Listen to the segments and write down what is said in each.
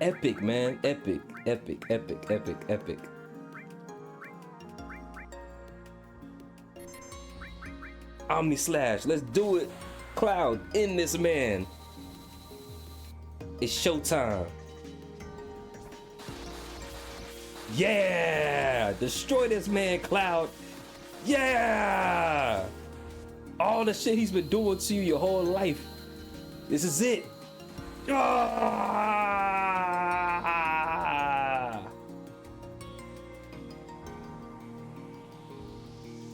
Epic, man. Epic, epic, epic, epic, epic. Omni slash, let's do it. Cloud, in this man. It's showtime. Yeah! Destroy this man, Cloud. Yeah! All the shit he's been doing to you your whole life. This is it. Ah!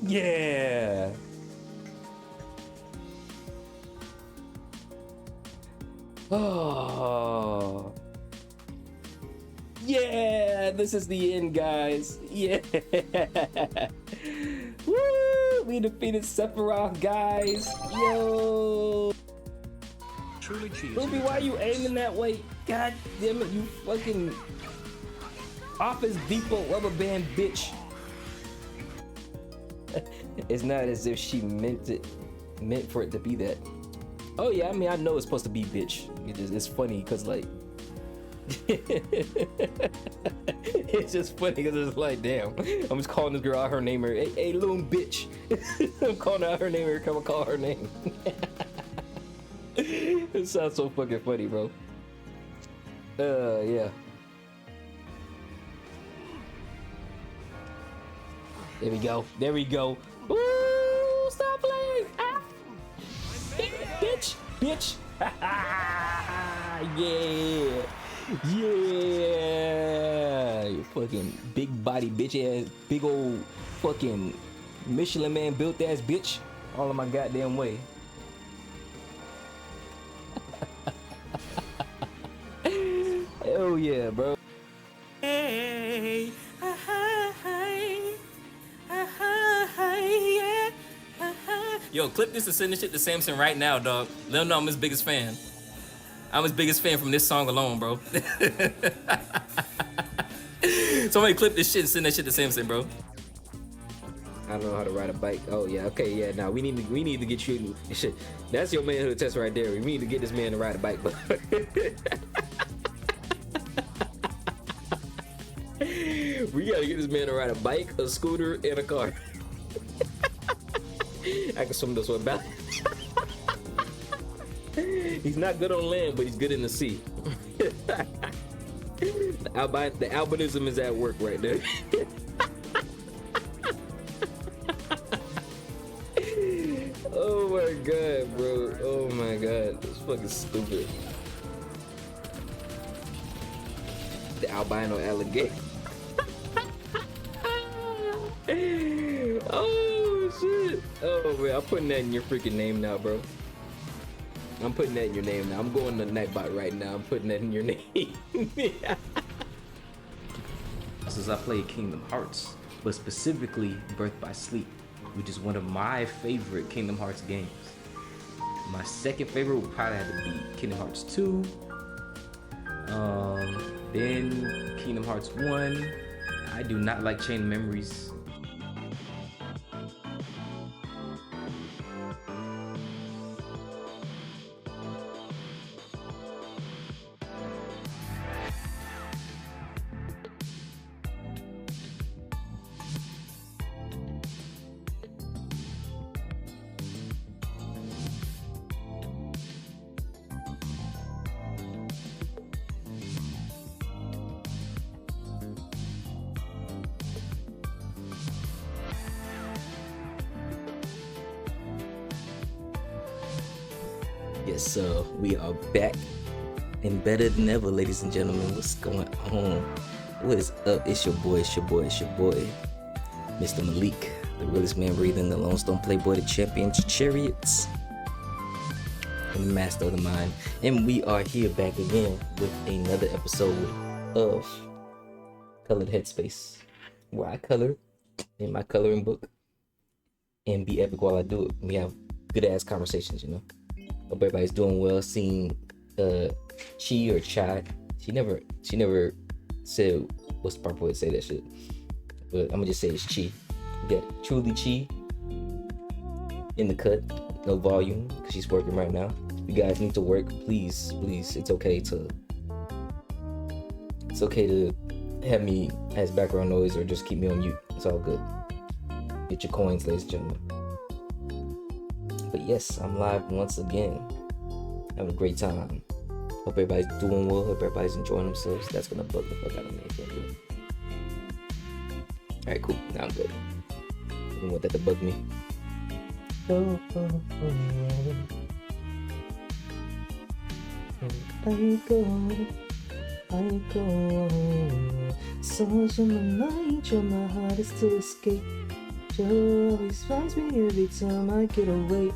Yeah! Oh! Yeah! This is the end, guys. Yeah! Woo! We defeated Sappheiros, guys. Yo! Truly cheesy. Ruby, why are you aiming that way? God damn it, you fucking Office Depot rubber band bitch. It's not as if she meant for it to be that. Oh yeah, I mean, I know it's supposed to be bitch. It's funny because like it's just funny because it's like, damn, I'm just calling this girl out her name. Hey, little bitch. I'm calling out her name every time I call her name. It sounds so fucking funny, bro. Yeah. There we go. There we go. Ooh, stop playing. Ah. Bitch. Bitch. Yeah. Yeah. You fucking big body bitch ass, big old fucking Michelin man built ass bitch. All in my goddamn way. Hell yeah, bro. Hey. Yo, clip this and send this shit to Samson right now, dog. Let him know I'm his biggest fan. I'm his biggest fan from this song alone, bro. Somebody clip this shit and send that shit to Samson, bro. I don't know how to ride a bike. Oh yeah, okay, yeah. Now we need to get you. Shit, that's your manhood test right there. We need to get this man to ride a bike, but. We gotta get this man to ride a bike, a scooter, and a car. I can swim this one back. He's not good on land, but he's good in the sea. The albinism is at work right there. Oh my god, bro. Oh my god. That's fucking stupid. The albino alligator. Oh shit. Oh man, I'm putting that in your freaking name now, bro. I'm putting that in your name now. I'm going to Nightbot right now. I'm putting that in your name. Since I played Kingdom Hearts, but specifically Birth by Sleep, which is one of my favorite Kingdom Hearts games. My second favorite would probably have to be Kingdom Hearts 2. Then Kingdom Hearts 1. I do not like Chain of Memories. Yes, so we are back and better than ever, ladies and gentlemen. What's going on? What is up? It's your boy, Mr. Maalik, the realest man breathing, the Lone Stone Playboy, the champion chariots, and the master of the mind. And we are here back again with another episode of Colored Headspace, where I color in my coloring book and be epic while I do it. We have good ass conversations, you know. Hope everybody's doing well. Seeing Chi or Chai. She never said what's the proper way to say that shit. But I'm gonna just say it's Chi. We got Truly Chi in the cut. No volume because she's working right now. If you guys need to work, please, it's okay to It's okay to have me as background noise or just keep me on mute. It's all good. Get your coins, ladies and gentlemen. But yes, I'm live once again. Having a great time. Hope everybody's doing well. Hope everybody's enjoying themselves. That's gonna bug the fuck out of me. Alright, cool. Now I'm good. I don't want that to bug me. I go. Such in my mind, you're my hardest to escape. You always finds me every time I get away.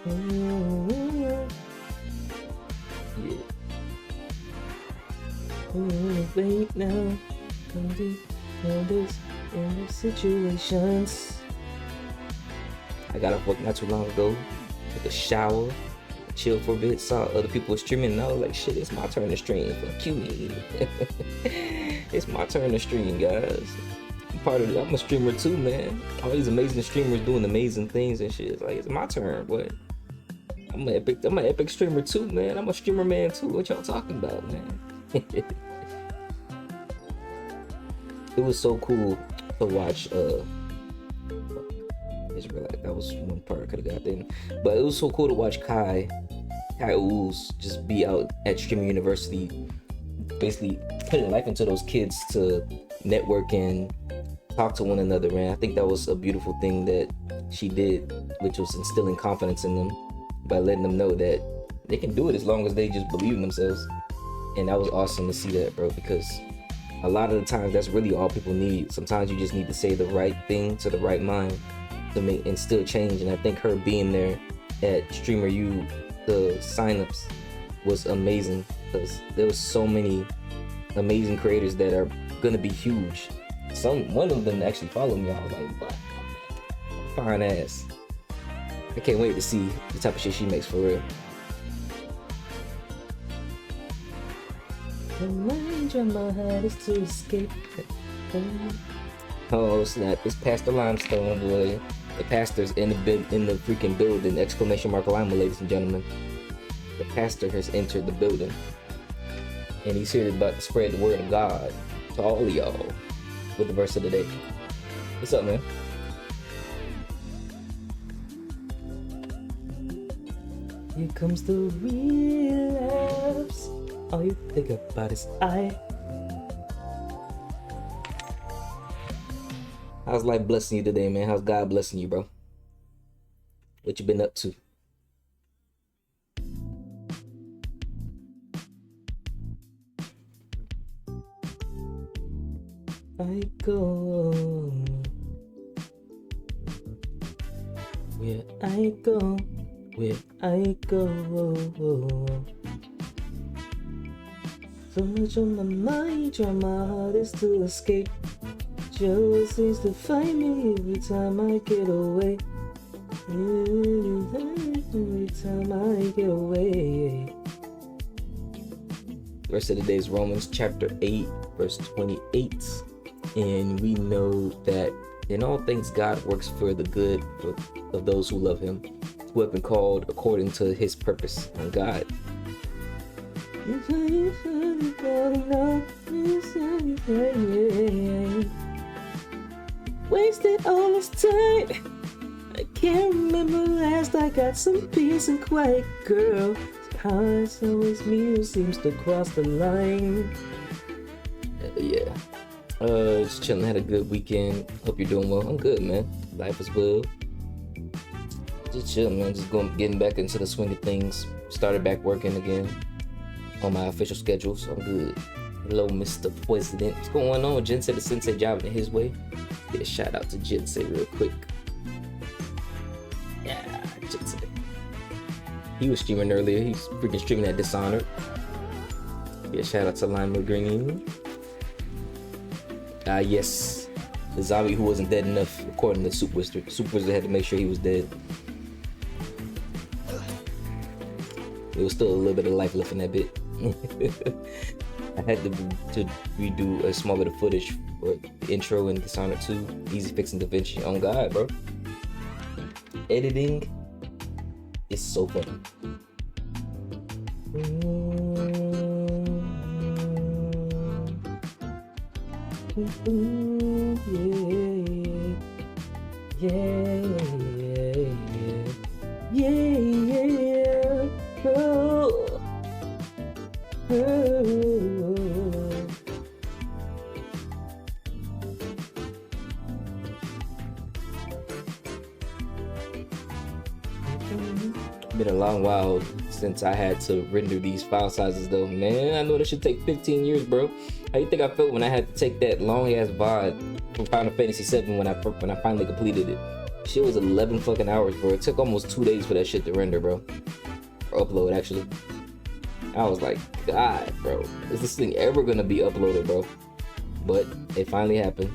Yeah. Wait now, come deep in this situations. I got off work not too long ago. Took a shower, chill for a bit. Saw other people were streaming, and I was like, "Shit, it's my turn to stream." Fuck you, me. It's my turn to stream, guys. I'm a streamer too, man. All these amazing streamers doing amazing things and shit. It's like, it's my turn, but I'm an epic streamer too, man. I'm a streamer man too. What y'all talking about, man? It was so cool to watch. I just realized that was one part I could have got then, but it was so cool to watch Kai Ooze just be out at Streamer University, basically putting life into those kids to network and talk to one another, man. I think that was a beautiful thing that she did, which was instilling confidence in them by letting them know that they can do it as long as they just believe in themselves. And that was awesome to see that, bro, because a lot of the times that's really all people need. Sometimes you just need to say the right thing to the right mind to make and still change. And I think her being there at Streamer U, the signups was amazing, because there was so many amazing creators that are gonna be huge. One of them actually followed me. I was like, what? Fine ass. I can't wait to see the type of shit she makes for real. My heart is to escape. Oh snap! It's Pastor Limestone, boy. The pastor's in the freaking building! Exclamation mark Lima, ladies and gentlemen. The pastor has entered the building, and he's here about to spread the word of God to all of y'all with the verse of the day. What's up, man? Here comes the relapse. All you think about is I. How's life blessing you today, man? How's God blessing you, bro? What you been up to? I go where I go, where I go. So much on my mind, try my hardest to escape. Joe seems to find me every time I get away. Every time I get away. Verse of the day is Romans chapter 8, verse 28. And we know that in all things God works for the good of those who love him, who have been called according to his purpose. On God. Wasted all this time. I can't remember last I got some peace and quiet, girl. It's always me who seems to cross the line. Yeah. Just chilling, had a good weekend. Hope you're doing well. I'm good, man. Life is well. Just chilling, man. Just getting back into the swing of things. Started back working again on my official schedule, so I'm good. Hello, Mr. President. What's going on? Jinsei the Sensei jobbing in his way. Get a shout out to Jinsei real quick. Yeah, Jinsei. He was streaming earlier. He's freaking streaming at Dishonored. Get a shout out to Lima Green. Yes. The zombie who wasn't dead enough, according to Super Wizard. Super Wizard had to make sure he was dead. There was still a little bit of life left in that bit. I had to redo a small bit of footage for the intro in Dishonored 2. Easy fixing DaVinci. On God, bro. Editing is so fun. Been a long while since I had to render these file sizes though, man. I know this should take 15 years, bro. How you think I felt when I had to take that long ass VOD from Final Fantasy 7 when I finally completed it? Shit was 11 fucking hours, bro. It took almost 2 days for that shit to render, bro. Or upload, actually. I was like, God, bro, is this thing ever gonna be uploaded, bro? But it finally happened.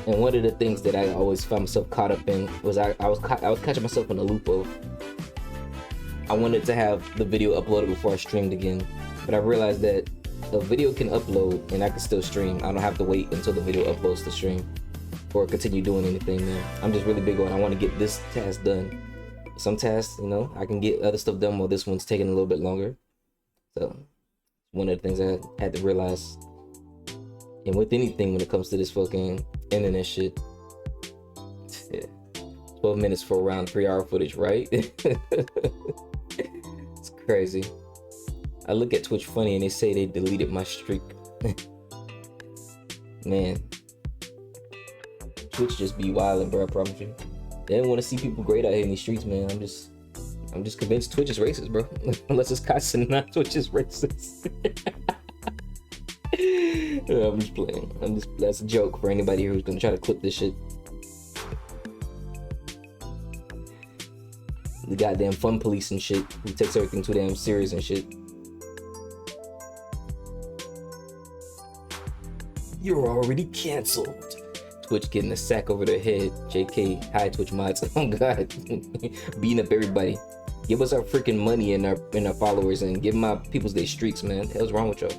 And one of the things that I always found myself caught up in was I was catching myself in a loop of I wanted to have the video uploaded before I streamed again, but I realized that a video can upload and I can still stream. I don't have to wait until the video uploads to stream or continue doing anything, man. I'm just really big on I want to get this task done. Some tasks, you know, I can get other stuff done while this one's taking a little bit longer. So one of the things I had to realize. And with anything when it comes to this fucking internet shit, yeah, 12 minutes for around 3-hour footage, right? It's crazy. I look at Twitch funny and they say they deleted my streak. Man, Twitch just be wildin', bro, I promise you. They didn't want to see people great out here in these streets, man. I'm just convinced Twitch is racist, bro. Unless it's Casa, not Twitch is racist. I'm just playing. That's a joke for anybody who's gonna try to clip this shit. The goddamn fun police and shit who takes everything too damn serious and shit. You're already canceled. Twitch getting a sack over their head. JK, hi Twitch mods. Oh god. Beating up everybody. Give us our freaking money and our followers and give my peoples their streaks, man. The hell's wrong with y'all?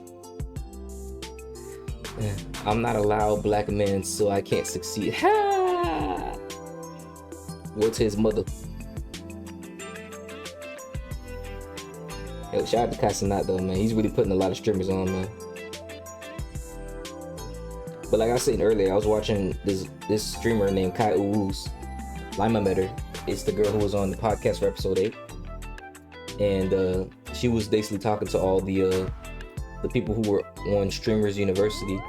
I'm not a loud black man, so I can't succeed. Ha! What's his mother? Yo, shout out to Casa though, man. He's really putting a lot of streamers on, man. But like I said earlier, I was watching this streamer named Kai Uwu's. Lima met her. It's the girl who was on the podcast for episode 8. And she was basically talking to all the people who were on Streamers University,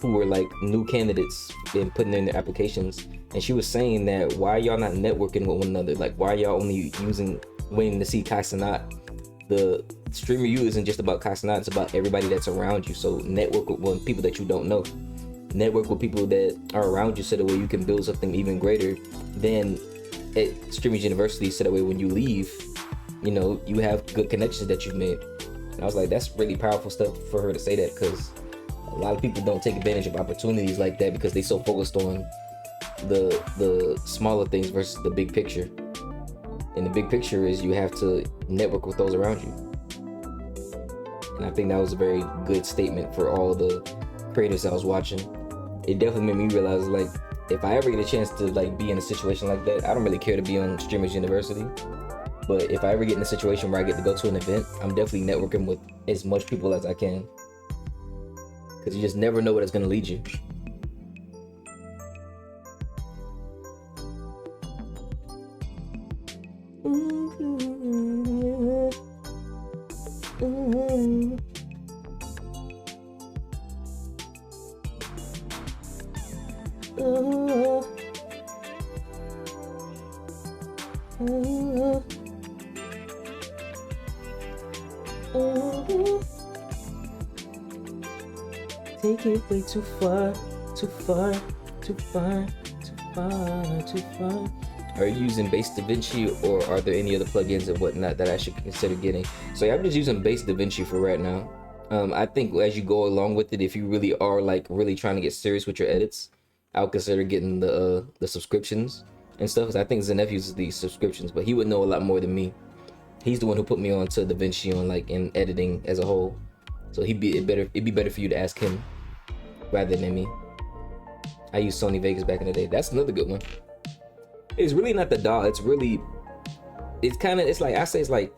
who were like new candidates and putting in their applications. And she was saying that why y'all not networking with one another? Like why y'all only waiting to see Kai Cenat? The Streamer U isn't just about Kai Cenat, it's about everybody that's around you. So network with people that you don't know. Network with people that are around you so that way you can build something even greater than at Streamers University, so that way when you leave, you know, you have good connections that you've made. And I was like, that's really powerful stuff for her to say that, because a lot of people don't take advantage of opportunities like that because they so focused on the smaller things versus the big picture. And the big picture is you have to network with those around you. And I think that was a very good statement for all the creators I was watching. It definitely made me realize, like, if I ever get a chance to like be in a situation like that, I don't really care to be on Streamers University. But if I ever get in a situation where I get to go to an event, I'm definitely networking with as much people as I can. Because you just never know what it's going to lead you. Take it way too far, too far, too far, too far, too far. Are you using Base DaVinci, or are there any other plugins and whatnot that I should consider getting? So yeah, I'm just using Base DaVinci for right now. I think as you go along with it, if you really are like really trying to get serious with your edits, I would consider getting the subscriptions and stuff. Cause I think Zenef uses these subscriptions, but he would know a lot more than me. He's the one who put me on to DaVinci on like in editing as a whole. So it'd be better for you to ask him rather than me. I used Sony Vegas back in the day. That's another good one. It's really not the DAW. It's like, I say it's like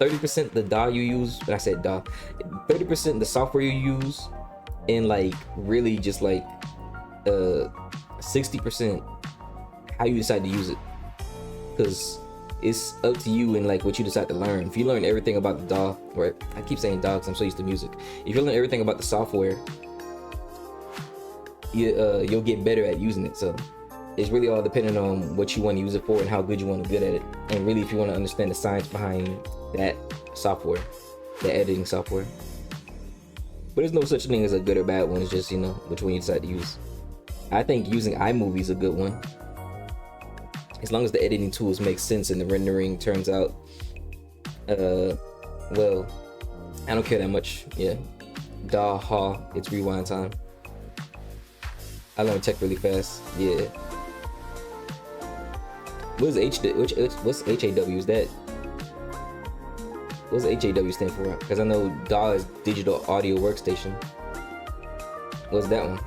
30% the DAW you use. When I said DAW, 30% the software you use, and like really just like 60% how you decide to use it, because it's up to you and like what you decide to learn. If you learn everything about the DAW, or I keep saying DAW because I'm so used to music. If you learn everything about the software, you'll get better at using it. So it's really all dependent on what you want to use it for and how good you want to get at it, and really if you want to understand the science behind that software, the editing software. But there's no such thing as a good or bad one. It's just, you know, which one you decide to use. I think using iMovie is a good one, as long as the editing tools make sense and the rendering turns out well. I don't care that much. Yeah, it's rewind time. I learned tech really fast. Yeah. What's HAW? Is that, what's HAW stand for? Because I know DAW is digital audio workstation. What's that one?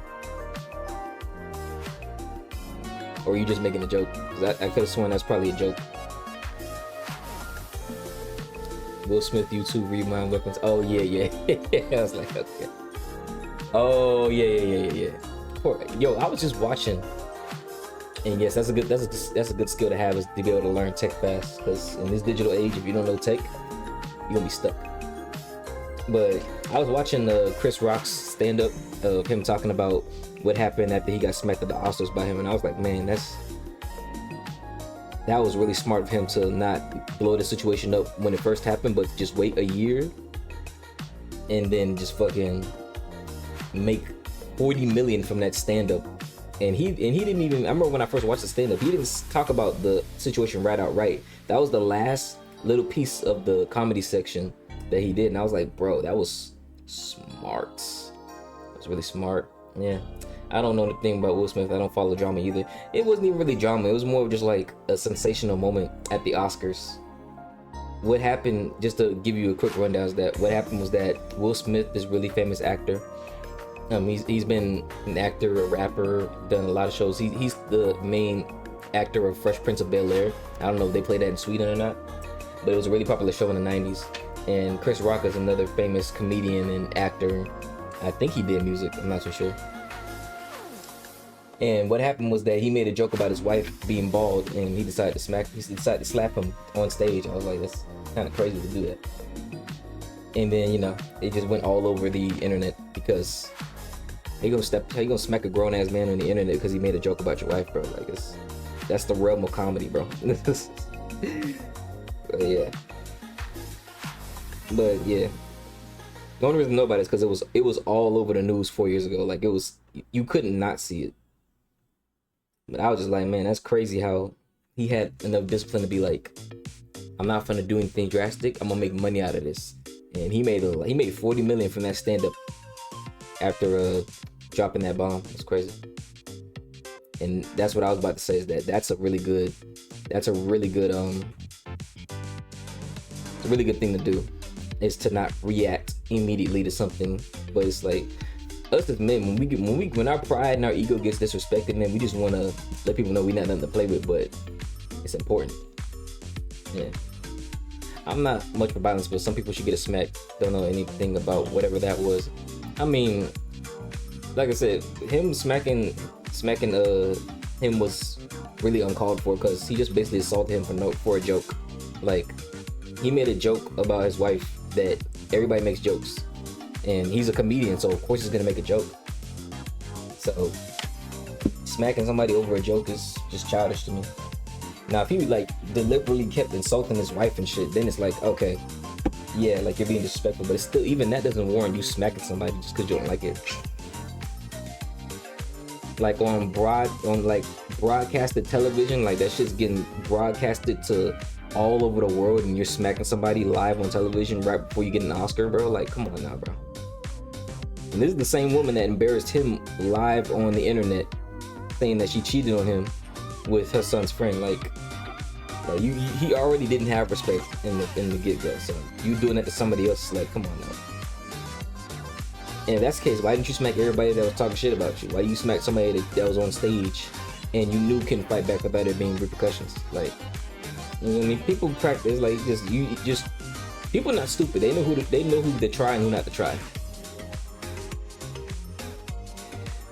Or are you just making a joke? Because I could have sworn that's probably a joke. Will Smith YouTube rewind weapons. Oh yeah. I was like, okay. Oh yeah. Yo, I was just watching, and yes, that's a good skill to have, is to be able to learn tech fast. Because in this digital age, if you don't know tech, you're gonna be stuck. But I was watching Chris Rock's stand-up of him talking about what happened after he got smacked at the Oscars by him, and I was like, man, that was really smart of him to not blow the situation up when it first happened, but just wait a year and then just fucking make 40 million from that stand-up. And he didn't even, I remember when I first watched the stand-up, he didn't talk about the situation right. That was the last little piece of the comedy section that he did, and I was like, bro, that was smart. That was really smart. Yeah, I don't know anything about Will Smith. I don't follow drama either. It wasn't even really drama. It was more of just like a sensational moment at the Oscars. What happened, just to give you a quick rundown, is that what happened was that Will Smith is a really famous actor. He's been an actor, a rapper, done a lot of shows. He's the main actor of Fresh Prince of Bel-Air. I don't know if they played that in Sweden or not, but it was a really popular show in the 90s. And Chris Rock is another famous comedian and actor. I think he did music, I'm not so sure. And what happened was that he made a joke about his wife being bald, and he decided to slap him on stage. I was like, that's kind of crazy to do that. And then, you know, it just went all over the internet, because how you gonna smack a grown ass man on the internet because he made a joke about your wife, bro? Like, that's the realm of comedy, bro. But yeah, the only reason I know about it is because it was all over the news 4 years ago. Like, you couldn't not see it. But I was just like, man, that's crazy how he had enough discipline to be like, I'm not gonna do anything drastic. I'm gonna make money out of this. And he made 40 million from that stand-up after dropping that bomb. It's crazy. And that's what I was about to say, is that's a really good thing to do, is to not react immediately to something. But it's like, us as men, when our pride and our ego gets disrespected, man, we just want to let people know we not nothing to play with. But it's important. Yeah, I'm not much for violence, but some people should get a smack. Don't know anything about whatever that was. I mean, like I said, him smacking him was really uncalled for, because he just basically assaulted him for a joke. Like, he made a joke about his wife that everybody makes jokes, and he's a comedian, so of course he's gonna make a joke. So smacking somebody over a joke is just childish to me. Now, if he like deliberately kept insulting his wife and shit, then it's like, okay, yeah, like, you're being disrespectful. But it's still, even that doesn't warrant you smacking somebody just because you don't like it. Like on broadcasted television, like that shit's getting broadcasted to all over the world, and you're smacking somebody live on television right before you get an Oscar, bro. Like, come on now, bro. And this is the same woman that embarrassed him live on the internet, saying that she cheated on him with her son's friend. Like he already didn't have respect in the get-go, so you doing that to somebody else, like, come on now. And if that's the case, why didn't you smack everybody that was talking shit about you? Why you smack somebody that was on stage and you knew couldn't fight back without there being repercussions? Like, you know what I mean? People practice, like, people are not stupid. They know who to try and who not to try.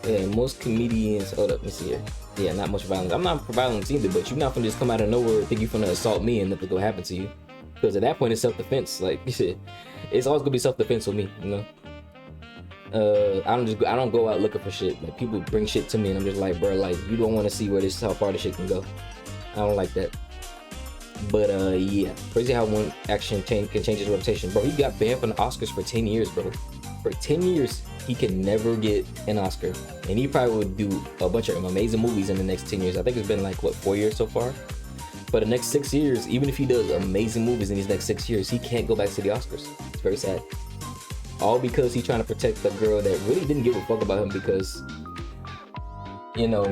Yeah, most comedians. Hold up, let me see here. Yeah, not much violence. I'm not for violence either, but you're not gonna just come out of nowhere and think you're gonna assault me and nothing gonna happen to you. Because at that point, it's self-defense. Like, it's always gonna be self-defense with me, you know. I don't go out looking for shit. Like, people bring shit to me, and I'm just like, bro, like, you don't want to see how far this shit can go. I don't like that. But yeah, crazy how one action can change his reputation, bro. He got banned from the Oscars for 10 years, bro. For 10 years, he can never get an Oscar, and he probably would do a bunch of amazing movies in the next 10 years. I think it's been like, what, 4 years so far. For the next 6 years, even if he does amazing movies in these next 6 years, he can't go back to the Oscars. It's very sad. All because he's trying to protect the girl that really didn't give a fuck about him. Because, you know,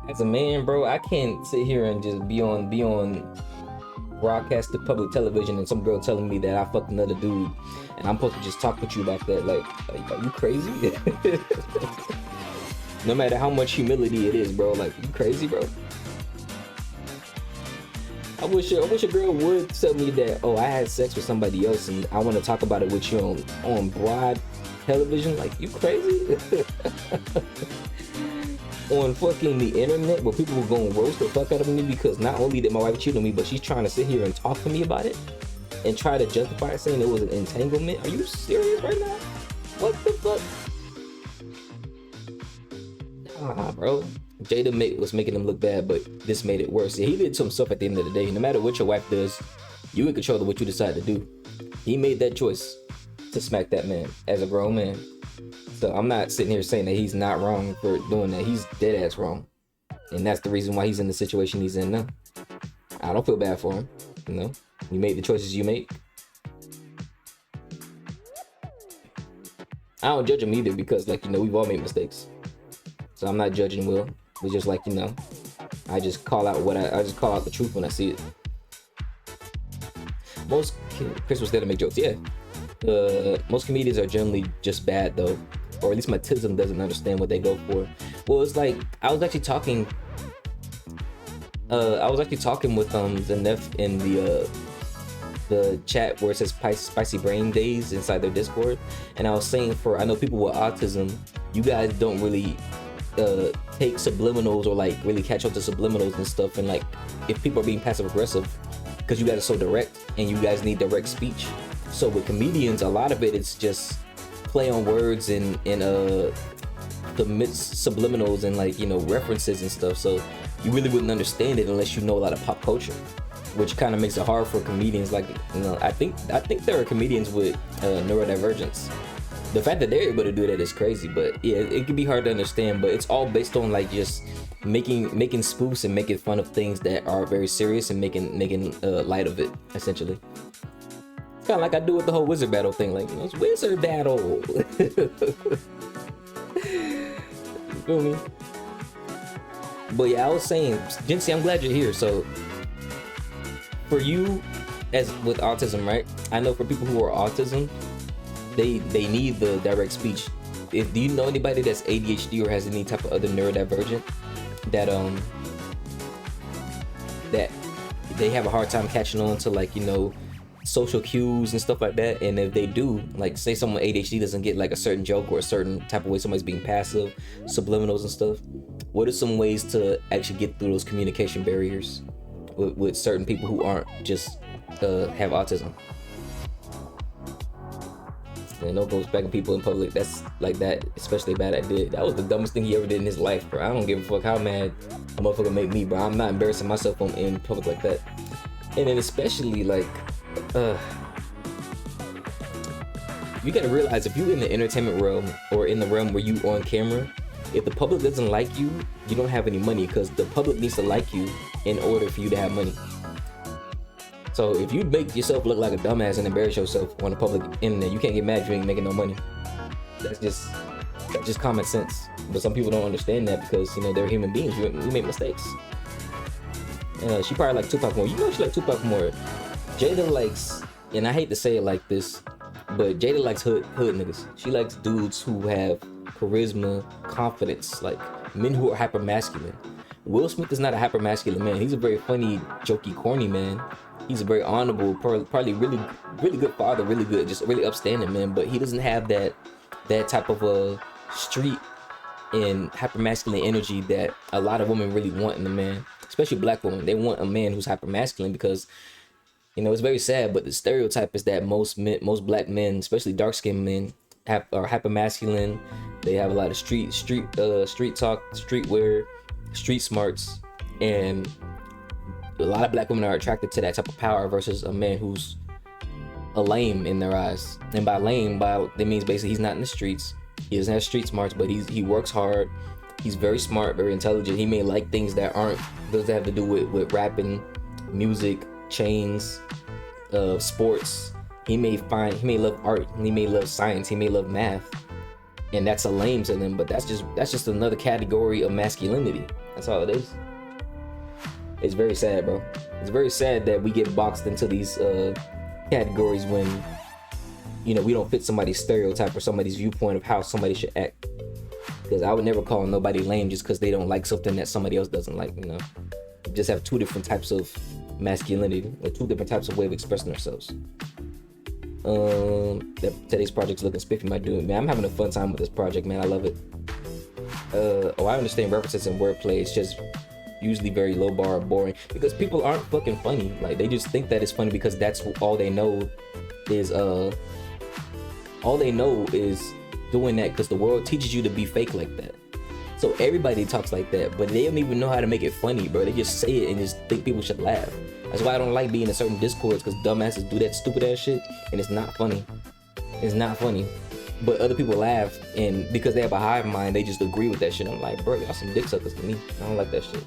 as a man, bro, I can't sit here and just be on broadcasted public television and some girl telling me that I fucked another dude, and I'm supposed to just talk with you about that. Like are you crazy? No matter how much humility it is, bro. Like, you crazy, bro? I wish a girl would tell me that, oh, I had sex with somebody else and I want to talk about it with you on broad television. Like, you crazy? On fucking the internet where people were going to roast the fuck out of me because not only did my wife cheat on me, but she's trying to sit here and talk to me about it and try to justify it, saying it was an entanglement. Are you serious right now? What the fuck? Nah, bro. Jada was making him look bad, but this made it worse. Yeah, he did to himself at the end of the day. No matter what your wife does, you in control of what you decide to do. He made that choice to smack that man as a grown man. So I'm not sitting here saying that he's not wrong for doing that. He's dead ass wrong. And that's the reason why he's in the situation he's in now. I don't feel bad for him. You know, you made the choices you make. I don't judge him either because, like, you know, we've all made mistakes. So I'm not judging Will. It's just like, you know, I just call out I just call out the truth when I see it. Most Chris was there to make jokes. Yeah. Most comedians are generally just bad though, or at least my tism doesn't understand what they go for. Well, it's like I was actually talking with Zanef in the chat where it says spicy brain days inside their Discord, and I was saying, I know people with autism, you guys don't really take subliminals or like really catch up to subliminals and stuff, and like if people are being passive aggressive because you guys are so direct and you guys need direct speech. So with comedians, a lot of it is just play on words and the subliminals and, like, you know, references and stuff. So you really wouldn't understand it unless you know a lot of pop culture, which kind of makes it hard for comedians. Like, you know, I think there are comedians with neurodivergence. The fact that they're able to do that is crazy, but yeah, it can be hard to understand. But it's all based on like just making spoofs and making fun of things that are very serious and making light of it, essentially. Kind of like I do with the whole wizard battle thing. Like, you know, it's wizard battle. You feel me? But yeah, I was saying, Jinsey, I'm glad you're here. So for you, as with autism, right? I know for people who are autism, they need the direct speech. Do you know anybody that's ADHD or has any type of other neurodivergent that they have a hard time catching on to, like, you know, social cues and stuff like that? And if they do, like, say someone ADHD doesn't get like a certain joke or a certain type of way somebody's being passive, subliminals and stuff, what are some ways to actually get through those communication barriers with certain people who aren't just have autism? And no goes back at people in public. That's like that, especially bad I did. That was the dumbest thing he ever did in his life, bro. I don't give a fuck how mad a motherfucker make me, bro. I'm not embarrassing myself in public like that. And then especially like, you gotta realize, if you're in the entertainment realm or in the realm where you on camera, if the public doesn't like you, you don't have any money, because the public needs to like you in order for you to have money. So if you make yourself look like a dumbass and embarrass yourself on the public internet, you can't get mad if you ain't making no money. That's just common sense. But some people don't understand that because, you know, they're human beings. We make mistakes. She probably like Tupac more. You know she like Tupac more. Jada likes, and I hate to say it like this, but Jada likes hood niggas. She likes dudes who have charisma, confidence, like men who are hyper masculine. Will Smith is not a hyper masculine man. He's a very funny, jokey, corny man. He's a very honorable, probably really, really good father, really good, just a really upstanding man. But he doesn't have that that type of a street and hyper masculine energy that a lot of women really want in a man, especially black women. They want a man who's hyper masculine because, you know, it's very sad, but the stereotype is that most black men, especially dark skinned men, are hyper masculine. They have a lot of street talk, streetwear, street smarts, and a lot of black women are attracted to that type of power versus a man who's a lame in their eyes. And by lame, that means basically he's not in the streets. He doesn't have street smarts, but he works hard. He's very smart, very intelligent. He may like things that doesn't have to do with rapping, music, chains, sports. He may love art. He may love science. He may love math, and that's a lame to them. But that's just another category of masculinity. That's all it is. It's very sad, bro. It's very sad that we get boxed into these categories when, you know, we don't fit somebody's stereotype or somebody's viewpoint of how somebody should act. Because I would never call nobody lame just because they don't like something that somebody else doesn't like. You know, we just have two different types of masculinity or two different types of way of expressing ourselves. Today's project's looking spiffy, my dude. Man, I'm having a fun time with this project, man. I love it. I understand references and wordplay. It's just usually very low bar or boring because people aren't fucking funny. Like, they just think that it's funny because that's all they know is doing that because the world teaches you to be fake like that. So everybody talks like that, but they don't even know how to make it funny, bro. They just say it and just think people should laugh. That's why I don't like being in certain discords, because dumbasses do that stupid ass shit and it's not funny. It's not funny. But other people laugh, and because they have a hive mind, they just agree with that shit. I'm like, bro, y'all some dick suckers to me. I don't like that shit.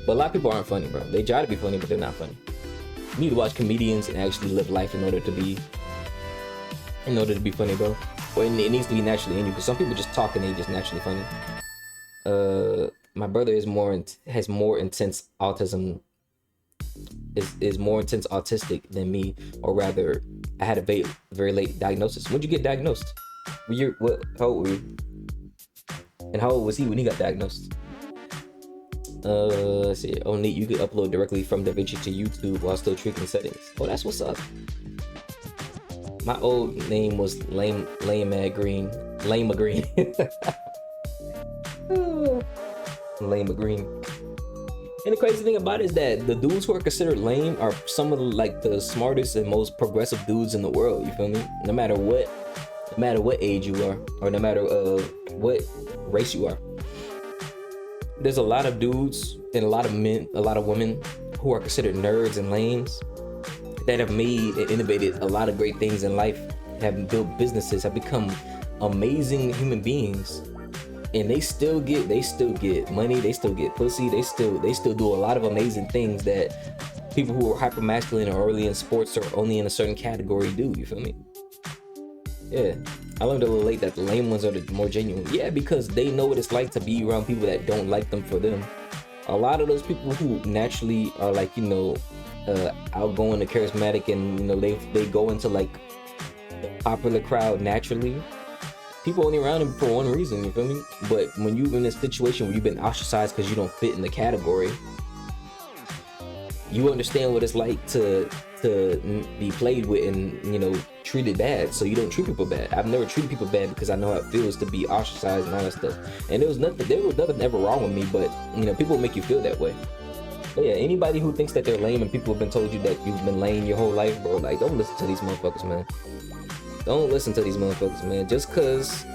But a lot of people aren't funny, bro. They try to be funny, but they're not funny. You need to watch comedians and actually live life in order to be funny, bro. Or it needs to be naturally in you, because some people just talk and they just naturally funny. My brother has more intense autism. Is more intense autistic than me, or rather, I had a very late diagnosis. When'd you get diagnosed? How old were you? And how old was he when he got diagnosed? Let's see. Oh, neat. You can upload directly from DaVinci to YouTube while still tweaking settings. Oh, that's what's up. My old name was Lame Green. Lame Green. Lame Green. And the crazy thing about it is that the dudes who are considered lame are some of the smartest and most progressive dudes in the world. You feel me? No matter what age you are, or no matter what race you are. There's a lot of dudes and a lot of men, a lot of women who are considered nerds and lames that have made and innovated a lot of great things in life, have built businesses, have become amazing human beings. And they still get money, they still get pussy, they still do a lot of amazing things that people who are hyper masculine or early in sports or only in a certain category do. You feel me? Yeah, I learned a little late that the lame ones are the more genuine. Yeah, because they know what it's like to be around people that don't like them for them. A lot of those people who naturally are like, you know, outgoing and charismatic, and you know they go into like the popular crowd naturally. People only around him for one reason, you feel me? But when you're in a situation where you've been ostracized because you don't fit in the category, you understand what it's like to be played with and, you know, treated bad. So you don't treat people bad. I've never treated people bad because I know how it feels to be ostracized and all that stuff. And there was nothing ever wrong with me, but you know, people make you feel that way. But yeah, anybody who thinks that they're lame and people have been told you that you've been lame your whole life, bro, like, don't listen to these motherfuckers, man. Don't listen to these motherfuckers, man. Just cause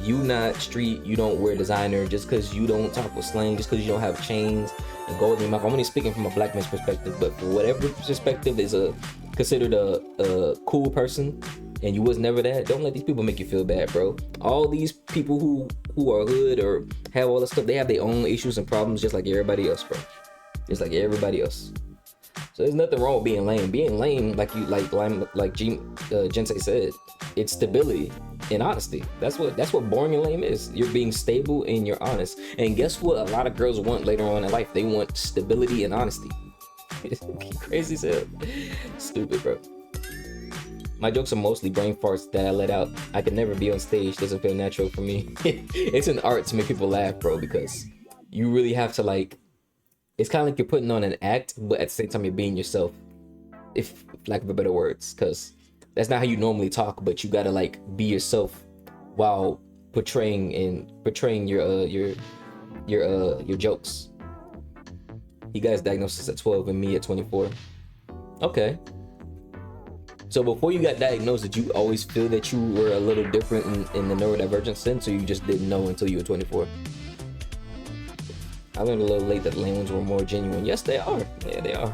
you not street, you don't wear designer, just cause you don't talk with slang, just cause you don't have chains and gold in your mouth. I'm only speaking from a black man's perspective, but for whatever perspective is considered a cool person, and you was never that, don't let these people make you feel bad, bro. All these people who are hood or have all this stuff, they have their own issues and problems just like everybody else, bro. Just like everybody else. So there's nothing wrong with being lame. Being lame, like Jensei said, it's stability and honesty. That's what boring and lame is. You're being stable and you're honest. And guess what? A lot of girls want later on in life. They want stability and honesty. It's crazy as hell. Stupid, bro. My jokes are mostly brain farts that I let out. I could never be on stage. Doesn't feel natural for me. It's an art to make people laugh, bro, because you really have to like. It's kind of like you're putting on an act, but at the same time you're being yourself, if lack of better words, because that's not how you normally talk, but you gotta like be yourself while portraying your jokes. He got his diagnosis at 12 and me at 24. Okay. So before you got diagnosed, did you always feel that you were a little different in the neurodivergent sense, or you just didn't know until you were 24? I learned a little late that language were more genuine. Yes, they are. Yeah, they are.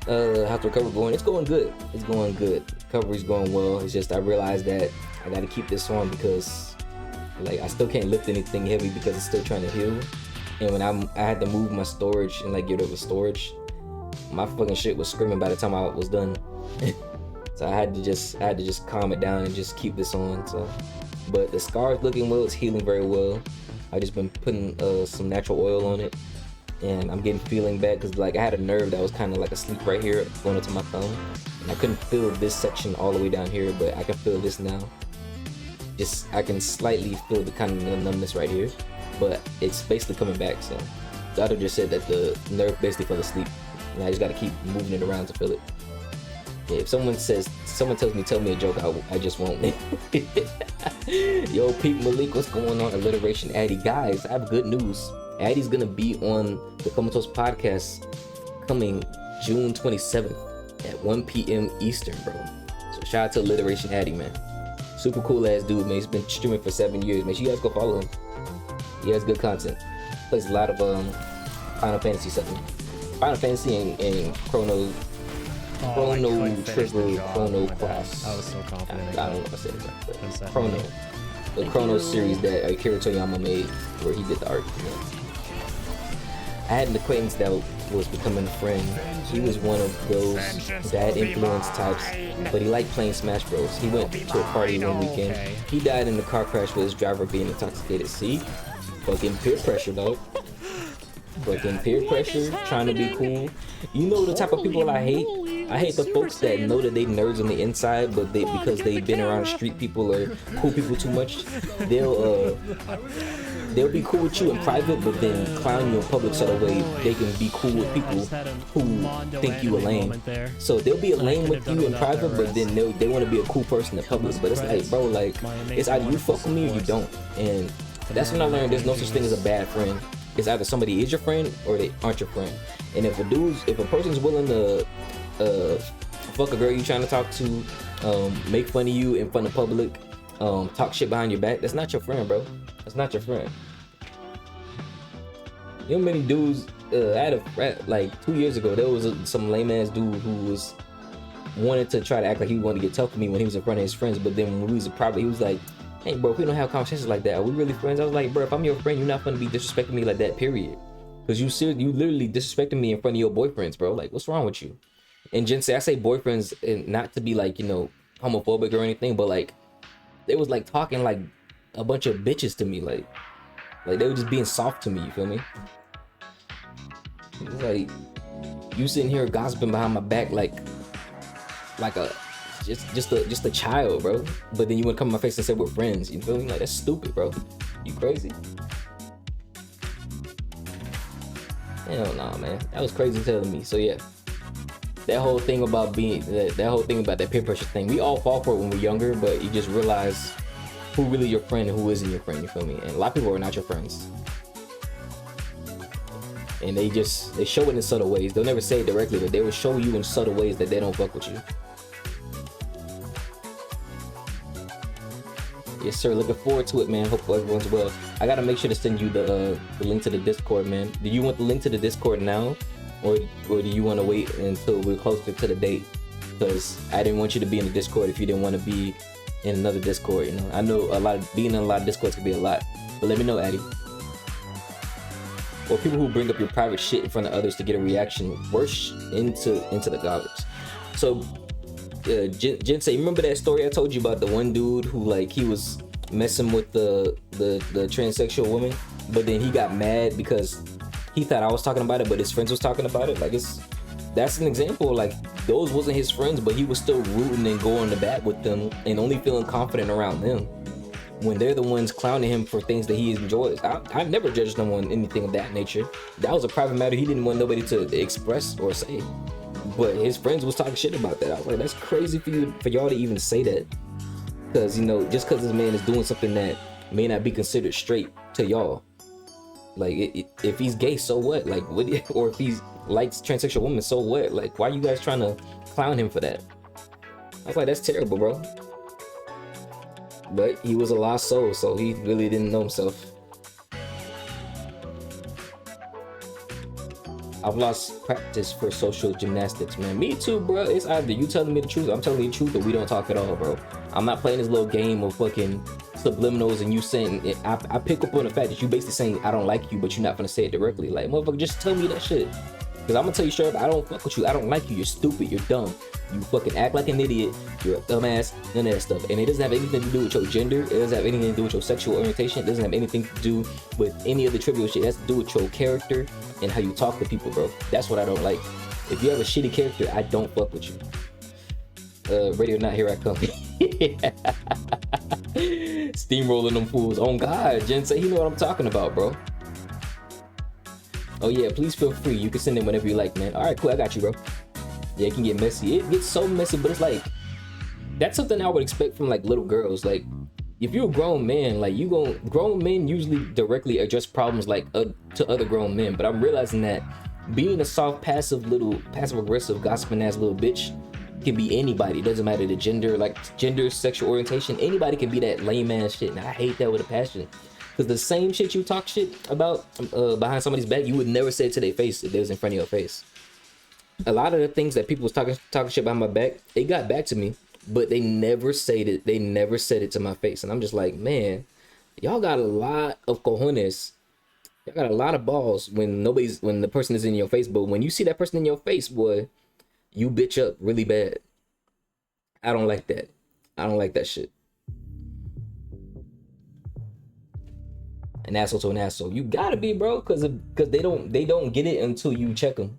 How's the recovery going? It's going good. It's going good. Recovery's going well. It's just I realized that I got to keep this on because like I still can't lift anything heavy because it's still trying to heal. And when I had to move my storage and like get over storage, my fucking shit was screaming by the time I was done. So I had to just calm it down and just keep this on. So, but the scar's looking well. It's healing very well. I just been putting some natural oil on it, and I'm getting feeling back because like I had a nerve that was kind of like asleep right here going into my thumb, and I couldn't feel this section all the way down here, but I can feel this now. Just I can slightly feel the kind of numbness right here, but it's basically coming back. So the doctor just said that the nerve basically fell asleep, and I just got to keep moving it around to feel it. Yeah, if someone tells me, tell me a joke, I just won't. Yo, Pete Maalik, what's going on? Alliteration Addy. Guys, I have good news. Addy's gonna be on the Comatose podcast coming June 27th at 1 p.m. Eastern, bro. So shout out to Alliteration Addy, man. Super cool ass dude, man. He's been streaming for 7 years. Make sure you guys go follow him. He has good content. Plays a lot of Final Fantasy stuff. Final Fantasy and Chrono Trigger, Chrono Cross. I was so confident. I don't know if I said it right, but Chrono. The Chrono series that Akira Toriyama made, where he did the art. You know. I had an acquaintance that was becoming a friend. He was one of those bad influence types, but he liked playing Smash Bros. He went to a party one weekend. He died in a car crash with his driver being intoxicated. See? Fucking peer pressure, dog. Fucking peer pressure, trying to be cool. You know the type of people I hate? I hate the folks that know that they nerds on the inside, but because they've been around street people or cool people too much, they'll be cool with you in private, but then clown you in public so that way they can be cool with people who think you a lame. So they'll be a lame with you in private, but then they want to be a cool person in public. But it's like, bro, like it's either you fuck with me or you don't. And that's when I learned there's no such thing as a bad friend. It's either somebody is your friend or they aren't your friend. And if a person's willing to fuck a girl you trying to talk to, make fun of you in front of public, talk shit behind your back, that's not your friend, bro. That's not your friend. You know many dudes, I had a friend, like 2 years ago, there was some lame ass dude who wanted to try to act like he wanted to get tough with me when he was in front of his friends, but then when we was in private, he was like, hey bro, if we don't have conversations like that, are we really friends? I was like, bro, if I'm your friend, you're not gonna be disrespecting me like that, period. Because you literally disrespecting me in front of your boyfriends, bro. Like, what's wrong with you? And Jen say, I say boyfriends, and not to be like, you know, homophobic or anything, but like, they was like talking like a bunch of bitches to me, like they were just being soft to me, you feel me? It's like, you sitting here gossiping behind my back like a just a child, bro. But then you want to come in my face and say we're friends, you feel me? Like, that's stupid, bro. You crazy? Hell nah, man. That was crazy telling me. So yeah, that whole thing about that peer pressure thing, we all fall for it when we're younger, but you just realize who really your friend and who isn't your friend, you feel me? And a lot of people are not your friends. And they show it in subtle ways. They'll never say it directly, but they will show you in subtle ways that they don't fuck with you. Yes, sir. Looking forward to it, man. Hope everyone's well. I gotta make sure to send you the link to the Discord, man. Do you want the link to the Discord now, or do you want to wait until we're closer to the date? Because I didn't want you to be in the Discord if you didn't want to be in another Discord. You know, I know being in a lot of Discords could be a lot, but let me know, Addy. Or people who bring up your private shit in front of others to get a reaction, worse into the garbage. So. Jen say, remember that story I told you about the one dude who like he was messing with the transsexual woman, but then he got mad because he thought I was talking about it, but his friends was talking about it. Like, that's an example. Like, those wasn't his friends, but he was still rooting and going to bat with them and only feeling confident around them when they're the ones clowning him for things that he enjoys. I've never judged no one anything of that nature. That was a private matter he didn't want nobody to express or say. But his friends was talking shit about that. I was like, that's crazy for y'all to even say that. Because, you know, just because this man is doing something that may not be considered straight to y'all. Like, if he's gay, so what? Like, what? Or if he likes transsexual women, so what? Like, why are you guys trying to clown him for that? I was like, that's terrible, bro. But he was a lost soul, so he really didn't know himself. I've lost practice for social gymnastics, man. Me too, bro. It's either you telling me the truth, I'm telling you the truth, or we don't talk at all, bro. I'm not playing this little game of fucking subliminals and you saying it. I pick up on the fact that you basically saying I don't like you, but you're not gonna say it directly. Like, motherfucker, just tell me that shit. Cause I'm gonna tell you straight up, I don't fuck with you. I don't like you. You're stupid. You're dumb. You fucking act like an idiot. You're a dumbass. None of that stuff. And it doesn't have anything to do with your gender. It doesn't have anything to do with your sexual orientation. It doesn't have anything to do with any of the trivial shit. It has to do with your character and how you talk to people, bro. That's what I don't like. If you have a shitty character, I don't fuck with you. Radio Not, here I come. Steamrolling them fools. Oh God, Jen say, you know what I'm talking about, bro. Oh yeah, please feel free. You can send it whenever you like, man. All right, cool. I got you, bro. Yeah, it can get messy. It gets so messy, but it's like, that's something I would expect from like little girls. Like, if you're a grown man, like grown men usually directly address problems like to other grown men. But I'm realizing that being a soft, passive aggressive, gossiping ass little bitch can be anybody. It doesn't matter the gender, sexual orientation. Anybody can be that lame ass shit. And I hate that with a passion. Because the same shit you talk shit about behind somebody's back, you would never say it to their face if they was in front of your face. A lot of the things that people was talking shit behind my back, it got back to me, but they never said it. They never said it to my face. And I'm just like, man, y'all got a lot of cojones. Y'all got a lot of balls when the person is in your face. But when you see that person in your face, boy, you bitch up really bad. I don't like that. I don't like that shit. An asshole to an asshole. You gotta be, bro, because they don't get it until you check them.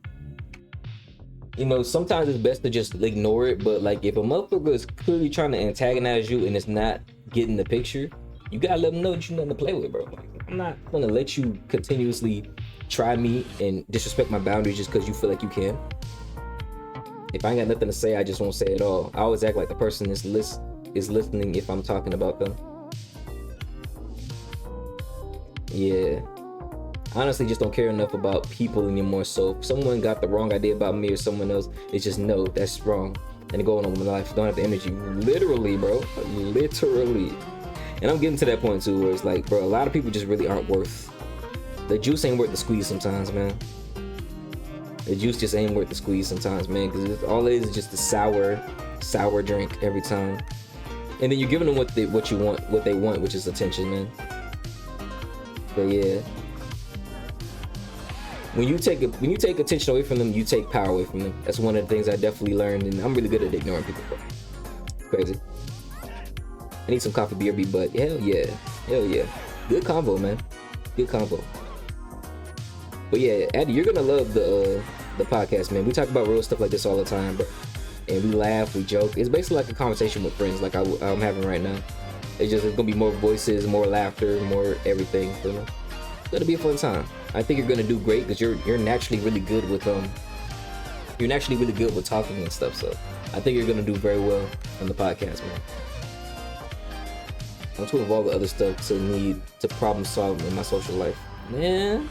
You know, sometimes it's best to just ignore it, but like if a motherfucker is clearly trying to antagonize you and it's not getting the picture, you gotta let them know that you're nothing to play with, bro. Like, I'm not gonna let you continuously try me and disrespect my boundaries just because you feel like you can. If I ain't got nothing to say, I just won't say it all. I always act like the person is listening if I'm talking about them. Yeah. I honestly just don't care enough about people anymore. So if someone got the wrong idea about me or someone else, it's just no, that's wrong. And going on with my life, don't have the energy. Literally, bro. Literally. And I'm getting to that point too where it's like, bro, a lot of people just really aren't worth. The juice ain't worth the squeeze sometimes, man. The juice just ain't worth the squeeze sometimes, man. Because all it is just a sour drink every time. And then you're giving them what they want, which is attention, man. But yeah, when you take attention away from them, you take power away from them. That's one of the things I definitely learned, and I'm really good at ignoring people. Crazy. I need some coffee BRB, but hell yeah, good combo, man. Good combo. But yeah, Addy, you're gonna love the podcast, man. We talk about real stuff like this all the time, bro. And we laugh, we joke. It's basically like a conversation with friends, like I'm having right now. It's gonna be more voices, more laughter, more everything. You know? It's gonna be a fun time. I think you're gonna do great because you're naturally really good with talking and stuff. So I think you're gonna do very well on the podcast, man. On top of all the other stuff to problem solve in my social life, man.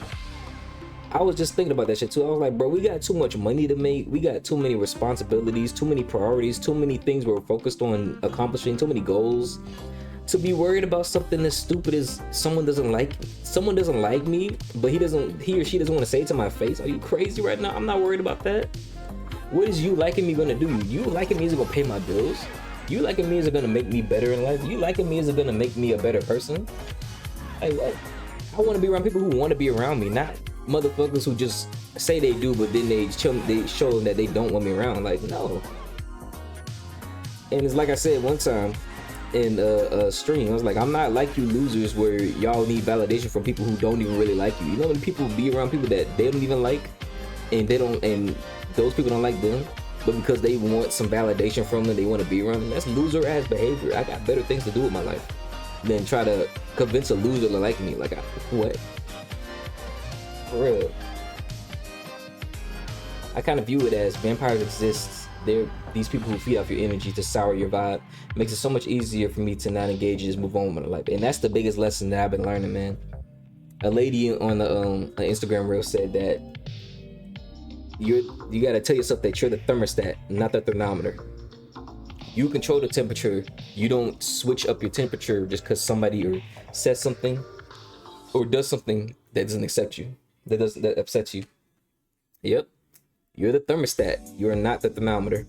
I was just thinking about that shit too. I was like, bro, we got too much money to make. We got too many responsibilities, too many priorities, too many things we're focused on accomplishing, too many goals. To be worried about something as stupid as someone doesn't like me, but he or she doesn't want to say it to my face. Are you crazy right now? I'm not worried about that. What is you liking me gonna do? You liking me is gonna pay my bills? You liking me is gonna make me better in life? You liking me is gonna make me a better person? Like what? I want to be around people who want to be around me, not motherfuckers who just say they do, but then they show them that they don't want me around. Like no. And it's like I said one time in a stream, I was like, I'm not like you losers where y'all need validation from people who don't even really like you. You know when people be around people that they don't even like, and those people don't like them, but because they want some validation from them, they want to be around them. That's loser ass behavior. I got better things to do with my life than try to convince a loser to like me. Like what? For real. I kind of view it as vampires exist. They're these people who feed off your energy to sour your vibe. It makes it so much easier for me to not engage and just move on with my life. And that's the biggest lesson that I've been learning, man. A lady on the Instagram reel said that you gotta tell yourself that you're the thermostat, not the thermometer. You control the temperature. You don't switch up your temperature just because somebody or says something or does something that doesn't accept you, that upsets you. Yep, you're the thermostat. You're not the thermometer.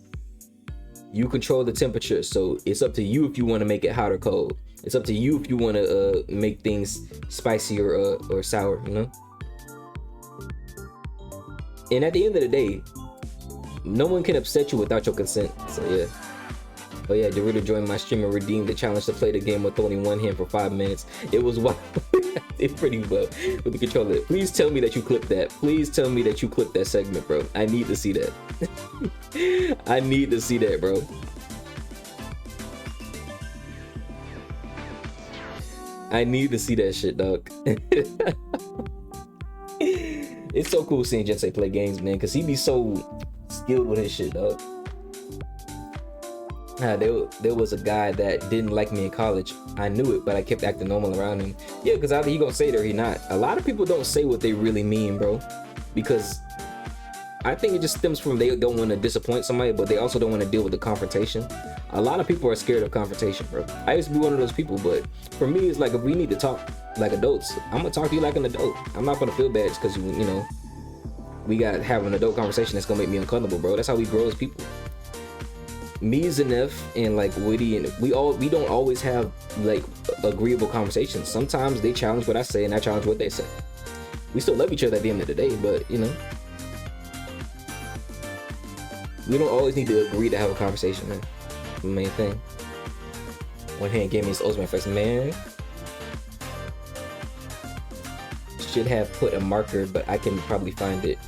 You control the temperature, so it's up to you if you want to make it hot or cold. It's up to you if you want to make things spicy or sour, you know? And at the end of the day, no one can upset you without your consent, so yeah. Oh yeah, Dorito joined my stream and redeemed the challenge to play the game with only one hand for 5 minutes. It was wild. It's pretty well with the controller. Please tell me that you clipped that. Please tell me that you clipped that segment, bro. I need to see that. I need to see that, bro. I need to see that shit, dog. It's so cool seeing Jensei play games, man, because he be so skilled with his shit, dog. There was a guy that didn't like me in college. I knew it, but I kept acting normal around him. Yeah, because either he gonna say it or he not. A lot of people don't say what they really mean, bro, because I think it just stems from they don't want to disappoint somebody, but they also don't want to deal with the confrontation. A lot of people are scared of confrontation, bro. I used to be one of those people, but for me, it's like if we need to talk like adults, I'm gonna talk to you like an adult. I'm not gonna feel bad just because you know we got to have an adult conversation that's gonna make me uncomfortable, bro. That's how we grow as people. Me, Zanef, and like Woody, and we don't always have like agreeable conversations. Sometimes they challenge what I say and I challenge what they say. We still love each other at the end of the day, but you know, we don't always need to agree to have a conversation, man. The main thing. One hand gave me his Osman face, man. Should have put a marker, but I can probably find it.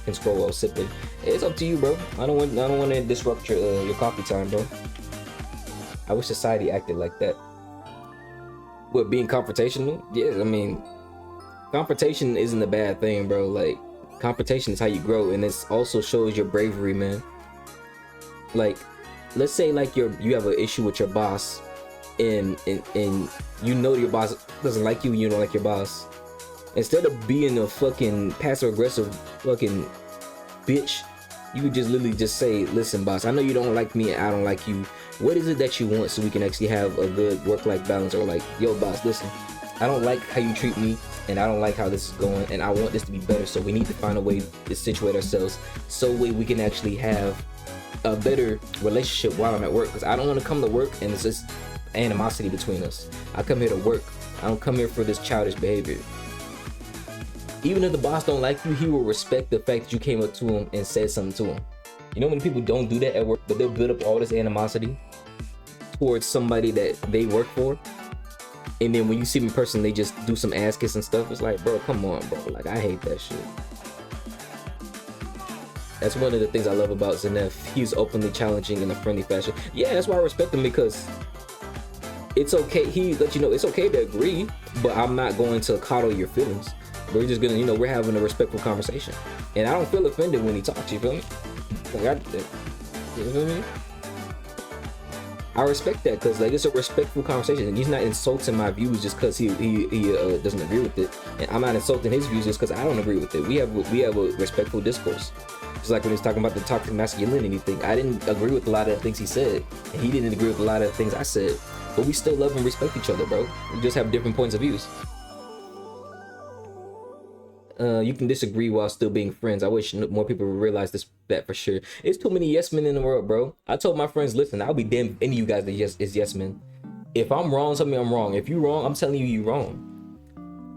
Can scroll while sipping. It's up to you, bro. I don't want to disrupt your coffee time, bro. I wish society acted like that. What, being confrontational? Yeah, I mean, confrontation isn't a bad thing, bro. Like, confrontation is how you grow, and it also shows your bravery, man. Like, let's say like you have an issue with your boss, and you know your boss doesn't like you, and you don't like your boss. Instead of being a fucking passive aggressive fucking bitch, you could just literally just say, listen, boss, I know you don't like me and I don't like you. What is it that you want so we can actually have a good work-life balance? Or like, yo, boss, listen, I don't like how you treat me and I don't like how this is going and I want this to be better. So we need to find a way to situate ourselves so we can actually have a better relationship while I'm at work. Because I don't want to come to work and it's just animosity between us. I come here to work. I don't come here for this childish behavior. Even if the boss don't like you, he will respect the fact that you came up to him and said something to him. You know, many people don't do that at work, but they'll build up all this animosity towards somebody that they work for. And then when you see them in person, they just do some ass kiss and stuff. It's like, bro, come on, bro. Like, I hate that shit. That's one of the things I love about Zanef. He's openly challenging in a friendly fashion. Yeah, that's why I respect him, because it's okay. He let you know it's okay to agree, but I'm not going to coddle your feelings. We're just gonna, you know, we're having a respectful conversation. And I don't feel offended when he talks, you feel me? Like, you feel me? I respect that, because like, it's a respectful conversation and he's not insulting my views just because he doesn't agree with it, and I'm not insulting his views just because I don't agree with it. We have a respectful discourse. Just like when he's talking about the toxic masculinity thing, I didn't agree with a lot of the things he said and he didn't agree with a lot of the things I said, but we still love and respect each other, bro. We just have different points of views. You can disagree while still being friends. I wish more people would realize that for sure. It's too many yes men in the world, bro. I told my friends, listen, I'll be damned if any of you guys is yes men. If I'm wrong, tell me I'm wrong. If you wrong, I'm telling you wrong.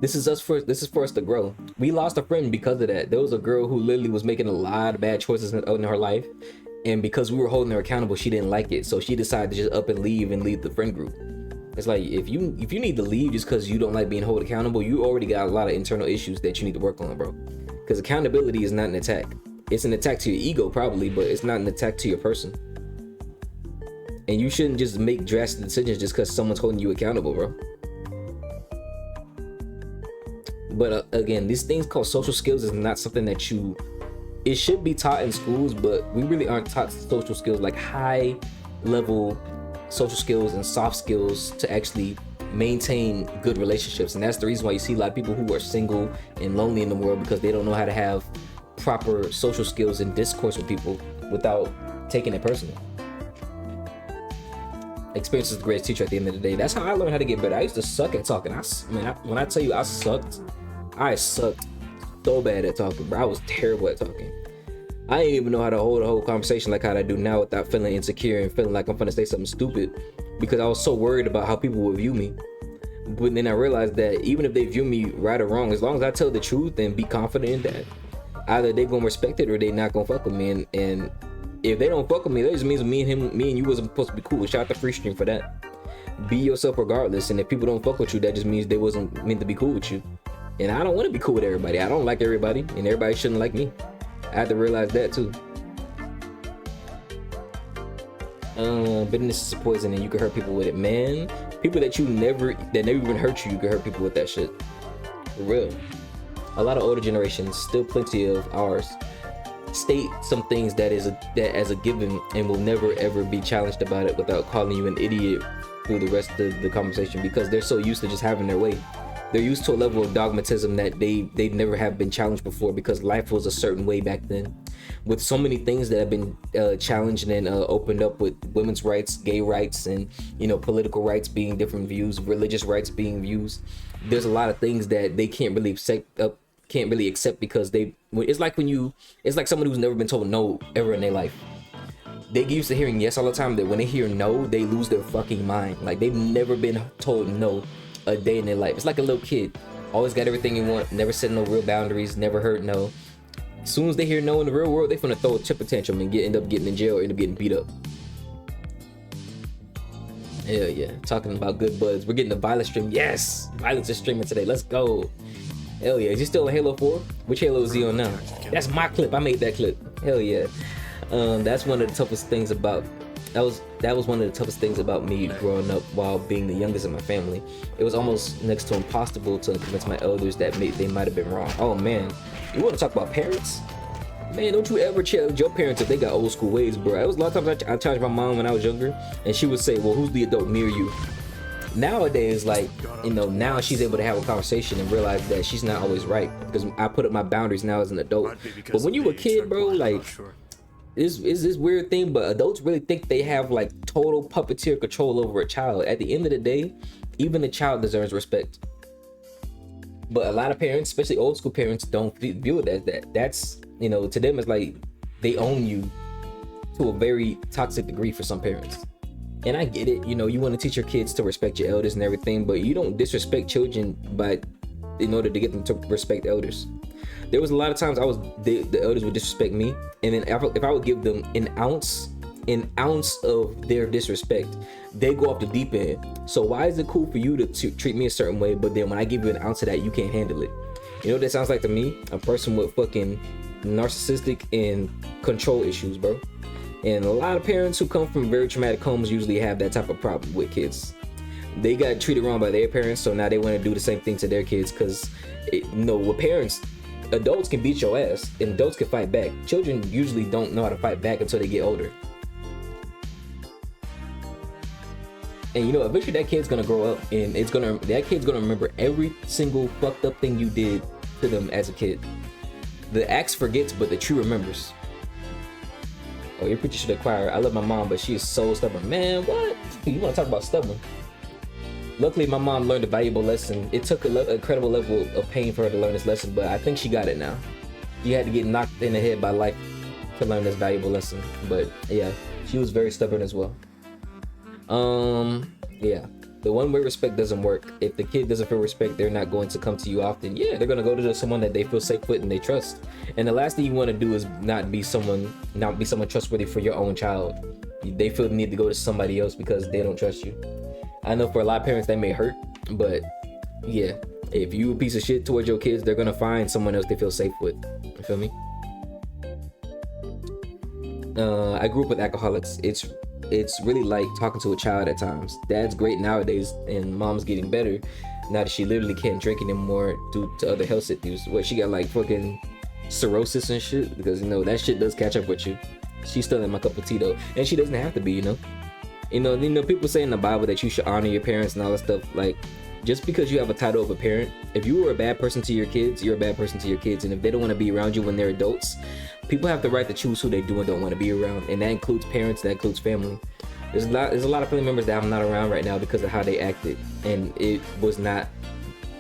This is for us to grow. We lost a friend because of that. There was a girl who literally was making a lot of bad choices in her life, and because we were holding her accountable, she didn't like it. So she decided to just up and leave the friend group. It's like, if you need to leave just because you don't like being held accountable, you already got a lot of internal issues that you need to work on, bro. Because accountability is not an attack. It's an attack to your ego probably, but it's not an attack to your person. And you shouldn't just make drastic decisions just because someone's holding you accountable, bro. But again, these things called social skills is not something that you it should be taught in schools, but we really aren't taught social skills, like high level social skills and soft skills to actually maintain good relationships. And that's the reason why you see a lot of people who are single and lonely in the world, because they don't know how to have proper social skills and discourse with people without taking it personal. Experience is the greatest teacher at the end of the day. That's how I learned how to get better. I used to suck at talking. When I tell you I sucked so bad at talking, bro. I was terrible at talking. I didn't even know how to hold a whole conversation like how I do now without feeling insecure and feeling like I'm gonna say something stupid, because I was so worried about how people would view me. But then I realized that even if they view me right or wrong, as long as I tell the truth and be confident in that, either they gonna respect it or they not gonna fuck with me. And if they don't fuck with me, that just means me and you wasn't supposed to be cool. Shout out to Free Stream for that. Be yourself regardless, and if people don't fuck with you, that just means they wasn't meant to be cool with you. And I don't want to be cool with everybody. I don't like everybody, and everybody shouldn't like me. I had to realize that too. Bitterness is poison, and you can hurt people with it, man. People that never even hurt you, you can hurt people with that shit. For real. A lot of older generations, still plenty of ours, state some things that as a given and will never ever be challenged about it without calling you an idiot through the rest of the conversation, because they're so used to just having their way. They're used to a level of dogmatism that they never have been challenged before, because life was a certain way back then. With so many things that have been challenged and opened up, with women's rights, gay rights, and political rights being different views, religious rights being views, there's a lot of things that they can't really accept because it's like someone who's never been told no ever in their life. They get used to hearing yes all the time, that when they hear no, they lose their fucking mind. Like, they've never been told no a day in their life. It's like a little kid, always got everything you want, never set no real boundaries, never heard no. As soon as they hear no in the real world, they finna throw a temper tantrum and end up getting in jail or end up getting beat up. Hell yeah, talking about good buds. We're getting the violence stream. Yes, violence is streaming today. Let's go. Hell yeah. Is he still on Halo 4? Which Halo is he on now? That's my clip. I made that clip. Hell yeah. That's one of the toughest things about that was one of the toughest things about me growing up while being the youngest in my family. It was almost next to impossible to convince my elders that they might have been wrong. Oh man, you want to talk about parents? Man, don't you ever challenge your parents if they got old school ways, bro. It was a lot of times I challenged my mom when I was younger, and she would say, well, who's the adult, me or you? Nowadays, like, now she's able to have a conversation and realize that she's not always right, because I put up my boundaries now as an adult. But when you were a kid, bro, like, is this weird thing, but adults really think they have like total puppeteer control over a child. At the end of the day, even a child deserves respect. But a lot of parents, especially old school parents, don't view it as that. That's, to them, it's like they own you to a very toxic degree for some parents. And I get it, you want to teach your kids to respect your elders and everything, but you don't disrespect children in order to get them to respect elders. There was a lot of times the elders would disrespect me, and then if I would give them an ounce of their disrespect, they go off the deep end. So why is it cool for you to treat me a certain way, but then when I give you an ounce of that, you can't handle it? You know what that sounds like to me? A person with fucking narcissistic and control issues, bro. And a lot of parents who come from very traumatic homes usually have that type of problem with kids. They got treated wrong by their parents, so now they want to do the same thing to their kids, because with parents, adults can beat your ass and adults can fight back. Children usually don't know how to fight back until they get older. And eventually that kid's gonna grow up, and that kid's gonna remember every single fucked up thing you did to them as a kid. The axe forgets, but the tree remembers. Oh, your preacher should acquire. I love my mom, but she is so stubborn. Man, what? You want to talk about stubborn? Luckily, my mom learned a valuable lesson. It took an incredible level of pain for her to learn this lesson, but I think she got it now. You had to get knocked in the head by life to learn this valuable lesson. But yeah, she was very stubborn as well. Yeah. The one-way respect doesn't work. If the kid doesn't feel respect, they're not going to come to you often. Yeah, they're gonna go to someone that they feel safe with and they trust. And the last thing you want to do is not be someone trustworthy for your own child. They feel the need to go to somebody else because they don't trust you. I know for a lot of parents that may hurt, but yeah, if you a piece of shit towards your kids, they're gonna find someone else they feel safe with. You feel me? I grew up with alcoholics. It's really like talking to a child at times. Dad's great nowadays, and mom's getting better now that she literally can't drink anymore due to other health issues. What, she got like fucking cirrhosis and shit, because that shit does catch up with you. She's still in my cup of tea though, and she doesn't have to be. People say in the Bible that you should honor your parents and all that stuff. Like, just because you have a title of a parent, if you were a bad person to your kids, you're a bad person to your kids, and if they don't want to be around you when they're adults, people have the right to choose who they do and don't want to be around, and that includes parents, that includes family. There's a lot of family members that I'm not around right now because of how they acted, and it was not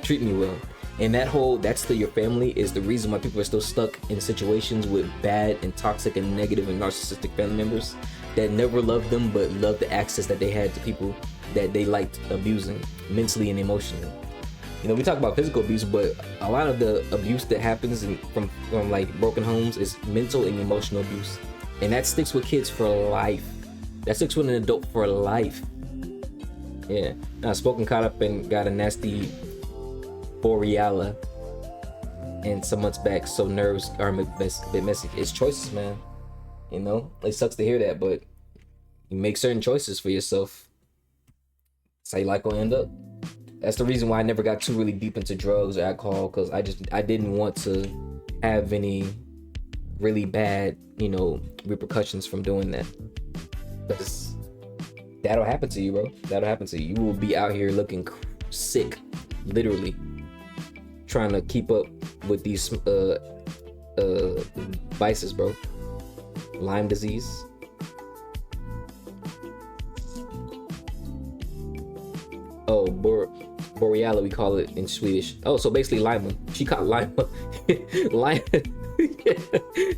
treating me well. And that's still your family is the reason why people are still stuck in situations with bad and toxic and negative and narcissistic family members that never loved them but loved the access that they had to people that they liked abusing mentally and emotionally. We talk about physical abuse, but a lot of the abuse that happens from like broken homes is mental and emotional abuse, and that sticks with kids for life. That sticks with an adult for life. Yeah. Now, Spoken caught up and got a nasty Boreala and some months back, so nerves are a bit messy. It's choices, man. It sucks to hear that, but you make certain choices for yourself. That's how your life gonna end up. That's the reason why I never got too really deep into drugs or alcohol, because I didn't want to have any really bad, repercussions from doing that. Because that'll happen to you, bro. That'll happen to you. You will be out here looking sick, literally, trying to keep up with these vices, bro. Lyme disease. Oh, Boreala, we call it in Swedish. Oh, so basically Lima. She caught Lima. Lima.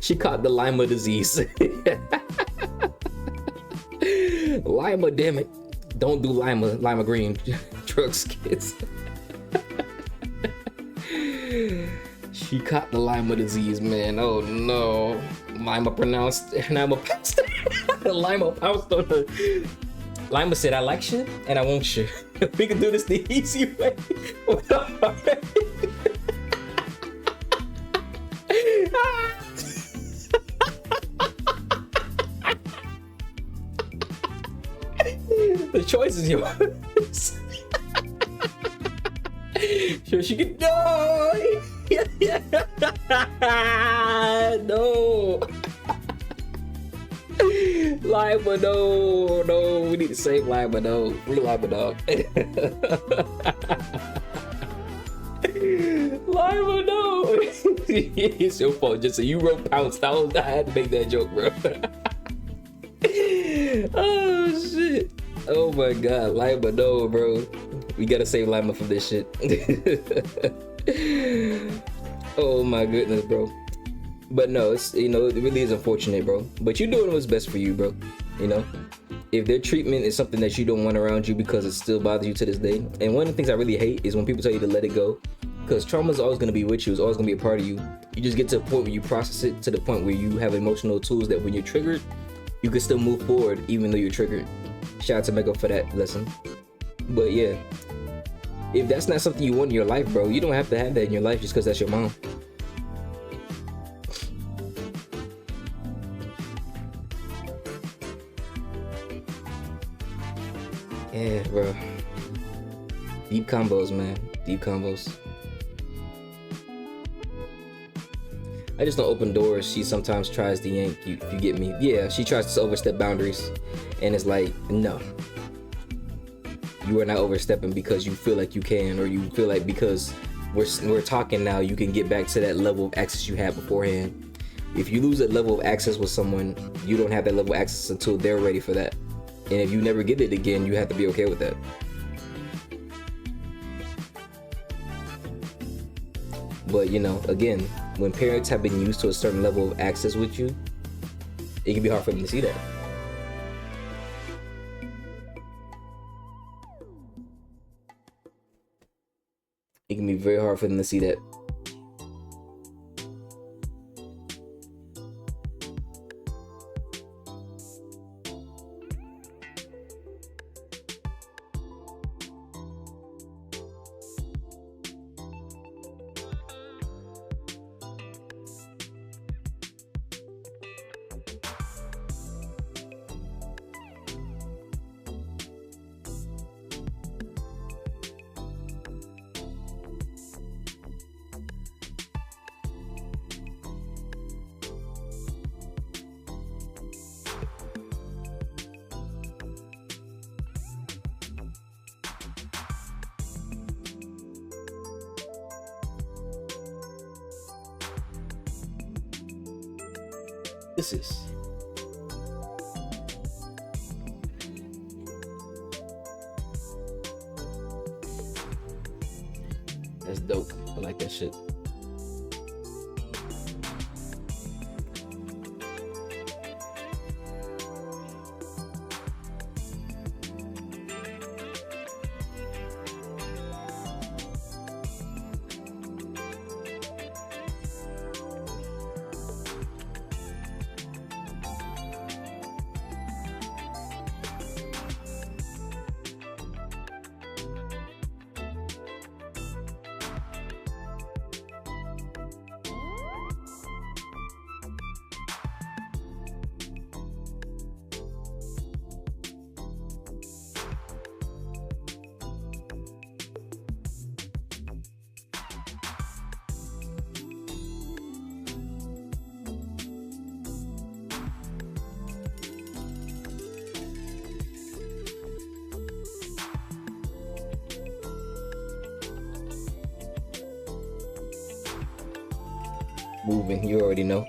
She caught the Lima disease. Lima, damn it. Don't do Lima green drugs, kids. She caught the Lima disease, man. Oh no. Lima pounced on her. Lima said, I like shit and I want shit. We can do this the easy way. The choice is yours. Sure, she can die. No. Lima, no, we need to save Lima, no. Free Lima, dog. Lima, no. It's your fault. Just so you wrote pounced. I had to make that joke, bro. Oh shit. Oh my god, Lima, no, bro. We gotta save Lima from this shit. Oh my goodness, bro. But no, it's it really is unfortunate, bro. But you're doing what's best for you, bro. If their treatment is something that you don't want around you because it still bothers you to this day. And one of the things I really hate is when people tell you to let it go, because trauma is always going to be with you. It's always going to be a part of you. You just get to a point where you process it to the point where you have emotional tools that when you're triggered, you can still move forward even though you're triggered. Shout out to Mego for that lesson. But yeah, if that's not something you want in your life, bro, you don't have to have that in your life just because that's your mom. Yeah, bro. Deep combos, man. Deep combos. I just don't open doors. She sometimes tries to yank you, if you get me. Yeah, she tries to overstep boundaries. And it's like, no. You are not overstepping because you feel like you can, or you feel like because we're talking now, you can get back to that level of access you had beforehand. If you lose that level of access with someone, you don't have that level of access until they're ready for that. And if you never get it again, you have to be okay with that. But again, when parents have been used to a certain level of access with you, it can be hard for them to see that. It can be very hard for them to see that. This. That's dope. I like that shit. Moving, you already know.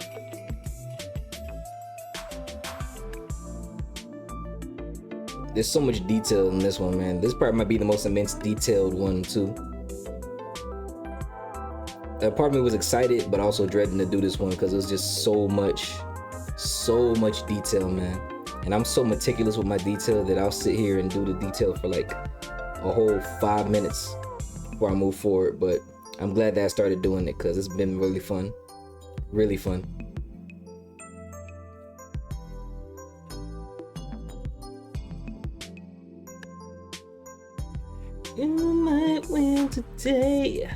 There's so much detail in this one, man. This part might be the most immense detailed one too. Part of me was excited, but also dreading to do this one because it was just so much detail, man. And I'm so meticulous with my detail that I'll sit here and do the detail for like a whole 5 minutes before I move forward. But I'm glad that I started doing it because it's been really fun. Really fun. You might win today.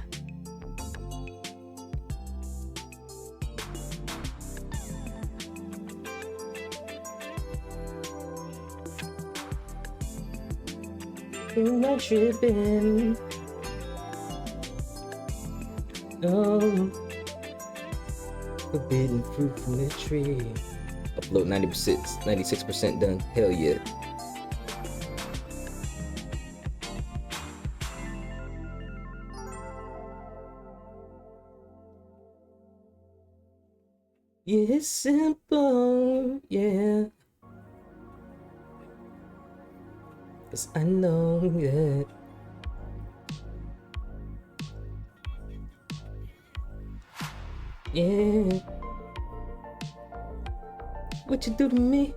You're not tripping. Oh. Forbidden fruit from the tree. Upload 90%, 96% done. Hell yeah. Yeah, it's simple, yeah. 'Cause I know that. Yeah. What you do to me?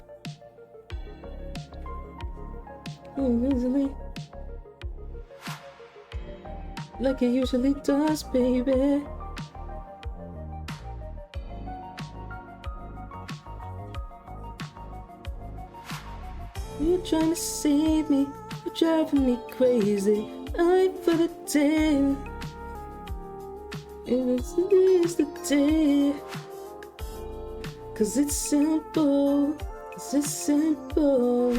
Easily. Like it usually does, baby. You're trying to save me. You're driving me crazy. I wait for the day. And it's the day. 'Cause it's simple. 'Cause it's simple.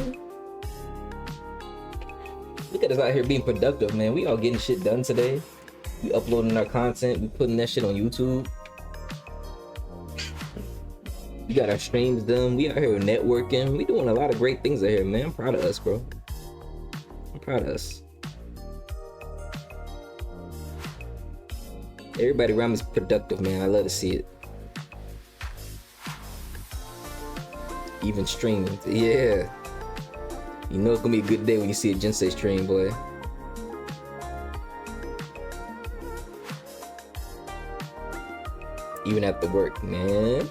Look at us out here being productive, man. We all getting shit done today. We uploading our content. We putting that shit on YouTube. We got our streams done. We out here networking. We doing a lot of great things out here, man. I'm proud of us, bro. I'm proud of us. Everybody around me is productive, man. I love to see it. Even streaming. Yeah. You know it's gonna be a good day when you see a Jinsei stream, boy. Even after work, man.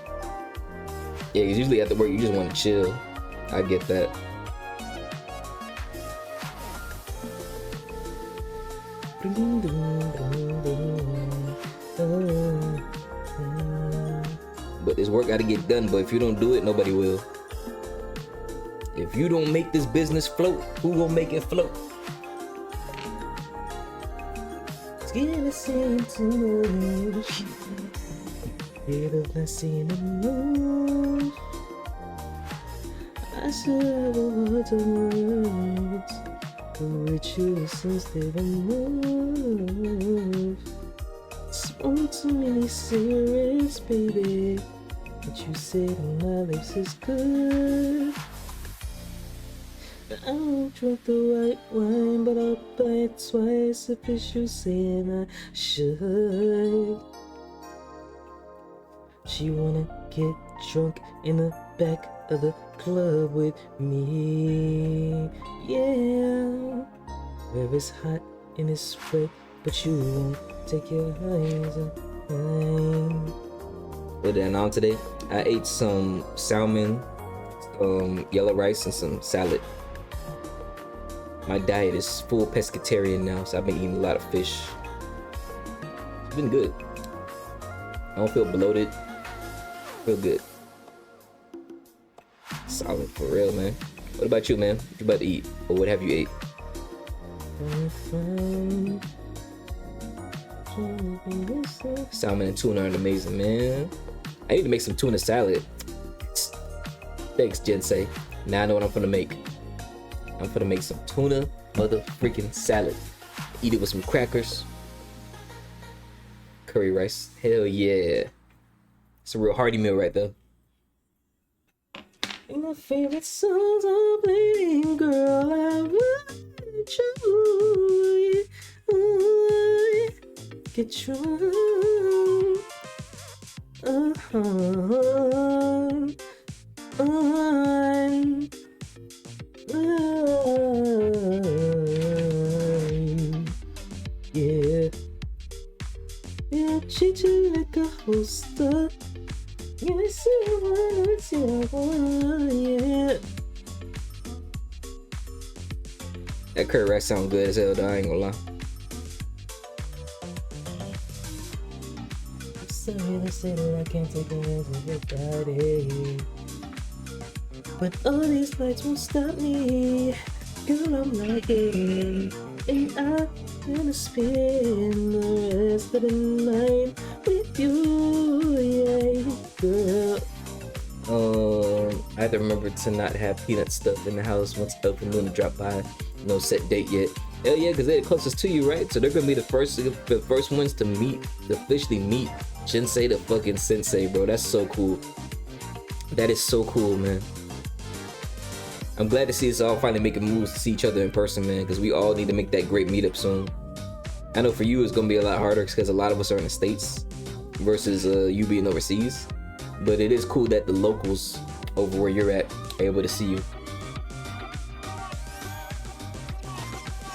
Yeah, cause usually after work you just want to chill. I get that. But this work gotta get done, but if you don't do it, nobody will. If you don't make this business float, who gonna make it float? Let's get us into motion. Feel the blessing in the moon. I should have a lot of words, but with you since they remove. It's one too many cigarettes, baby. What you said on my lips is good. I don't drink the white wine, but I'll buy it twice if it's you saying I should. She wanna get drunk in the back of the club with me. Yeah, where it's hot and it's sweat, but you won't take your eyes off mine. What did I know today? I ate some salmon, yellow rice, and some salad. My diet is full pescatarian now, so I've been eating a lot of fish. It's been good. I don't feel bloated. Feel good. Solid for real, man. What about you, man? What you about to eat? Or what have you ate? Salmon and tuna are amazing, man. I need to make some tuna salad. Thanks, Jensei. Now I know what I'm gonna make. I'm gonna make some tuna mother-freaking salad. Eat it with some crackers. Curry rice. Hell yeah. It's a real hearty meal right there. And my favorite songs are playing, girl, I want you. Get you. Yeah. Yeah, treat you like a holster. Yeah, I see yeah. That curry rice sound good as hell, though, I ain't gonna lie. I'm sorry to say that I can't take the hands of your body, but all these lights won't stop me. Girl, I'm like it, and I'm gonna spend the rest of the night with you, yeah, girl. I have to remember to not have peanut stuff in the house once Elf and Luna drop by. No set date yet. Hell yeah, because they're the closest to you, right? So they're gonna be the first ones to officially meet Jinsei the fucking sensei, bro. That's so cool. That is so cool, man. I'm glad to see us all finally making moves to see each other in person, man, because we all need to make that great meetup soon. I know for you it's gonna be a lot harder because a lot of us are in the States versus you being overseas. But it is cool that the locals over where you're at are able to see you.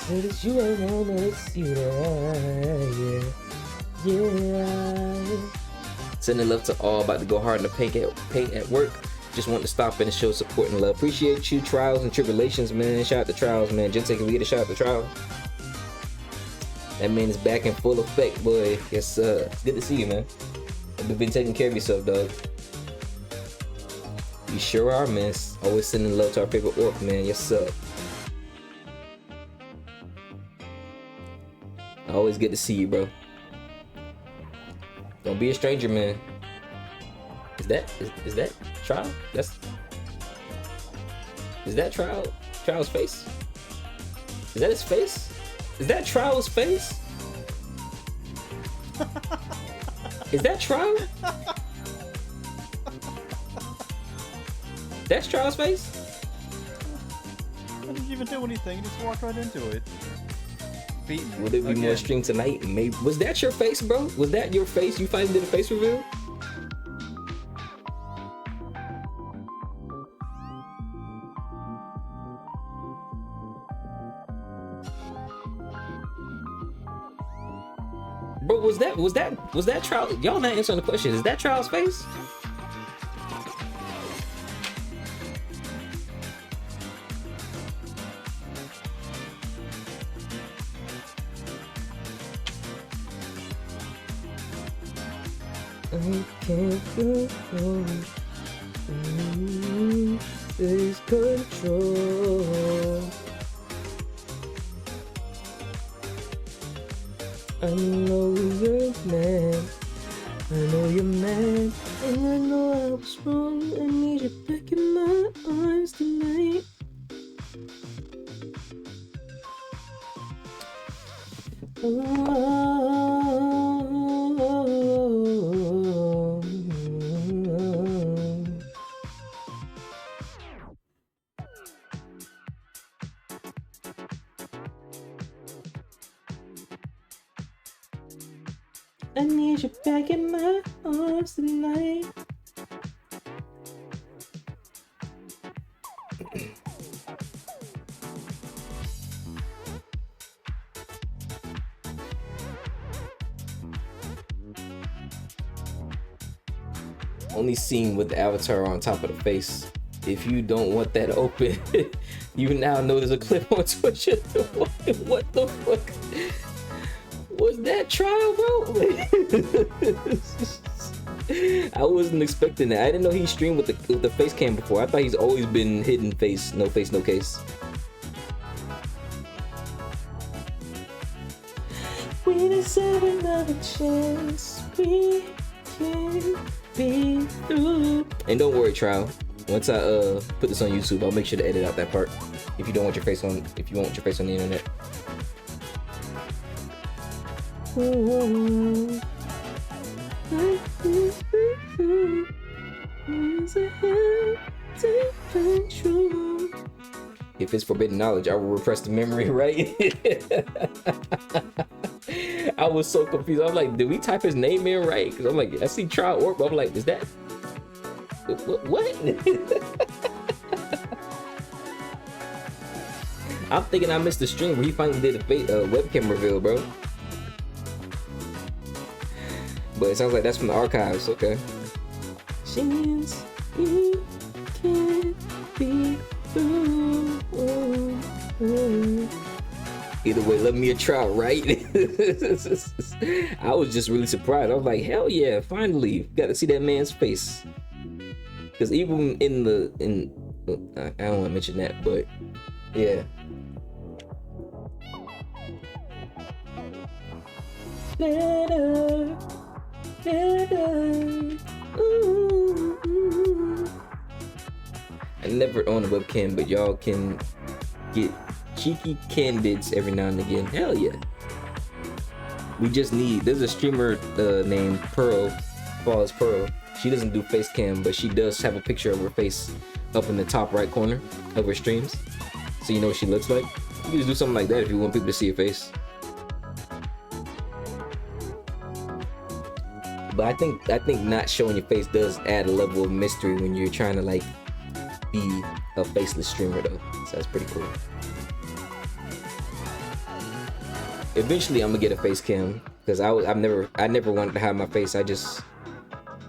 Says you ain't wanna see that, yeah. Sending love to all, about to go hard in the paint at work. Just want to stop in and show support and love. Appreciate you, Trials and Tribulations, man. Shout out to Trials, man. Jensei, can we get a shout out to Trials? That man is back in full effect, boy. Yes, it's good to see you, man. You've been taking care of yourself, dog. You sure are, man. Always sending love to our favorite orc, man. Yes, sir. Always good to see you, bro. Don't be a stranger, man. Is that Trial? Is that Trial's face? Is that his face? Is that Trial's face? Is that Trial? That's Trial's face? I didn't even do anything, just walked right into it. Beat me. Will there be more stream tonight? Maybe. Was that your face, bro? Was that your face? You finally did a face reveal? Bro, was that Trial? Y'all not answering the question. Is that Trial's face? I can't control. There's control. I know you're mad. I know you're mad. And I know I was wrong. I need you back in my arms tonight. I need you back in my arms tonight. only seen with the avatar on top of the face. If you don't want that open, you now know there's a clip on Twitch. What the fuck? Was that trial, bro? I wasn't expecting that. I didn't know he streamed with the face cam before. I thought he's always been hidden face, no case. We deserve another chance. We can be through. And don't worry, trial. Once I put this on YouTube, I'll make sure to edit out that part. If you don't want your face on, if you want your face on the internet. If it's forbidden knowledge, I will repress the memory, right? I was so confused. I was like, did we type his name in right? Because I'm like, I see trial orb, but I'm like, is that what? I'm thinking I missed the stream where he finally did a webcam reveal, bro. But it sounds like that's from the archives. Okay. Chance we can be through. Either way, let me a try, right? I was just really surprised. I was like, hell yeah, finally got to see that man's face. Because even I don't want to mention that, but yeah. Better. Ooh. I never own a webcam, but y'all can get cheeky candidates every now and again. Hell yeah. We just need, there's a streamer named Pearl, Flawless Pearl. She doesn't do face cam, but she does have a picture of her face up in the top right corner of her streams. So you know what she looks like. You can just do something like that if you want people to see your face. But I think not showing your face does add a level of mystery when you're trying to like be a faceless streamer though. So that's pretty cool. Eventually I'm gonna get a face cam because I never wanted to hide my face.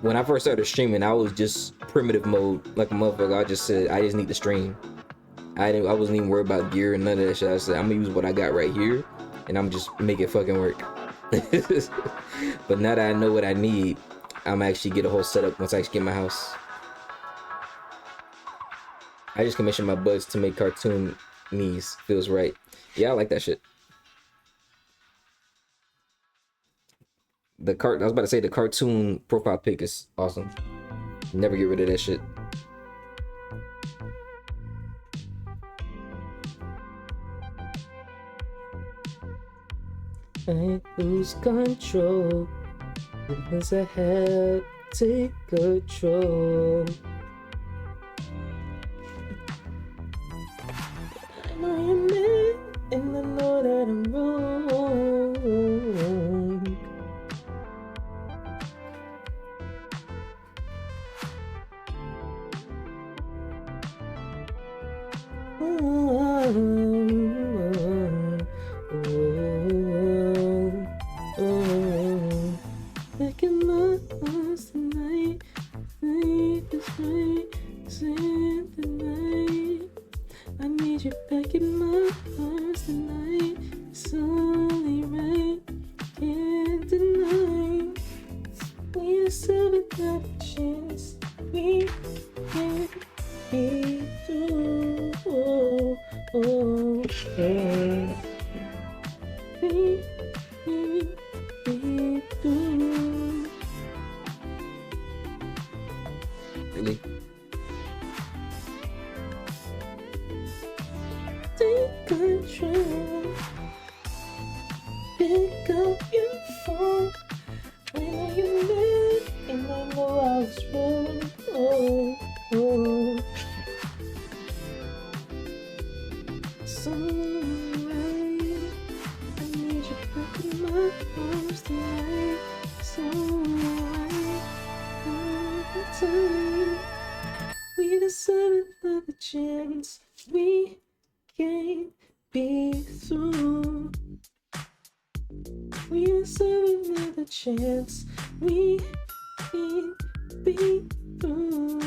When I first started streaming, I was just primitive mode like a motherfucker. I just said I just need to stream. I wasn't even worried about gear and none of that shit. I said I'm gonna use what I got right here and I'm just make it fucking work. But now that I know what I need, I'm actually get a whole setup once I actually get my house. I just commissioned my buds to make cartoon knees. Feels right. Yeah, I like that shit. I was about to say the cartoon profile pic is awesome. Never get rid of that shit. I lose control because I have to take control. I know you're mad and I know that I'm wrong. Back in my arms tonight, sleep is right, sleep tonight. I need you back in my arms tonight. It's only right, can't deny. We deserve another chance. We can be through. We can be through. Really? Take control. Pick up your phone. I know you're mad and I know I was wrong. Oh. It's alright. I need you back in my arms tonight. It's alright. All the time. We deserve another chance. We can be through. We deserve another chance. We can be through.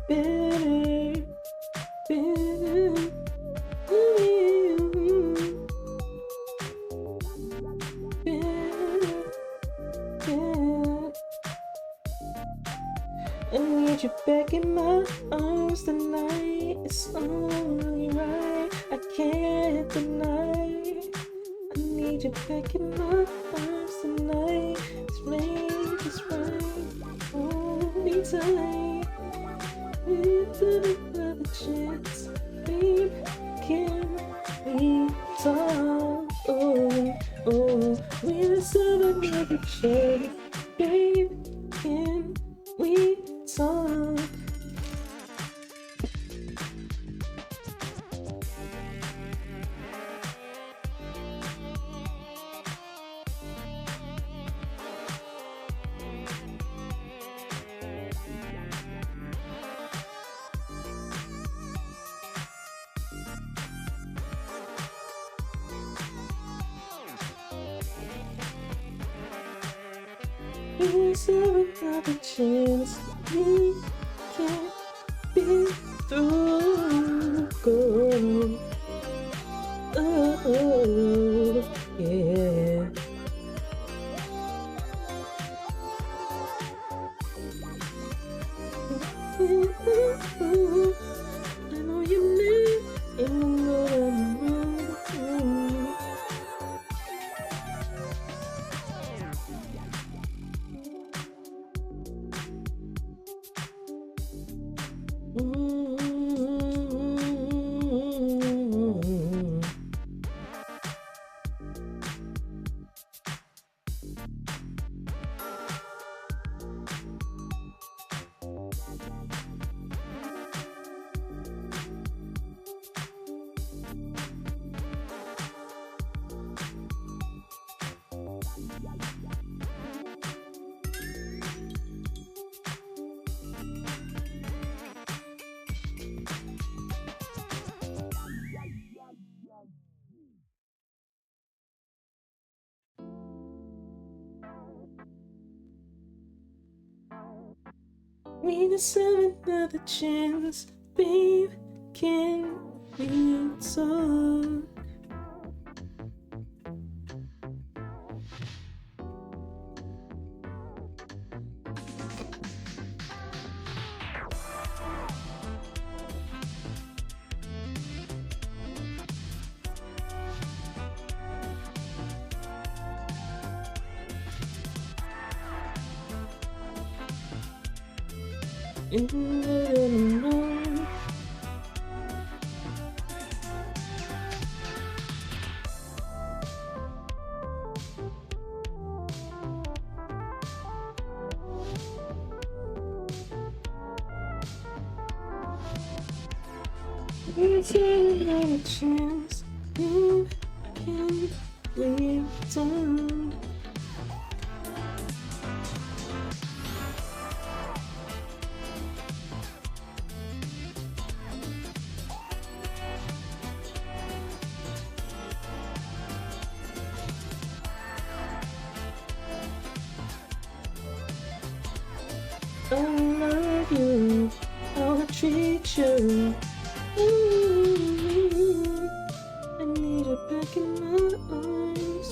Better, better. I need you back in my arms tonight. It's only right. I can't deny. I need you back in my arms tonight. It's right, it's right. Only time. With another chance, babe, can we talk? Oh, oh, with another chance, babe, can we talk? Is there another chance we can be through? Go. Oh, yeah. I know you live in the middle. We deserve another chance, babe. Can we talk? Is there another chance you can leave town? I love you, I'll treat you. I need her back in my arms.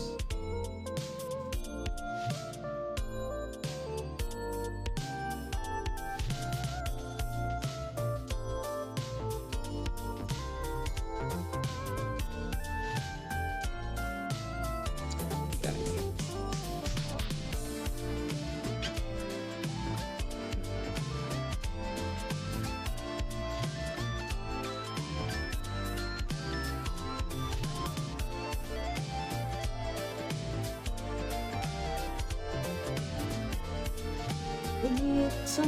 It's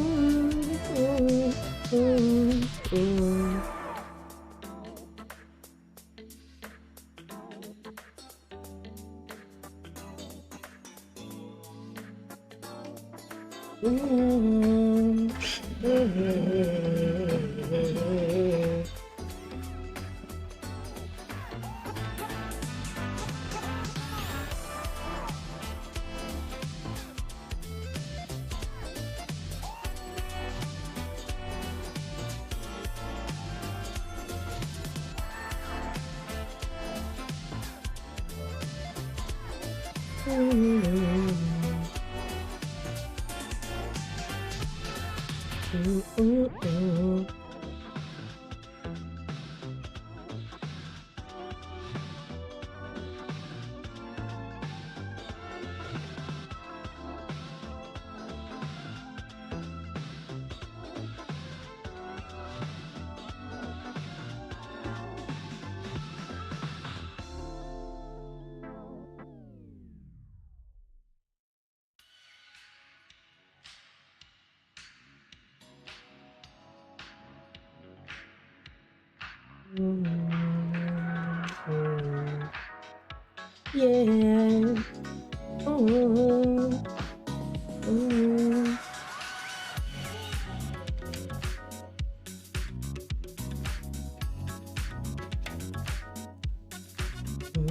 Yeah.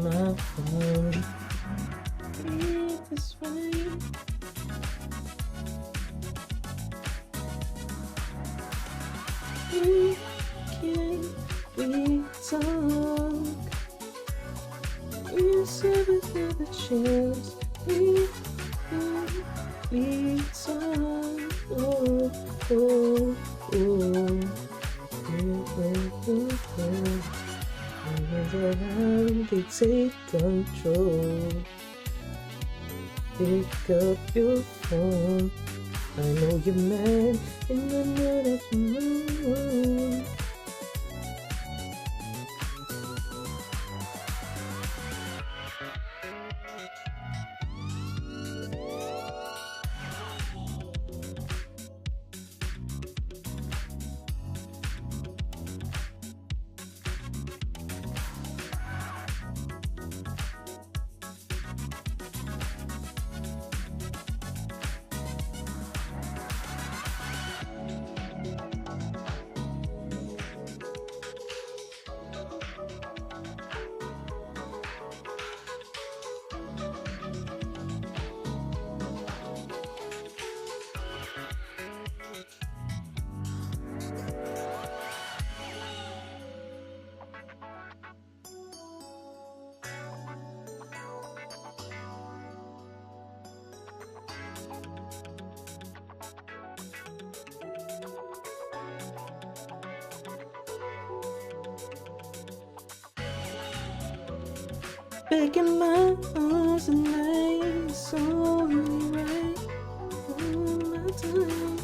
My phone. This way. We talk. We said we have a chance. We talk. Oh, oh, oh. They take control. Pick up your phone. I know you're mad, and I know that you're wrong. Back in my arms and I saw you right all my time.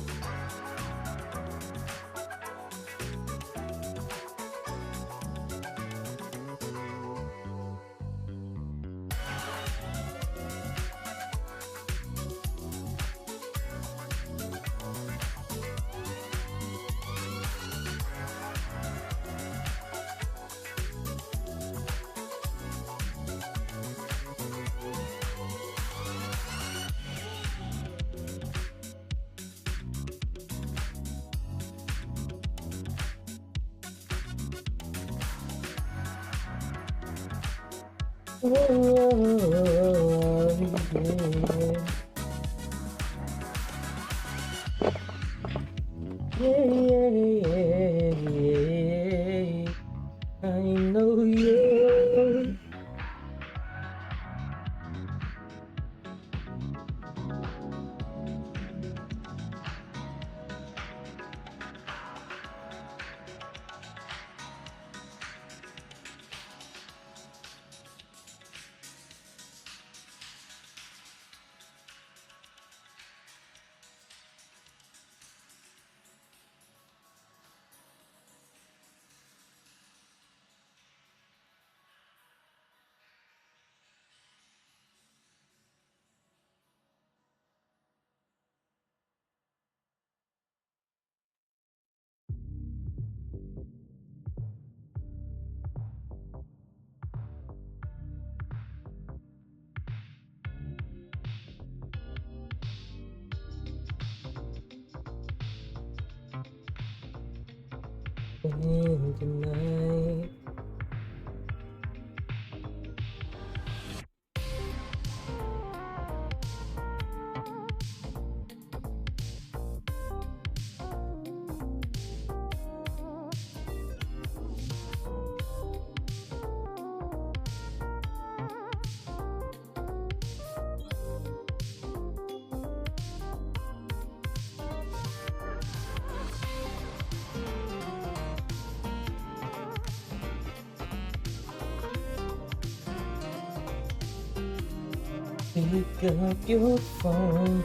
Yeah. I know you. In the night. Pick up your phone.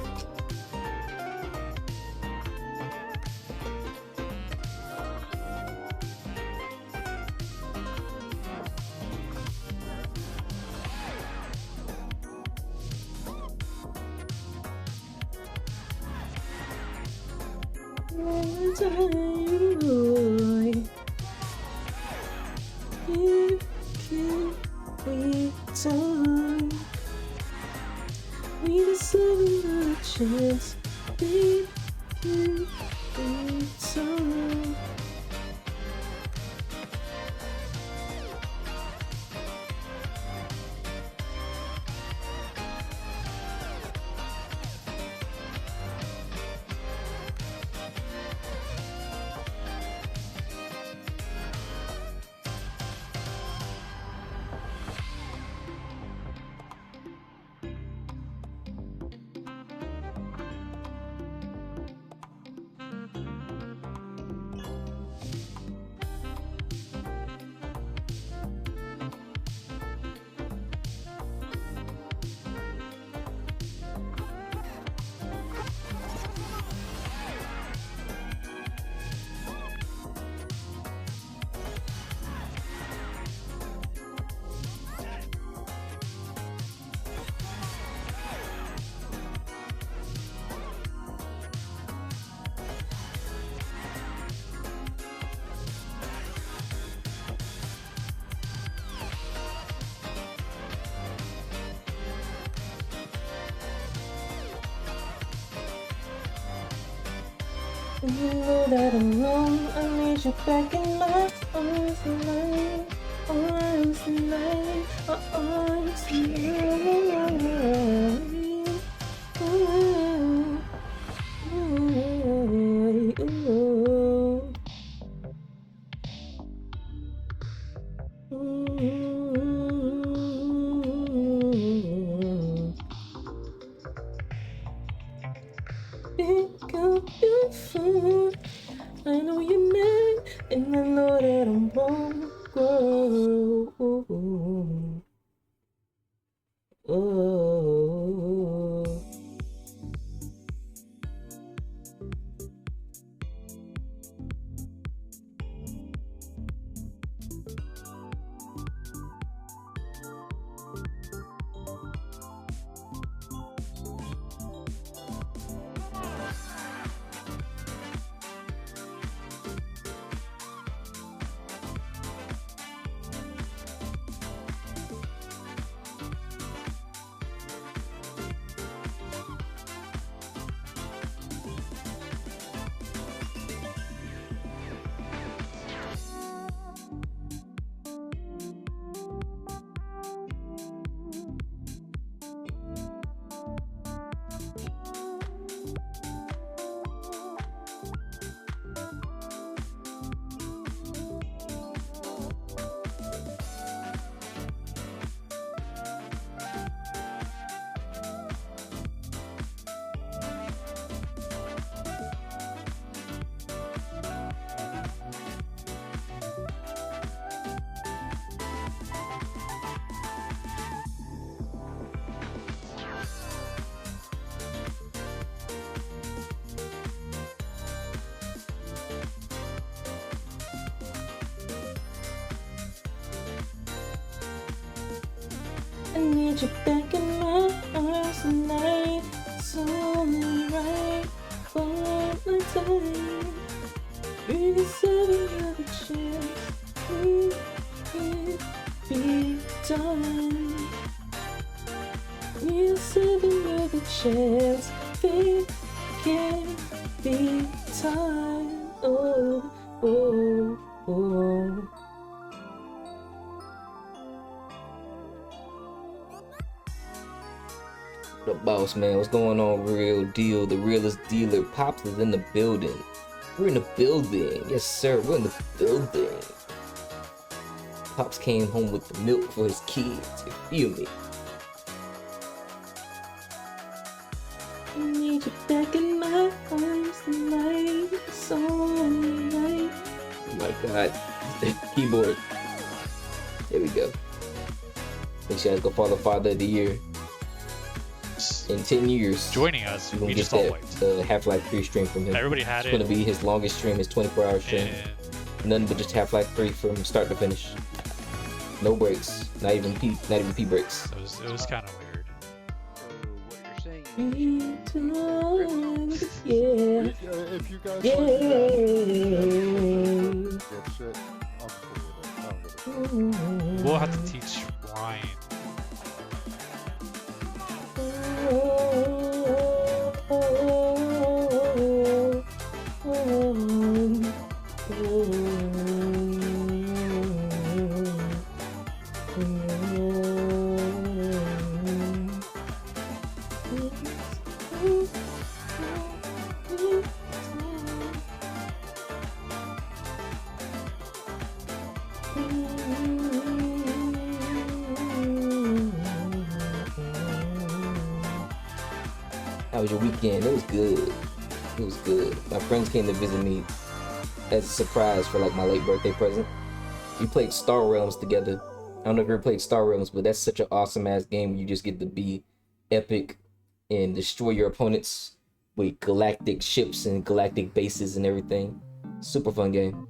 We deserve another chance. We time. You know that I'm wrong. I need you back in my arms tonight. Arms tonight. Arms tonight. Ooh. Ooh. Ooh. Pick up your phone. I know you're mad, and I know that I'm wrong, girl. Oh. I need you back in my arms tonight. It's only right for my time. We deserve another chance. We can't be done. We deserve another chance. We can't be done. Oh, oh, oh. The boss man, what's going on? Real deal, the realest dealer. Pops is in the building. We're in the building. Yes, sir, we're in the building. Pops came home with the milk for his kids. You feel me? I need you back in my arms tonight. It's alright. Oh my god. Keyboard. There we go. Make sure I go for the Father of the Year. In 10 years, joining us, you're we gonna just get all that wiped. Half-Life 3 stream from him. Everybody had It's gonna it. be his longest stream, his 24-hour stream. And Nothing but just Half-Life 3 from start to finish. No breaks, not even pee breaks. it was kind of weird. So what you're saying is Yeah. If you guys Yeah. want to get shit, I'm cool with it. We'll have to teach Ryan. How was your weekend? It was good. It was good. My friends came to visit me as a surprise for like my late birthday present. We played Star Realms together. I don't know if you ever played Star Realms, but that's such an awesome ass game where you just get to be epic and destroy your opponents with galactic ships and galactic bases and everything. Super fun game.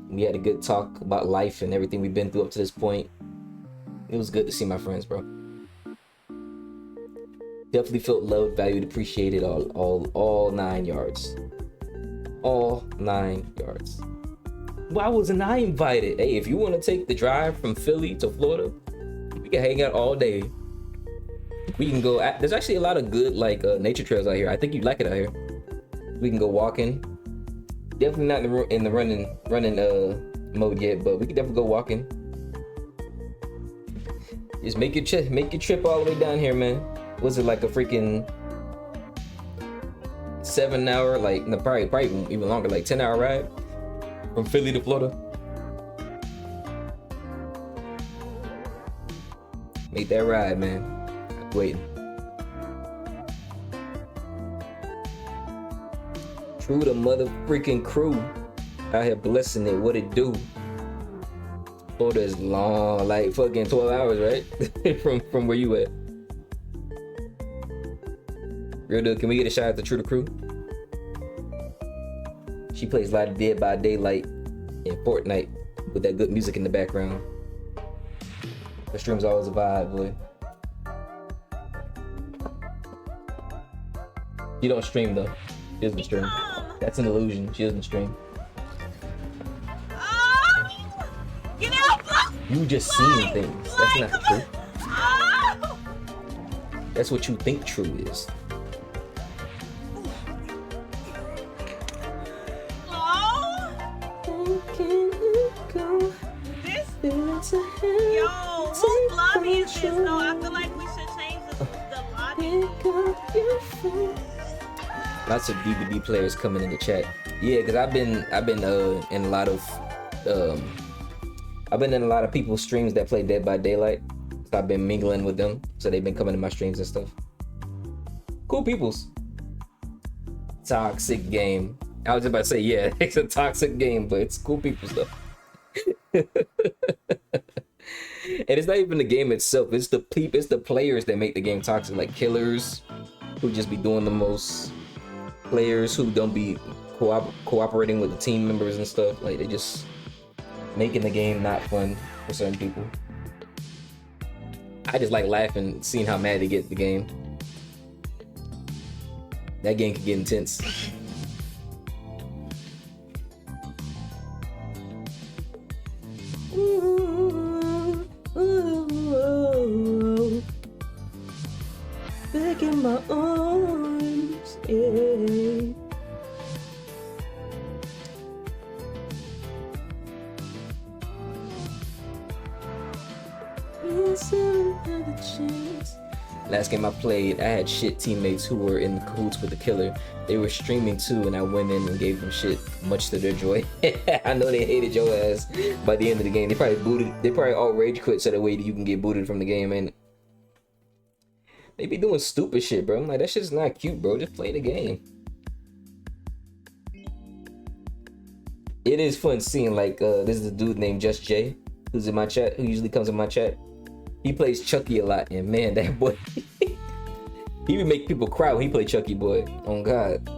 We had a good talk about life and everything we've been through up to this point. It was good to see my friends, bro. Definitely felt loved, valued, appreciated, all 9 yards. All 9 yards. Why wasn't I invited? Hey, if you want to take the drive from Philly to Florida, we can hang out all day. We can go. There's actually a lot of good like nature trails out here. I think you'd like it out here. We can go walking. Definitely not in the running mode yet, but we can definitely go walking. Just make your trip all the way down here, man. Was it like a freaking 7-hour, like no, probably even longer, like 10-hour ride from Philly to Florida? Make that ride, man. I'm waiting. True the mother freaking crew out here blessing it. What it do? Florida is long, like fucking 12 hours, right? from where you at? Real deal, can we get a shout out to True the Crew? She plays a lot of Dead by Daylight in Fortnite with that good music in the background. Her stream's always a vibe, boy. She don't stream though. She doesn't stream. That's an illusion. She doesn't stream. Get out! You just seeing things. That's not the truth. Oh! That's what you think true is. Yo, whose lobby is this? No, I feel like we should change the lobby. Lots of DVD players coming in the chat. Yeah, because I've been in a lot of people's streams that play Dead by Daylight. So I've been mingling with them, so they've been coming to my streams and stuff. Cool peoples. Toxic game. I was about to say, yeah, it's a toxic game, but it's cool people stuff. And it's not even the game itself, it's the players that make the game toxic, like killers who just be doing the most, players who don't be cooperating with the team members and stuff. Like they just making the game not fun for certain people. I just like laughing, seeing how mad they get at the game. That game can get intense. Back in my arms, yeah. Last game I played, I had shit teammates who were in cahoots with the killer. They were streaming too, and I went in and gave them shit, much to their joy. I know they hated your ass by the end of the game. They probably all rage quit so that way you can get booted from the game, and they be doing stupid shit, bro. I'm like, that shit's not cute, bro. Just play the game. It is fun seeing like this is a dude named Just Jay who's in my chat, who usually comes in my chat. He plays Chucky a lot, and man, that boy, he would make people cry when he played Chucky, boy. Oh God.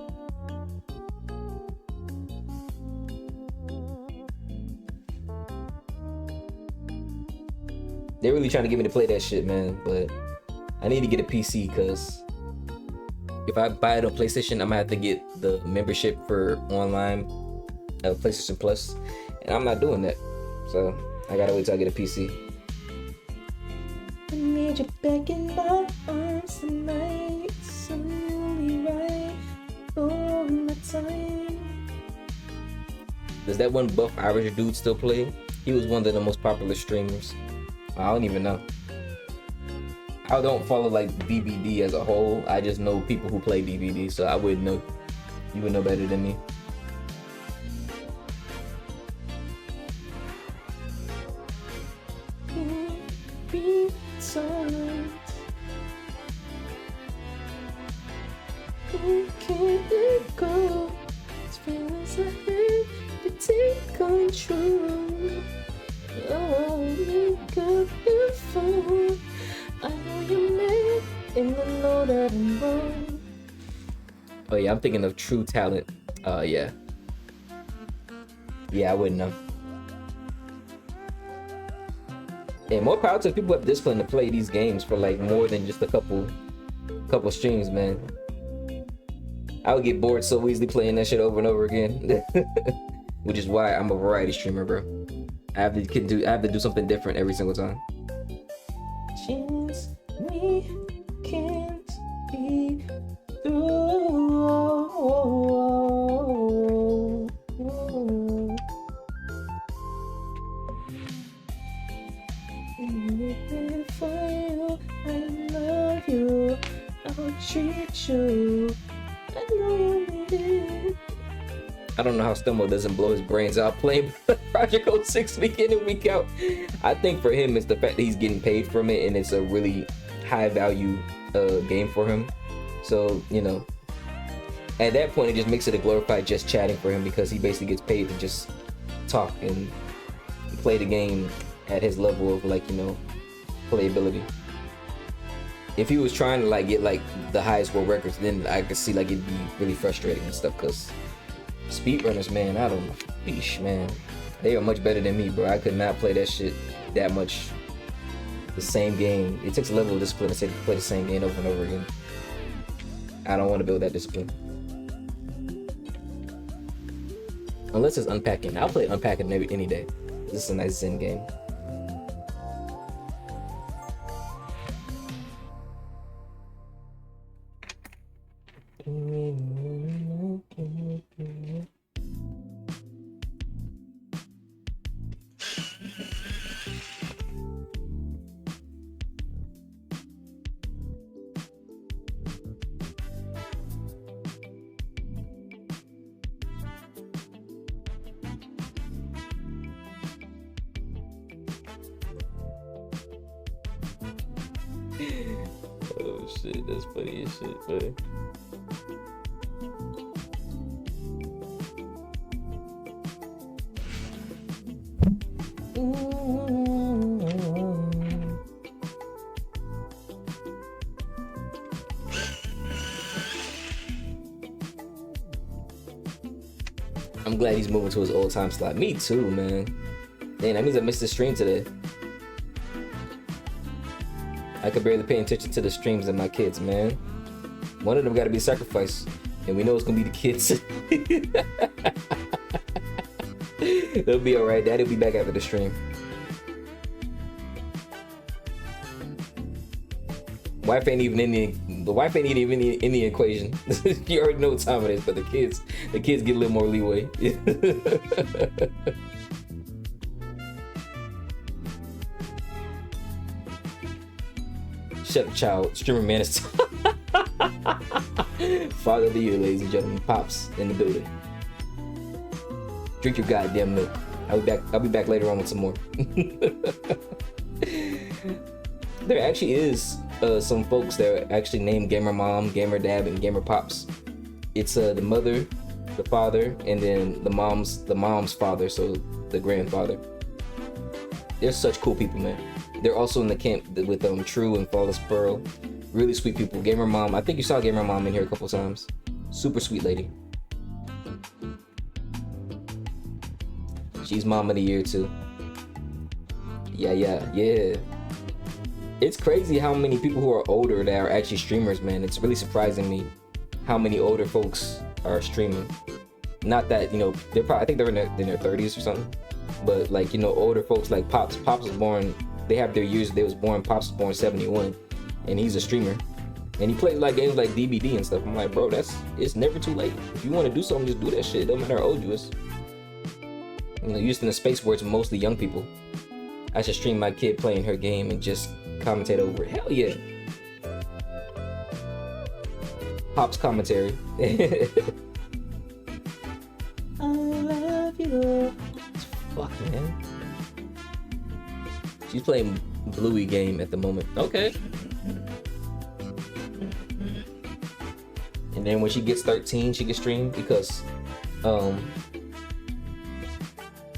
They're really trying to get me to play that shit, man. But I need to get a PC because if I buy it on PlayStation, I'm gonna have to get the membership for online PlayStation Plus, and I'm not doing that. So I gotta wait till I get a PC. I need you back in my arms tonight. It's only right all the time. Does that one buff Irish dude still play? He was one of the most popular streamers. I don't even know. I don't follow like BBD as a whole. I just know people who play BBD, so I wouldn't know. You would know better than me. Can't let go. It's feelings I hate to take control. Oh, you got your phone. I know you're mad, and I know that I'm wrong. Oh yeah, I'm thinking of True Talent. Yeah. Yeah, I wouldn't know. And more power to the people who have discipline to play these games for like more than just a couple streams, man. I would get bored so easily playing that shit over and over again. Which is why I'm a variety streamer, bro. I have to do something different every single time. Chance we can't be through. For you, I love you. I'll treat you. I know you need it. I don't know how Stumbo doesn't blow his brains out playing Project 06 week in and week out. I think for him it's the fact that he's getting paid from it and it's a really high value game for him. So, you know, at that point it just makes it a glorified just chatting for him because he basically gets paid to just talk and play the game at his level of like, you know, playability. If he was trying to like get like the highest world records, then I could see like it'd be really frustrating and stuff because speedrunners, man, I don't know. Eesh, man. They are much better than me, bro. I could not play that shit that much. The same game. It takes a level of discipline to play the same game over and over again. I don't want to build that discipline. Unless it's unpacking. I'll play unpacking maybe any day. This is a nice zen game. Oh shit, that's funny as shit, man. I'm glad he's moving to his old time slot. Me too, man. Dang, that means I missed the stream today. I could barely pay attention to the streams of my kids, man. One of them gotta be sacrificed. And we know it's gonna be the kids. They'll be alright. Daddy'll be back after the stream. Wife ain't even in the equation. You already know what time it is, but the kids get a little more leeway. Shut up, child. Streamer man is Father of the year, ladies and gentlemen. Pops in the building. Drink your goddamn milk. I'll be back later on with some more. There actually is some folks that are actually named Gamer Mom, Gamer Dad, and Gamer Pops. It's the mother, the father, and then the mom's father, so the grandfather. They're such cool people, man. They're also in the camp with True and Flawless Pearl. Really sweet people. Gamer Mom. I think you saw Gamer Mom in here a couple times. Super sweet lady. She's Mom of the Year too. Yeah. It's crazy how many people who are older that are actually streamers, man. It's really surprising me how many older folks are streaming. Not that, you know, they're probably, I think they're in their 30s or something. But like, you know, older folks like Pops was born, they have their years they was born. Pops was born 71 and he's a streamer. And he plays like games like DBD and stuff. I'm like, bro, it's never too late. If you want to do something, just do that shit. Don't matter how old you is. You know, used in a space where it's mostly young people. I should stream my kid playing her game and just commentate over it. Hell yeah. Pop's commentary. I love you. Fuck, man. She's playing Bluey game at the moment. Okay. And then when she gets 13, she can stream because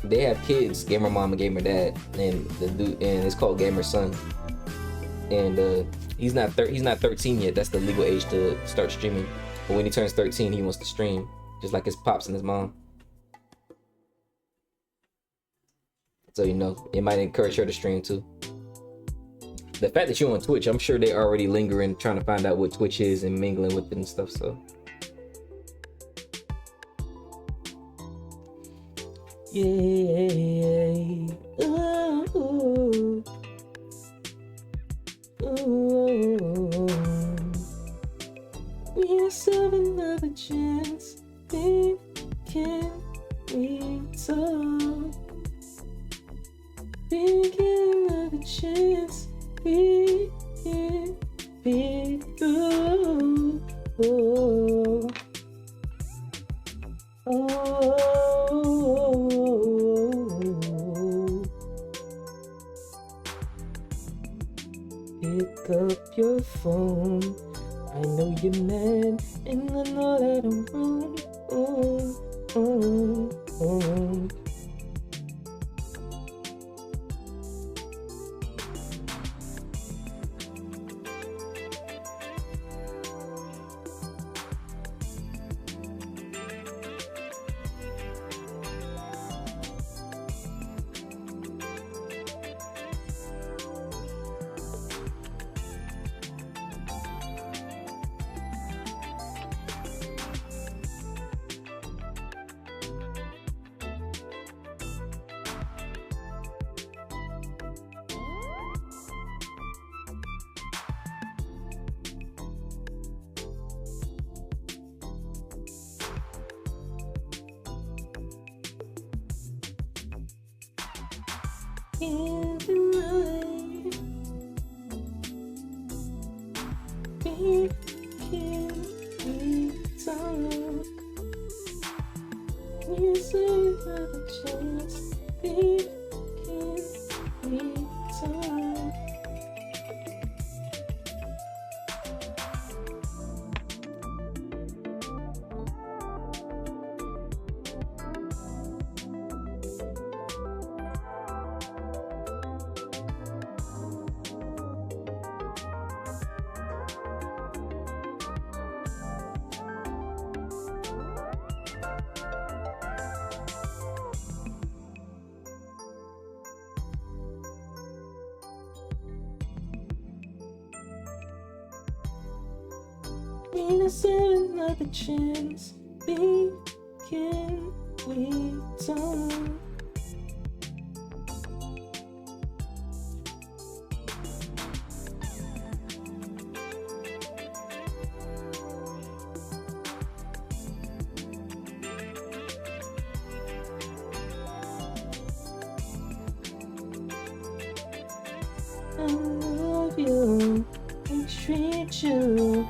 they have kids, Gamer Mom and Gamer Dad, and it's called Gamer Son. And he's not 13 yet. That's the legal age to start streaming. But when he turns 13, he wants to stream, just like his pops and his mom. So you know, it might encourage her to stream too. The fact that you're on Twitch, I'm sure they're already lingering, trying to find out what Twitch is and mingling with it and stuff. So. Yeah. Ooh. Ooh. We have another chance. Babe, can we talk? We get another chance. We can be through. Oh. Pick up your phone. I know you're mad, and I know that I'm wrong. Oh. In the night, we can talk. We say another chance. We can talk. We deserve another chance. We talk. I love you. I treat you.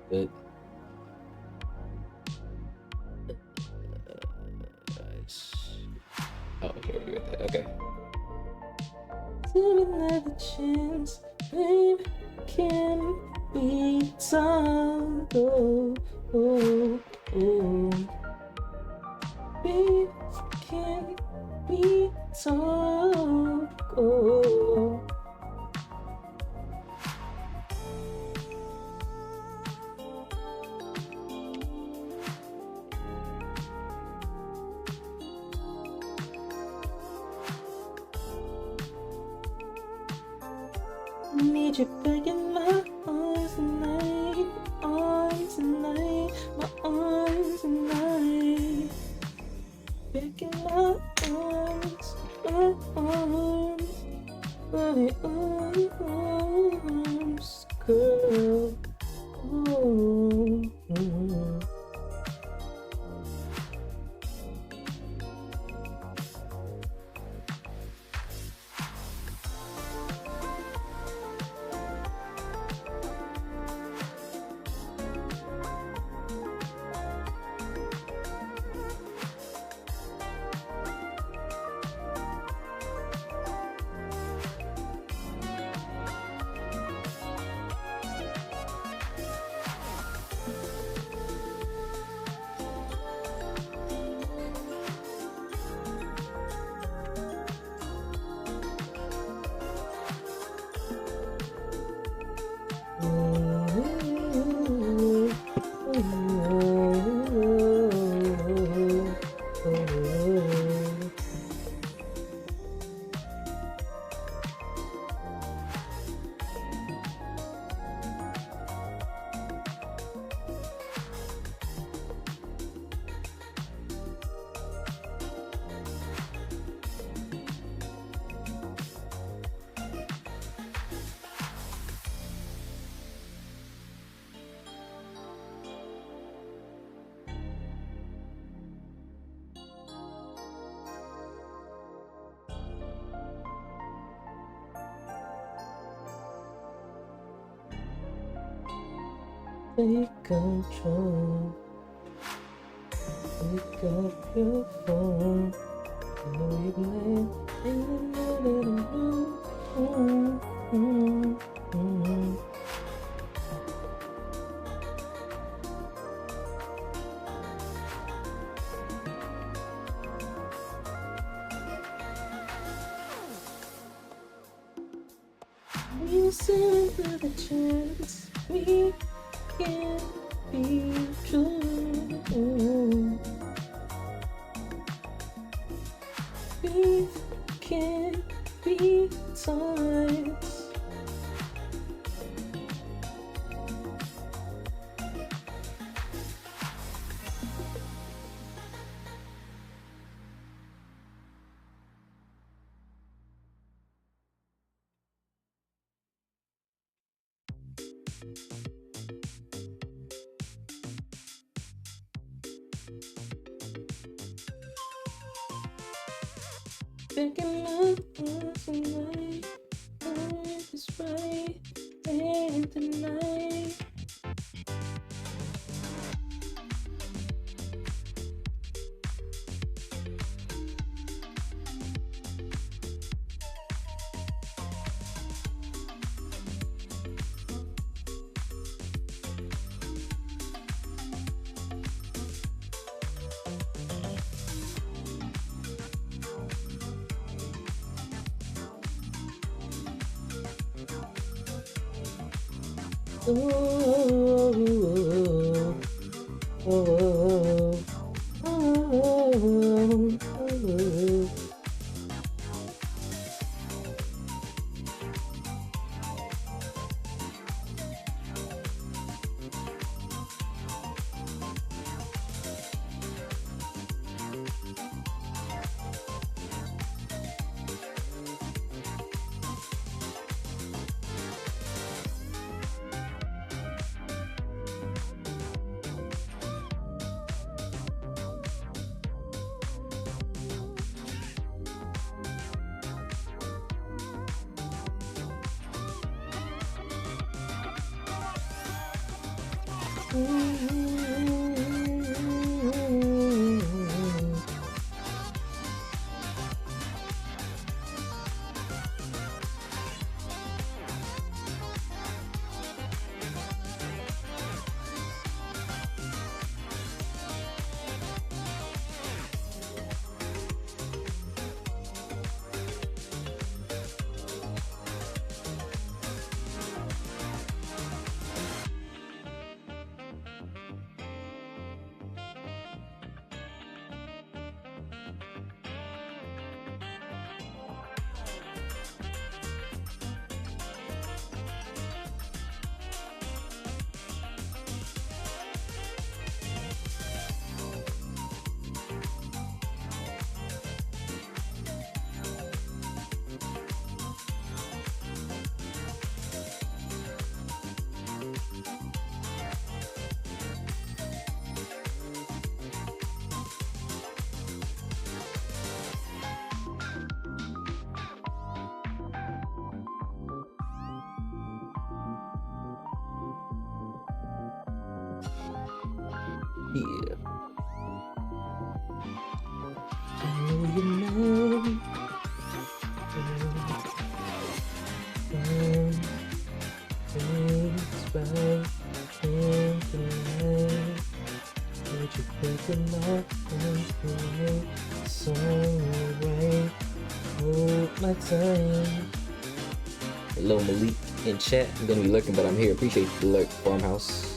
Good. Oh, here we go. another chance, babe. Can we talk? Oh, oh, oh. Babe, can we talk? Oh. Need you back in my arms tonight, arms tonight, my arms tonight. Back in my arms, my arms, girl. Oh, take control. Pick up your phone. You know we still another chance. We can be true. We can be tight. Back in my arms tonight, life is right, and tonight. Yeah. I know you're mad. Things right in the night. Would you think of my things song right? Hold my time. Hello Maalik in chat. I'm gonna be lurking, but I'm here. Appreciate the lurk, Farmhouse.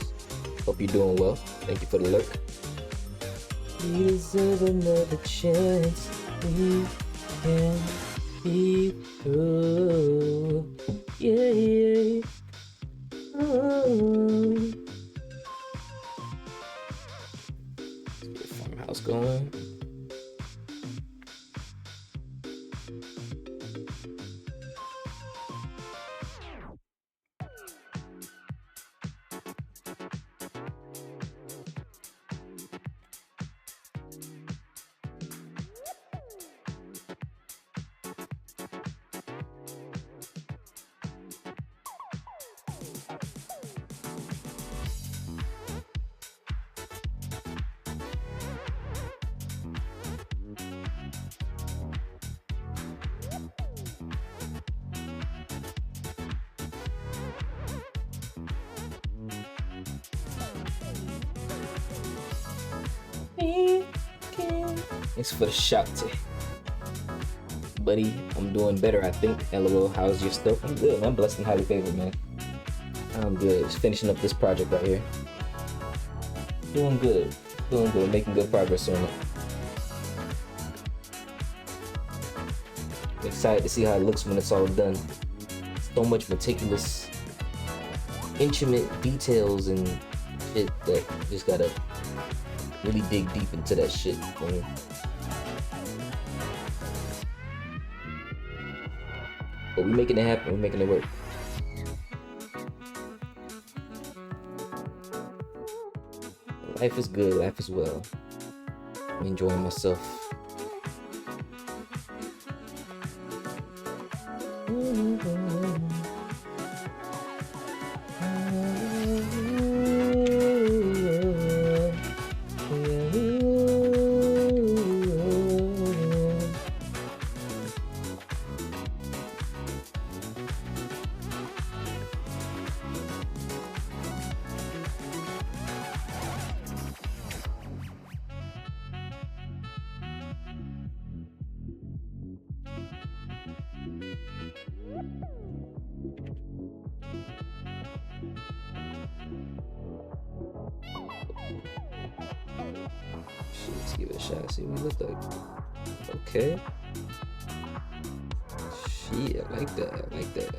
Hope you're doing well. Thank you for the lurk. We deserve another chance. We can be through. Yeah, yeah. Oh. Let's get Farmhouse going. Thanks for the shout, buddy. I'm doing better, I think. LOL, how's your stuff? I'm good. I'm blessed and highly favored, man. I'm good. Just finishing up this project right here. Doing good. Doing good. Making good progress on it. I'm excited to see how it looks when it's all done. So much meticulous, intimate details and shit that you just gotta really dig deep into that shit, man. But we're making it happen, we're making it work. Life is good, life is well. I'm enjoying myself. Let's give it a shot, see what it looks like. Okay. Shit, I like that, I like that.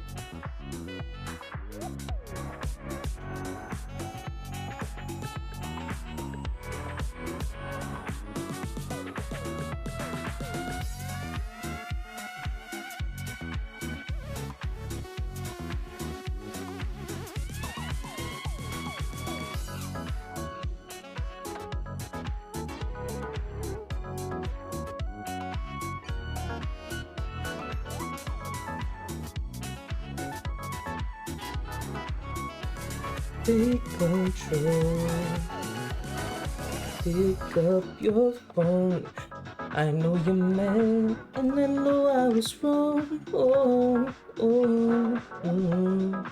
Take control. Pick up your phone. I know you're mad, and I know I was wrong. Oh, oh, oh.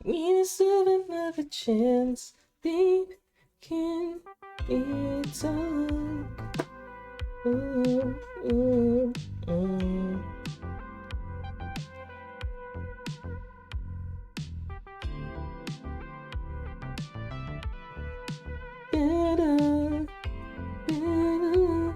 We deserve another chance. Think can be done. Ooh, ooh, ooh. Better, better.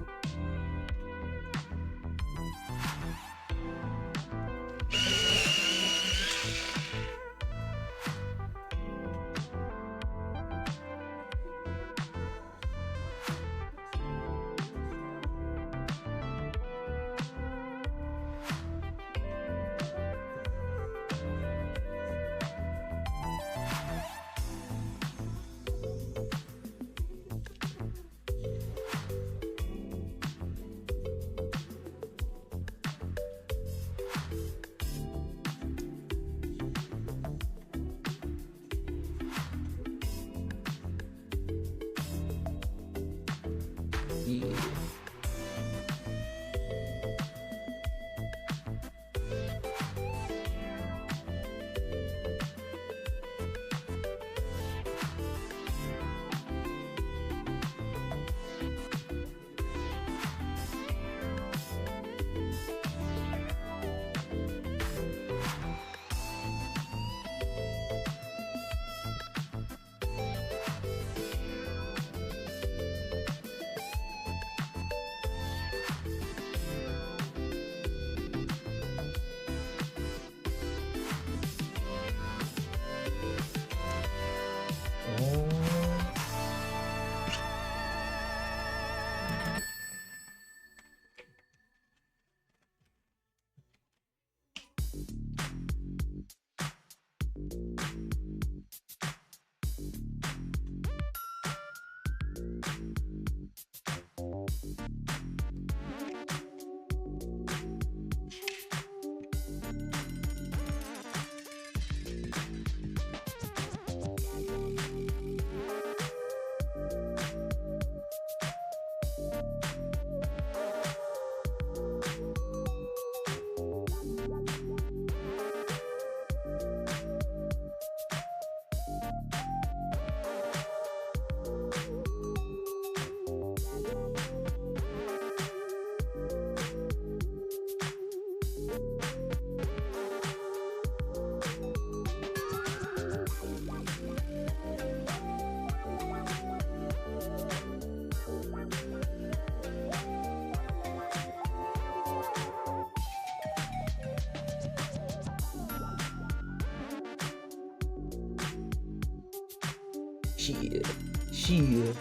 Shit. Shit.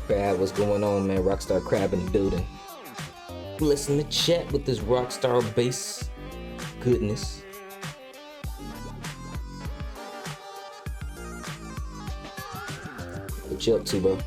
Crab, what's going on, man? Rockstar Crab in the building. Listen to chat with this Rockstar bass goodness. What you up to, bro?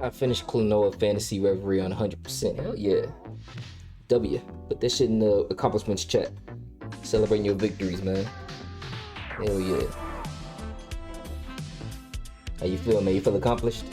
I finished Klonoa Fantasy Reverie on 100%. Hell yeah. W. Put that shit in the accomplishments chat. Celebrating your victories, man. Hell yeah. How you feel, man? You feel accomplished?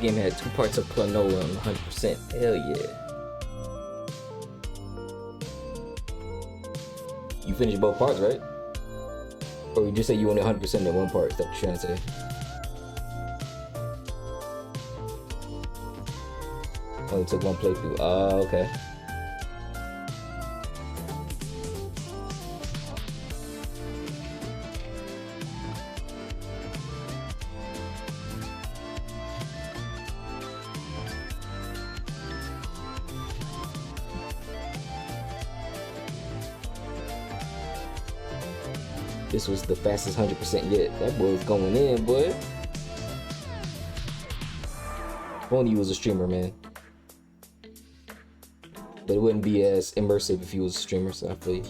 Game had 2 parts of Klonoa on 100%. Hell yeah. You finished both parts, right? Or you just say you only 100% in one part? Is that what you're trying to say? Only took one playthrough. Oh, okay. This was the fastest 100% yet. That boy was going in, boy. If only he was a streamer, man. But it wouldn't be as immersive if he was a streamer, so I feel you.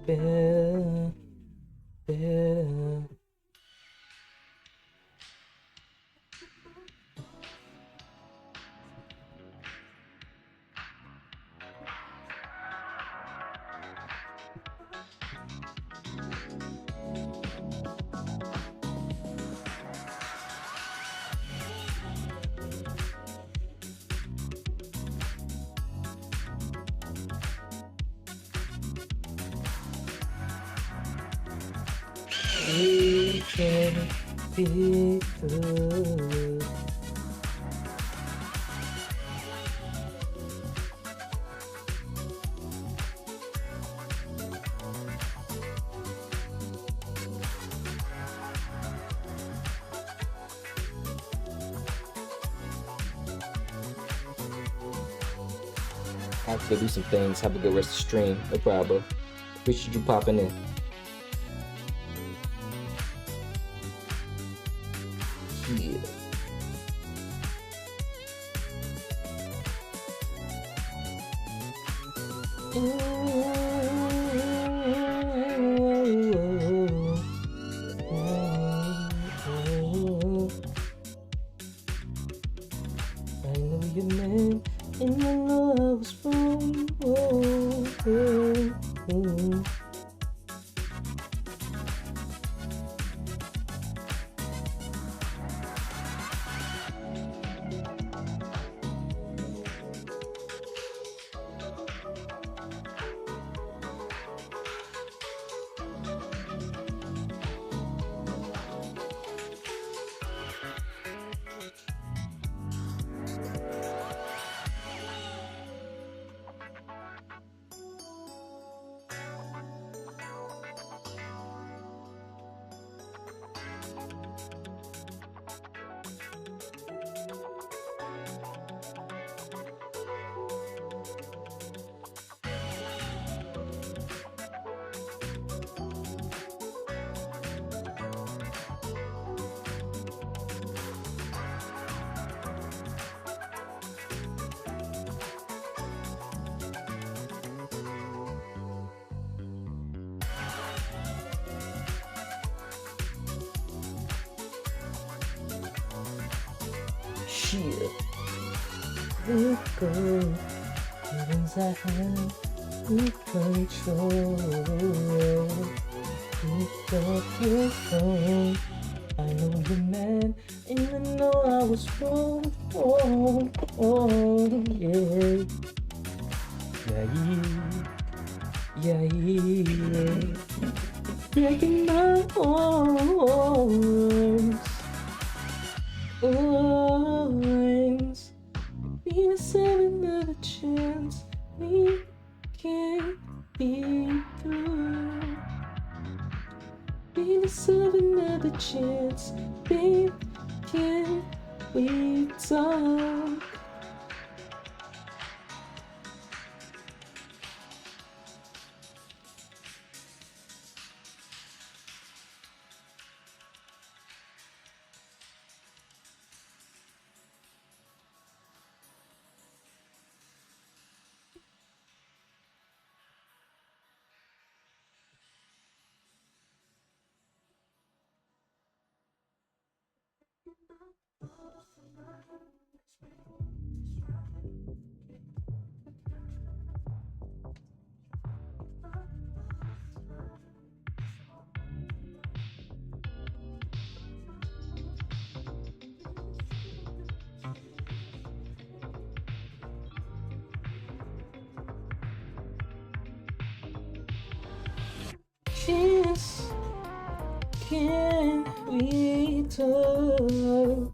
Better, better. pick up. I have to go do some things. Have a good rest of the stream. No problem. Appreciate you popping in. Yeah. I know you're mad, and I know I was wrong. Shit. Let go. Feelings I have in control. Pick up your phone. I know you're mad, and I know I was wrong. Yeah. Yeah. Breaking my arms. We deserve another chance. We can be through. We deserve another chance. Babe, can we talk? Yes, can we talk?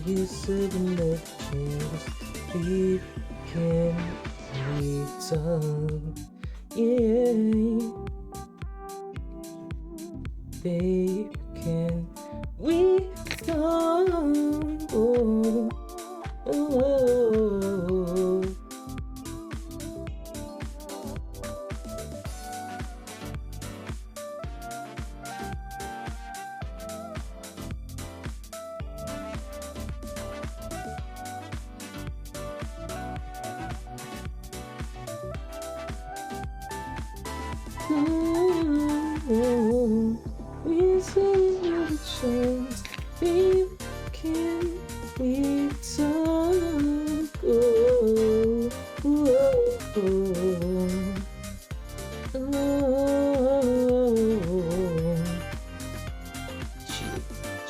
deserve another chance. We can return. Yeah. Babe, can we come? Oh, oh. We still have a chance. Babe, can we talk? Oh, oh, oh, oh.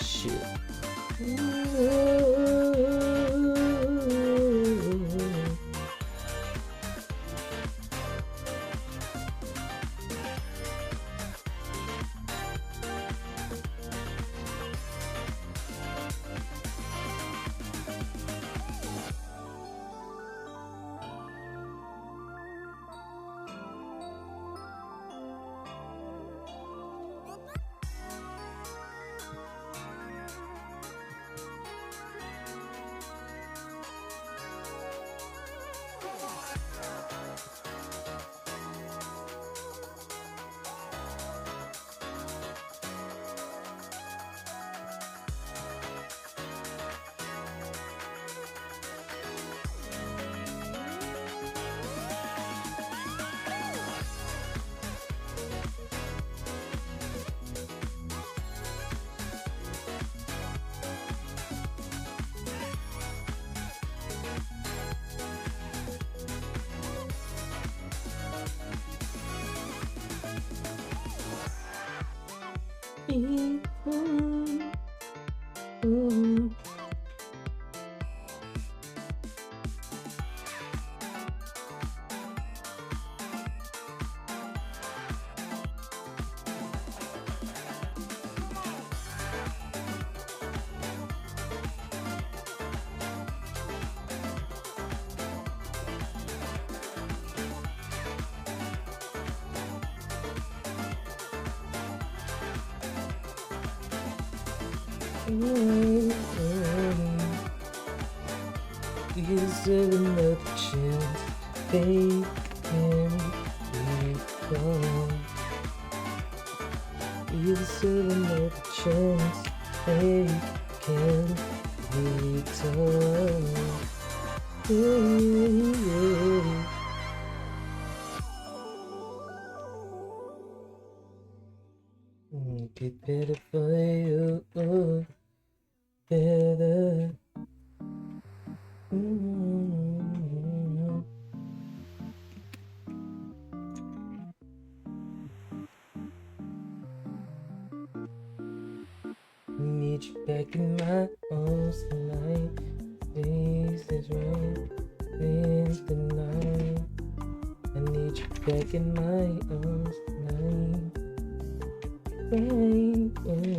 Shit. Deserve another chance. Babe, can we come? Deserve another chance. Babe, can we talk? Get better for you, better. Need you back in my arms tonight. This is right, this the night. I need you back in my arms tonight. Return.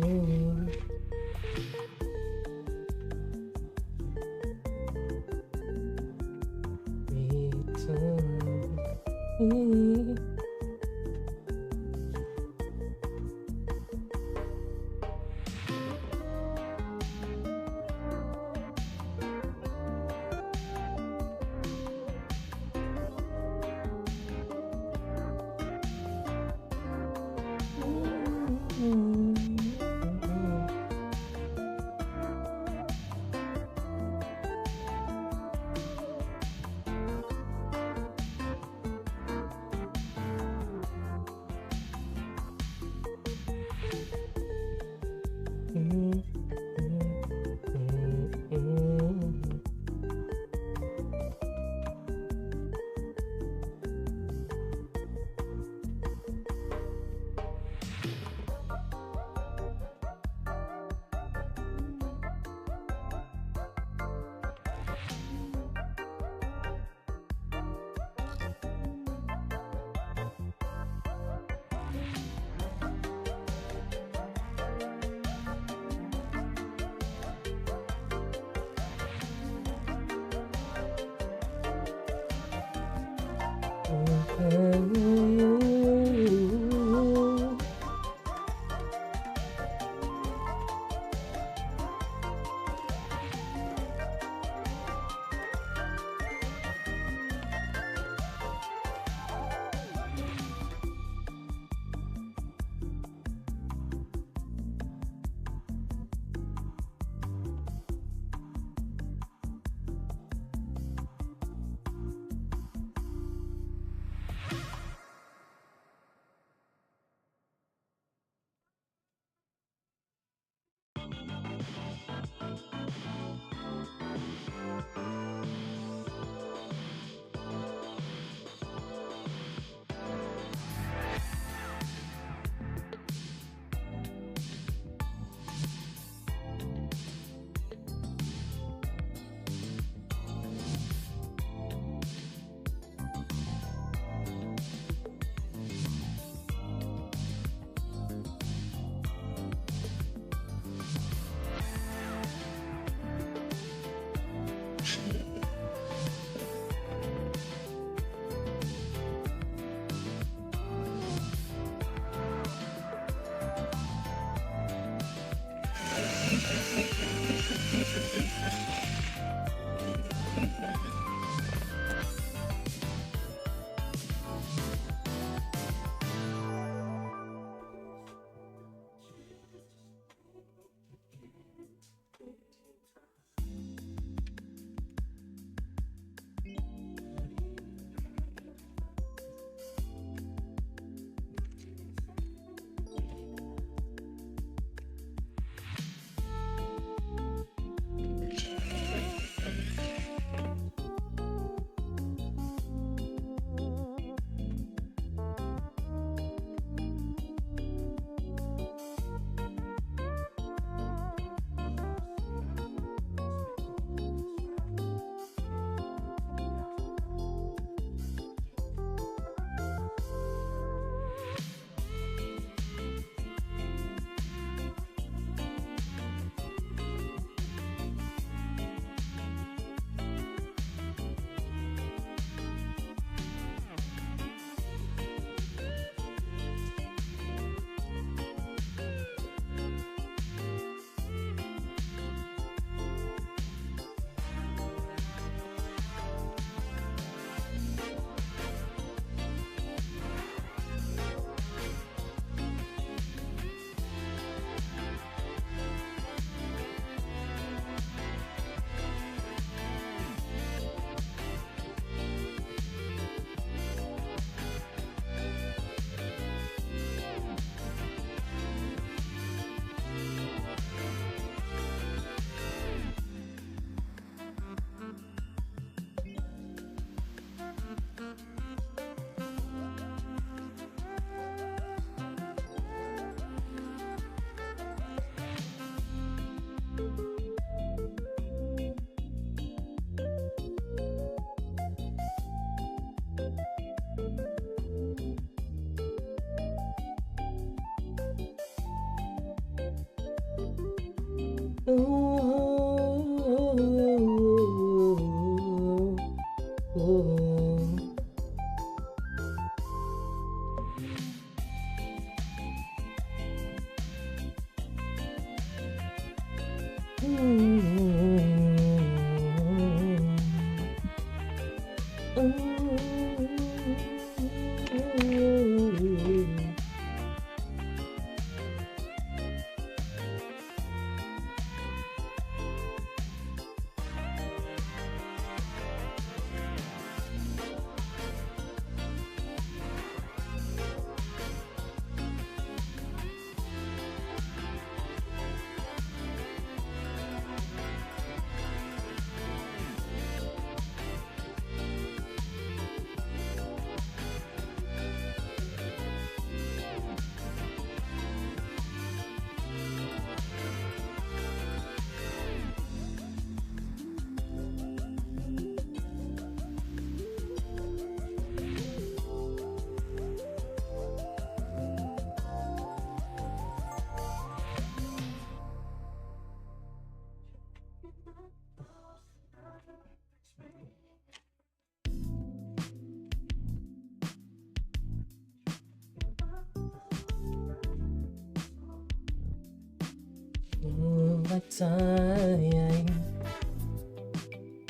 my time.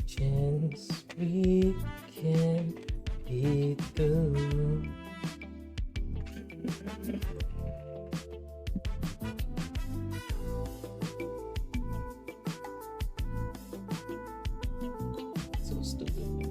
Chance we can be through. So stupid.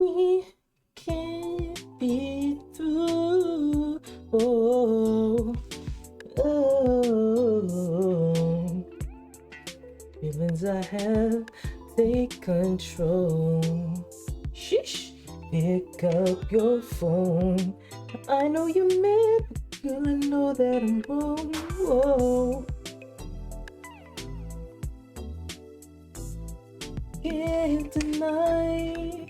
We can't be through. Oh, oh. Feelings I have take control. Shh, pick up your phone. I know you meant, girl, I know that I'm wrong. Whoa. Can't deny.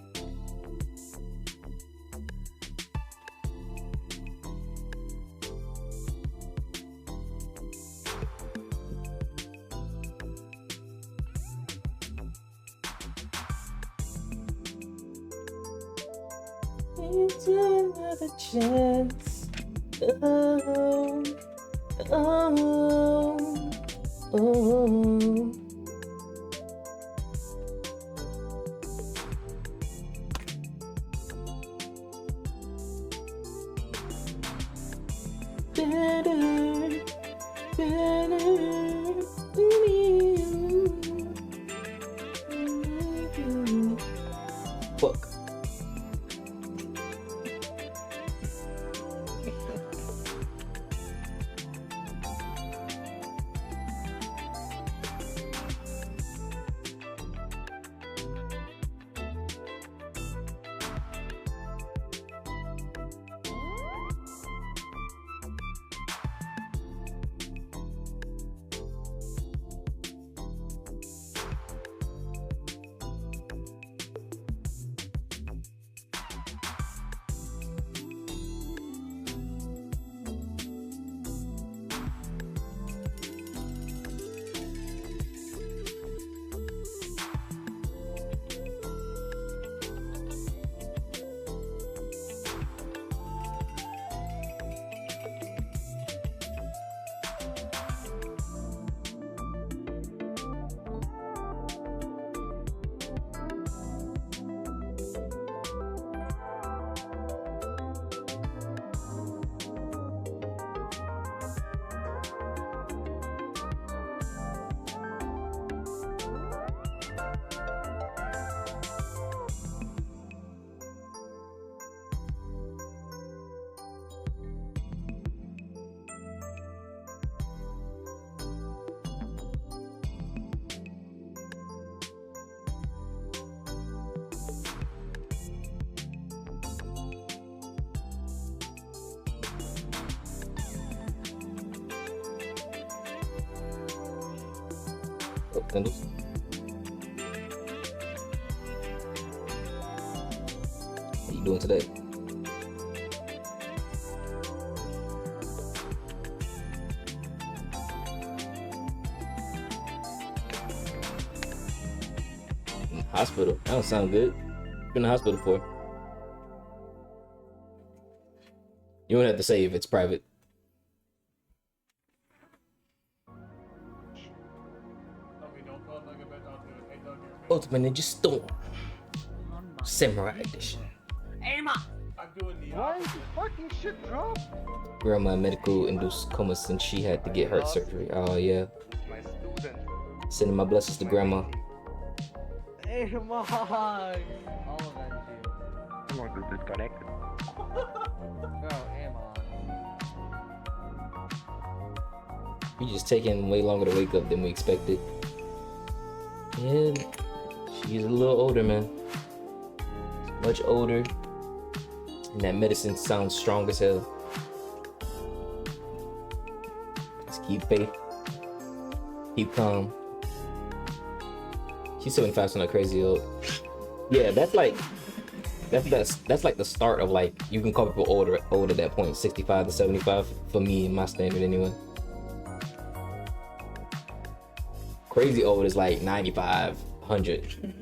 Into another chance. Oh, oh, oh. Better, better. Fuck. Oh, Kendall's. What you doing today? Hospital. That don't sound good. Been in the hospital for. You don't have to say if it's private. Ultimate Ninja Storm. Samurai Edition. Why is the fucking shit drop? Grandma medical induced coma since she had to get heart surgery. Oh yeah. My student. Sending my blessings to grandma. Hey, Mark! Oh, man, I'm going to disconnect. bro, Emma. We just taking way longer to wake up than we expected. Yeah, she's a little older, man. Much older. And that medicine sounds strong as hell. Just keep faith. Keep calm. She's 75, so not crazy old. Yeah, that's like the start of like, you can call people older at that point, 65 to 75 for me in my standard anyway. Crazy old is like 95, 100.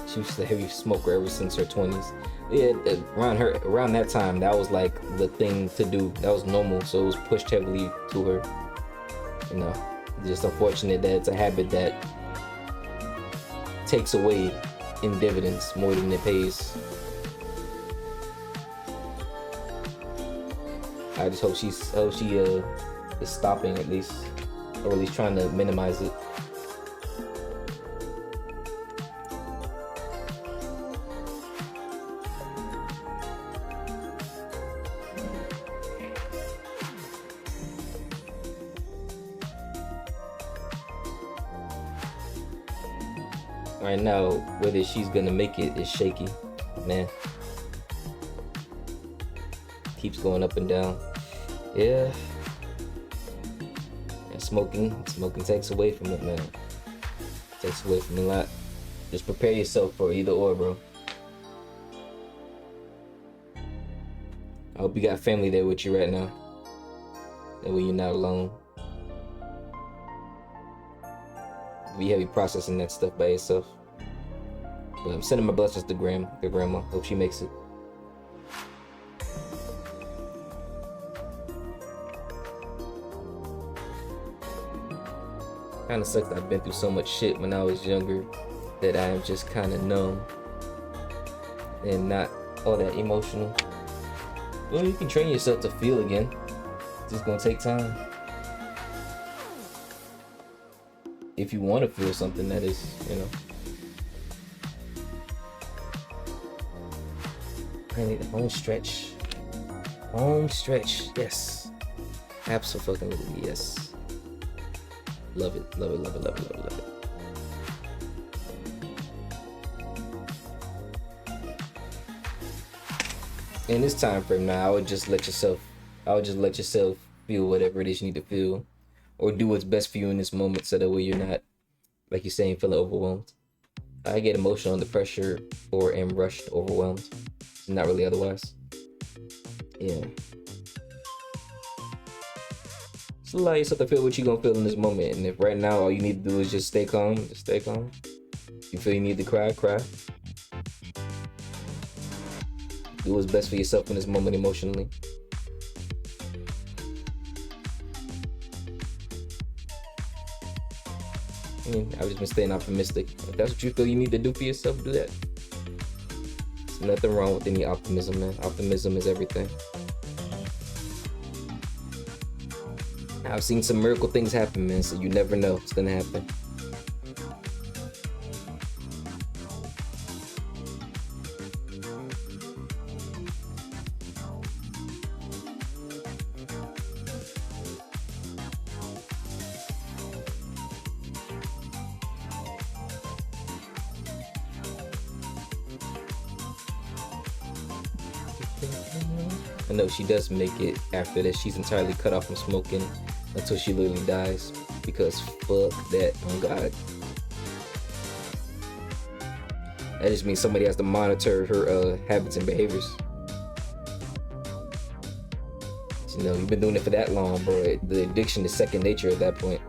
She was a heavy smoker ever since her 20s. Yeah, around that time, that was like the thing to do. That was normal, so it was pushed heavily to her. You know, just unfortunate that it's a habit that takes away in dividends more than it pays. I just hope she is stopping at least, or at least trying to minimize it. Right now, whether she's gonna make it is shaky, man. Keeps going up and down. Yeah. And smoking takes away from it, man. Takes away from a lot. Just prepare yourself for either or, bro. I hope you got family there with you right now. That way you're not alone. Be heavy processing that stuff by yourself. But I'm sending my blessings to grandma. Hope she makes it. Kinda sucks that I've been through so much shit when I was younger that I am just kinda numb and not all that emotional. Well, you can train yourself to feel again. It's just gonna take time. If you want to feel something, that is, you know. I need a home stretch. Home stretch, yes. Absolutely, yes. Love it, love it, love it, love it, love it, love it. In this time frame now, I would just let yourself feel whatever it is you need to feel. Or do what's best for you in this moment, so that way you're not, like you're saying, feeling overwhelmed. I get emotional under pressure or am rushed, overwhelmed. Not really otherwise. Yeah. Just allow yourself to feel what you're gonna feel in this moment. And if right now all you need to do is just stay calm, just stay calm. You feel you need to cry, cry. Do what's best for yourself in this moment emotionally. I've just been staying optimistic. If that's what you feel you need to do for yourself, do that. There's nothing wrong with any optimism, man. Optimism is everything. I've seen some miracle things happen, man, so you never know what's gonna happen. I know she does make it after that. She's entirely cut off from smoking until she literally dies. Because fuck that, oh God. That just means somebody has to monitor her habits and behaviors. You know, you've been doing it for that long, bro. The addiction is second nature at that point.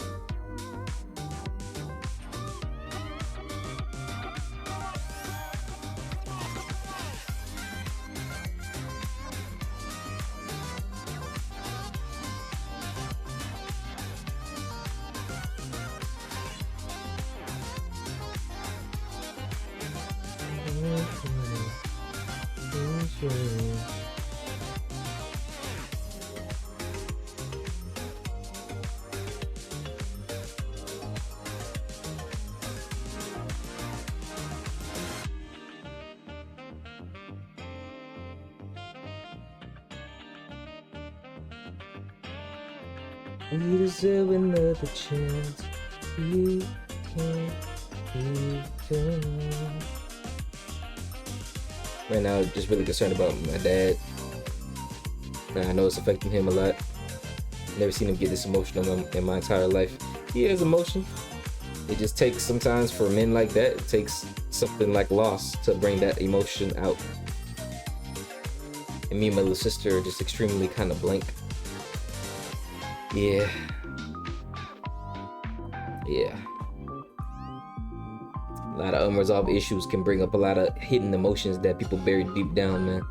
We deserve another chance. We can't be done. Right now, just really concerned about my dad. I know it's affecting him a lot. Never seen him get this emotional in my entire life. He has emotion. It just takes sometimes for men like that. It takes something like loss to bring that emotion out. And me and my little sister are just extremely kind of blank. Yeah. A lot of unresolved issues can bring up a lot of hidden emotions that people bury deep down, man.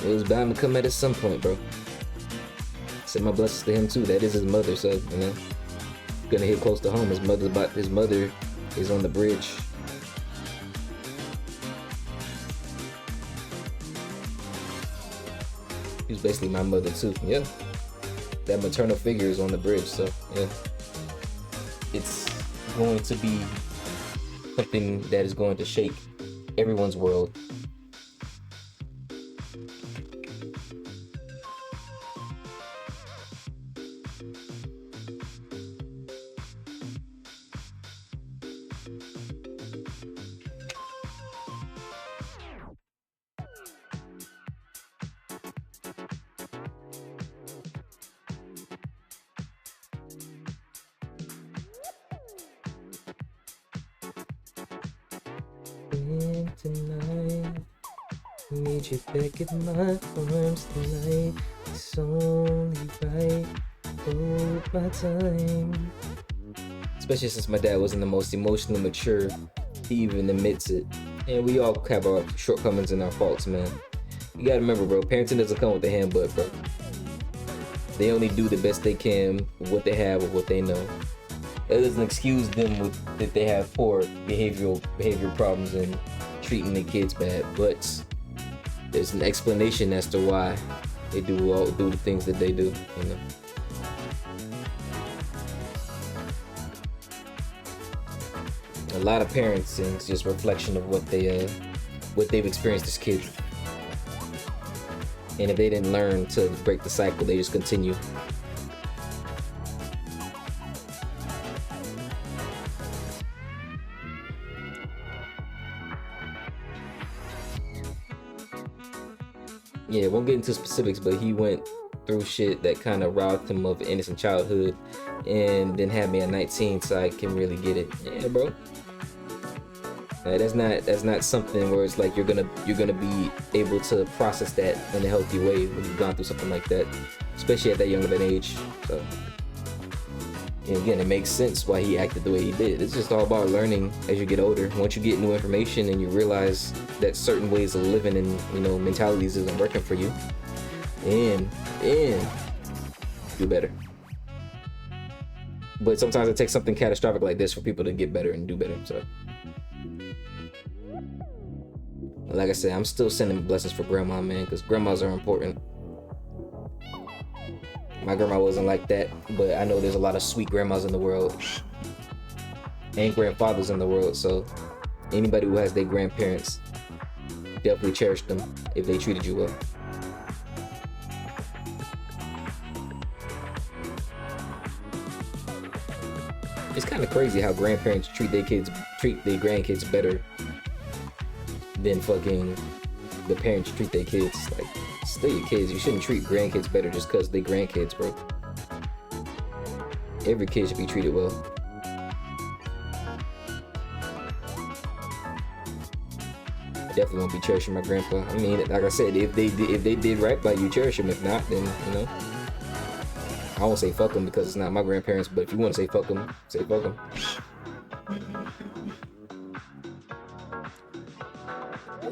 It was bound to come at some point, bro. Send my blessings to him too. That is his mother, so you know. Gonna hit close to home. His mother is on the bridge. He was basically my mother too. Yeah. That maternal figure is on the bridge, so yeah. It's going to be something that is going to shake everyone's world. Tonight, need you back in my arms tonight. It's only right. Hold my time. Especially since my dad wasn't the most emotionally mature, he even admits it. And we all have our shortcomings and our faults, man. You gotta remember, bro, parenting doesn't come with a handbook, bro. They only do the best they can with what they have or what they know. That doesn't excuse them that they have poor behavior problems and treating their kids bad, but there's an explanation as to why they do the things that they do, you know. A lot of parenting is just a reflection of what they've experienced as kids. And if they didn't learn to break the cycle, they just continue. Yeah, won't get into specifics, but he went through shit that kind of robbed him of innocent childhood and then had me at 19, so I can really get it. Yeah, bro. That's not something where it's like you're gonna be able to process that in a healthy way when you've gone through something like that, especially at that young of an age. So, and again, it makes sense why he acted the way he did. It's just all about learning as you get older. Once you get new information and you realize that certain ways of living and, you know, mentalities isn't working for you, and do better. But sometimes it takes something catastrophic like this for people to get better and do better. So, like I said, I'm still sending blessings for grandma, man, because grandmas are important. My grandma wasn't like that, but I know there's a lot of sweet grandmas in the world and grandfathers in the world, so anybody who has their grandparents, definitely cherish them if they treated you well. It's kind of crazy how grandparents treat their grandkids better than fucking the parents treat their kids. Like, still your kids. You shouldn't treat grandkids better just because they grandkids, bro. Every kid should be treated well. I definitely won't be cherishing my grandpa. I mean, like I said, if they did right by you, cherish them. If not, then you know. I won't say fuck them because it's not my grandparents, but if you want to say fuck them, say fuck them.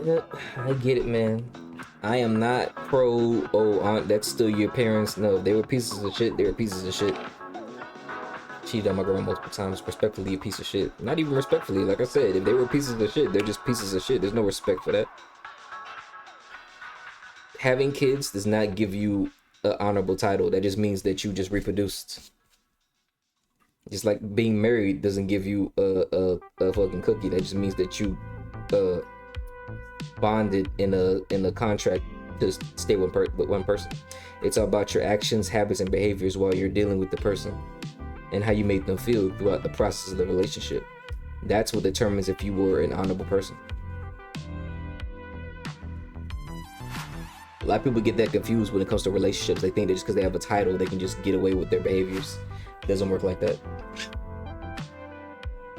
Yeah, I get it, man. I am not pro, that's still your parents. No, they were pieces of shit. They were pieces of shit. Cheated on my grandma multiple times. Respectfully, a piece of shit. Not even respectfully. Like I said, if they were pieces of shit, they're just pieces of shit. There's no respect for that. Having kids does not give you an honorable title. That just means that you just reproduced. Just like being married doesn't give you a fucking cookie. That just means that you bonded in a contract to stay with one person. It's all about your actions, habits, and behaviors while you're dealing with the person and how you make them feel throughout the process of the relationship. That's what determines if you were an honorable person. A lot of people get that confused when it comes to relationships. They think that just because they have a title, they can just get away with their behaviors. It doesn't work like that.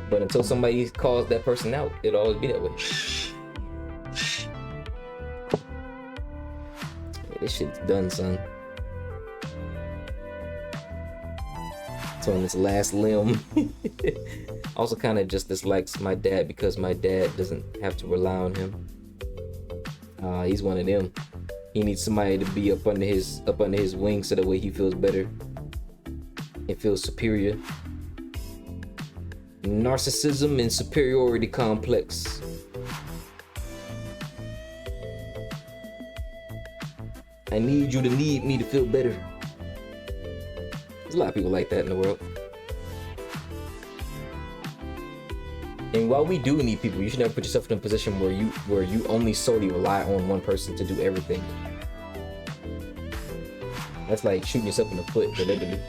But until somebody calls that person out, it'll always be that way. Yeah, this shit's done, son. It's on its last limb. Also kind of just dislikes my dad because my dad doesn't have to rely on him. He's one of them. He needs somebody to be up under his wing so that way he feels better and feels superior. Narcissism and superiority complex. I need you to need me to feel better. There's a lot of people like that in the world. And while we do need people, you should never put yourself in a position where you only solely rely on one person to do everything. That's like shooting yourself in the foot, literally.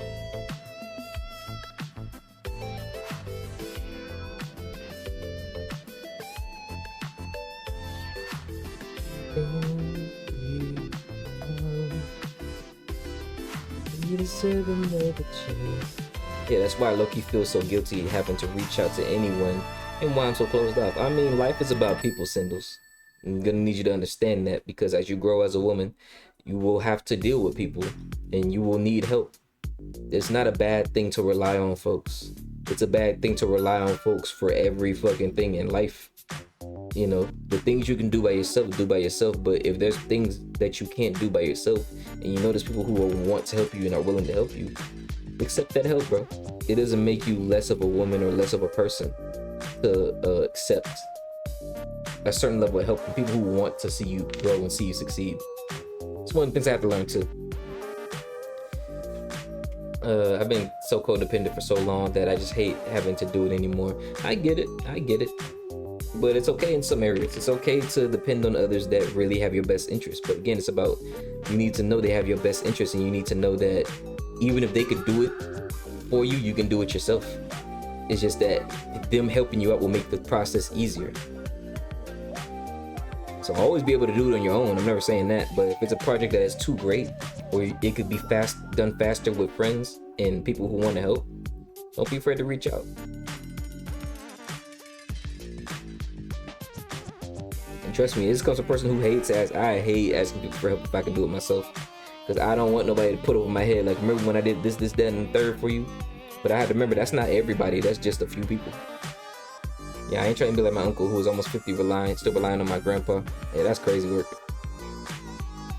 Yeah, that's why Loki feels so guilty having to reach out to anyone and why I'm so closed off. I mean, life is about people, Sindles. I'm gonna need you to understand that because as you grow as a woman, you will have to deal with people and you will need help. It's not a bad thing to rely on folks. It's a bad thing to rely on folks for every fucking thing in life. You know, the things you can do by yourself, do by yourself. But if there's things that you can't do by yourself and you know there's people who will want to help you and are willing to help you, accept that help, bro. It doesn't make you less of a woman or less of a person to accept a certain level of help from people who want to see you grow and see you succeed. It's one of the things I have to learn too. I've been so codependent for so long that I just hate having to do it anymore. I get it. But it's okay in some areas. It's okay to depend on others that really have your best interest. But again, it's about, you need to know they have your best interest, and you need to know that even if they could do it for you, you can do it yourself. It's just that them helping you out will make the process easier. So always be able to do it on your own. I'm never saying that, but if it's a project that is too great, or it could be done faster with friends and people who want to help, don't be afraid to reach out. And trust me, this comes from a person who hates I hate asking people for help if I can do it myself. Because I don't want nobody to put over my head, like, remember when I did this, that, and the third for you? But I have to remember, that's not everybody, that's just a few people. Yeah, I ain't trying to be like my uncle who was almost 50 still relying on my grandpa. Yeah, that's crazy work.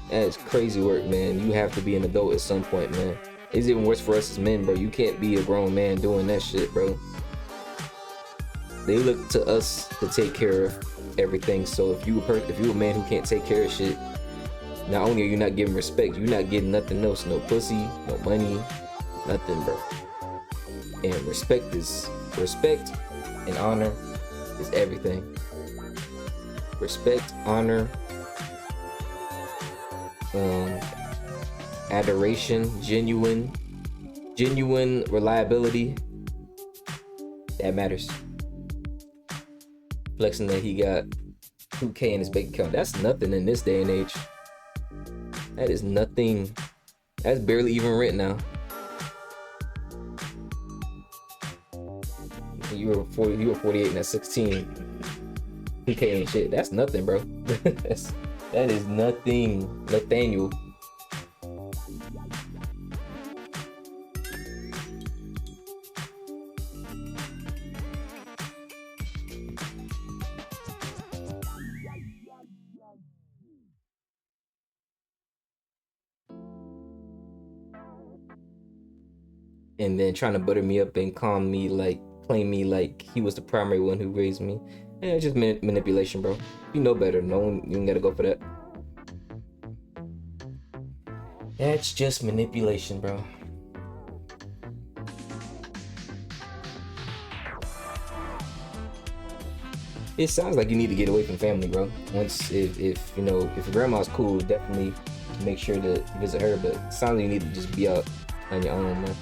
That is crazy work, man. You have to be an adult at some point, man. It's even worse for us as men, bro. You can't be a grown man doing that shit, bro. They look to us to take care of everything. So if you a man who can't take care of shit, not only are you not giving respect, you're not getting nothing else. No pussy, no money, nothing, bro. And respect and honor is everything. Respect, honor, adoration, genuine reliability, That matters. Flexing that he got 2K in his bank account. That's nothing in this day and age. That is nothing. That's barely even rent now. You were 48 and that's 16. 2K ain't shit. That's nothing, bro. That is nothing, Nathaniel. And then trying to butter me up and calm me, like claim me like he was the primary one who raised me. Yeah, it's just manipulation, bro. You know better. No one, you ain't gotta go for that. That's just manipulation, bro. It sounds like you need to get away from family, bro. Once, if you know, if your grandma's cool, definitely make sure to visit her. But it sounds like you need to just be out on your own, man.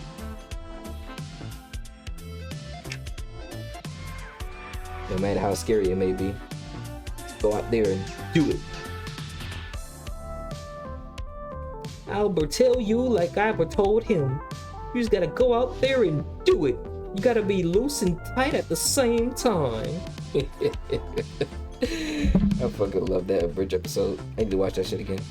No matter how scary it may be, go out there and do it. Albert tell you like Albert told him. You just gotta go out there and do it. You gotta be loose and tight at the same time. I fucking love that Bridge episode. I need to watch that shit again.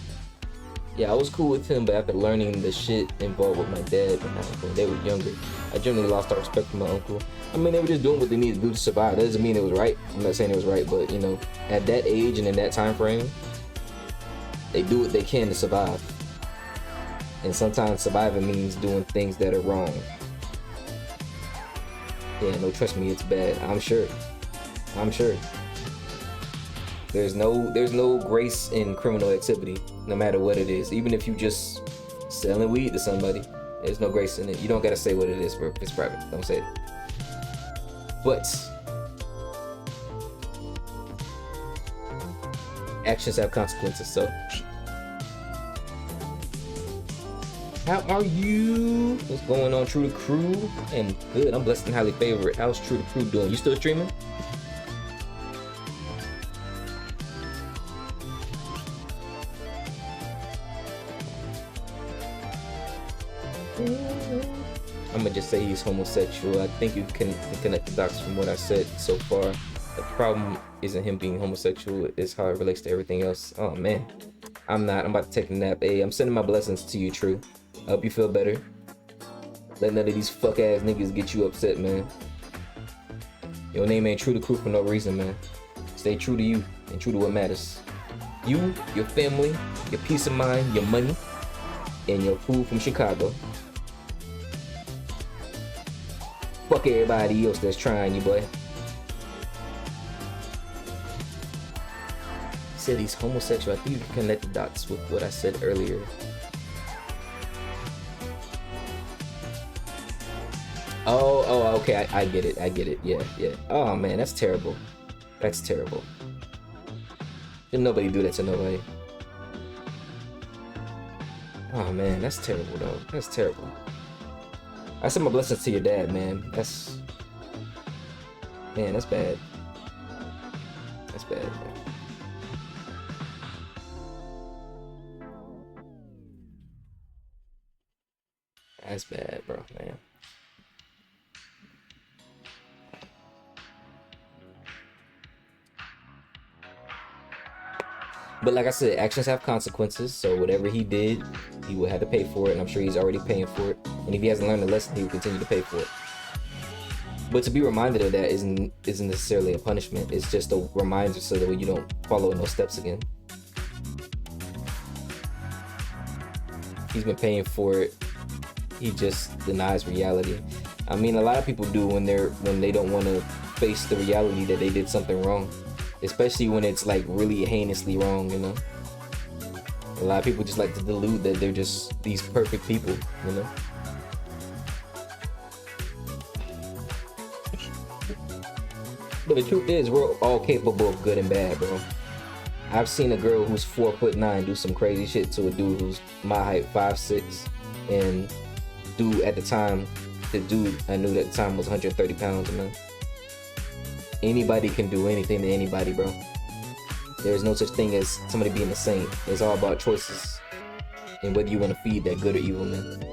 Yeah, I was cool with him, but after learning the shit involved with my dad when they were younger, I generally lost all respect for my uncle. I mean, they were just doing what they needed to do to survive. That doesn't mean it was right. I'm not saying it was right, but you know, at that age and in that time frame, they do what they can to survive. And sometimes surviving means doing things that are wrong. Yeah, no, trust me, it's bad. I'm sure. There's no grace in criminal activity, no matter what it is. Even if you just selling weed to somebody, there's no grace in it. You don't gotta say what it is, bro. It's private. Don't say it. But actions have consequences. So, how are you? What's going on, True to Crew? And good. I'm blessed and highly favored. How's True to Crew doing? You still streaming? I'm gonna just say he's homosexual. I think you can connect the dots from what I said so far. The problem isn't him being homosexual, it's how it relates to everything else. Oh man, I'm about to take a nap. Hey, I'm sending my blessings to you, True. I hope you feel better. Let none of these fuck ass niggas get you upset, man. Your name ain't True to Crew for no reason, man. Stay true to you and true to what matters. You, your family, your peace of mind, your money, and your food from Chicago. Fuck everybody else that's trying you, boy. He said he's homosexual. I think you can connect the dots with what I said earlier. Oh, okay, I get it, yeah. Oh man, that's terrible. That's terrible. Should nobody do that to nobody. Oh man, that's terrible though. That's terrible. I send my blessings to your dad, man. That's bad. That's bad, man. That's bad, bro, man. But like I said, actions have consequences, so whatever he did, he will have to pay for it, and I'm sure he's already paying for it. And if he hasn't learned the lesson, he will continue to pay for it. But to be reminded of that isn't necessarily a punishment. It's just a reminder so that you don't follow in those steps again. He's been paying for it. He just denies reality. I mean, a lot of people do when they don't want to face the reality that they did something wrong. Especially when it's like really heinously wrong, you know. A lot of people just like to delude that they're just these perfect people, you know. But the truth is, we're all capable of good and bad, bro. I've seen a girl who's 4'9" do some crazy shit to a dude who's my height, 5'6", and the dude I knew at the time was 130 pounds, man. anybody can do anything to anybody, bro. There's no such thing as somebody being a saint. It's all about choices and whether you want to feed that good or evil, man.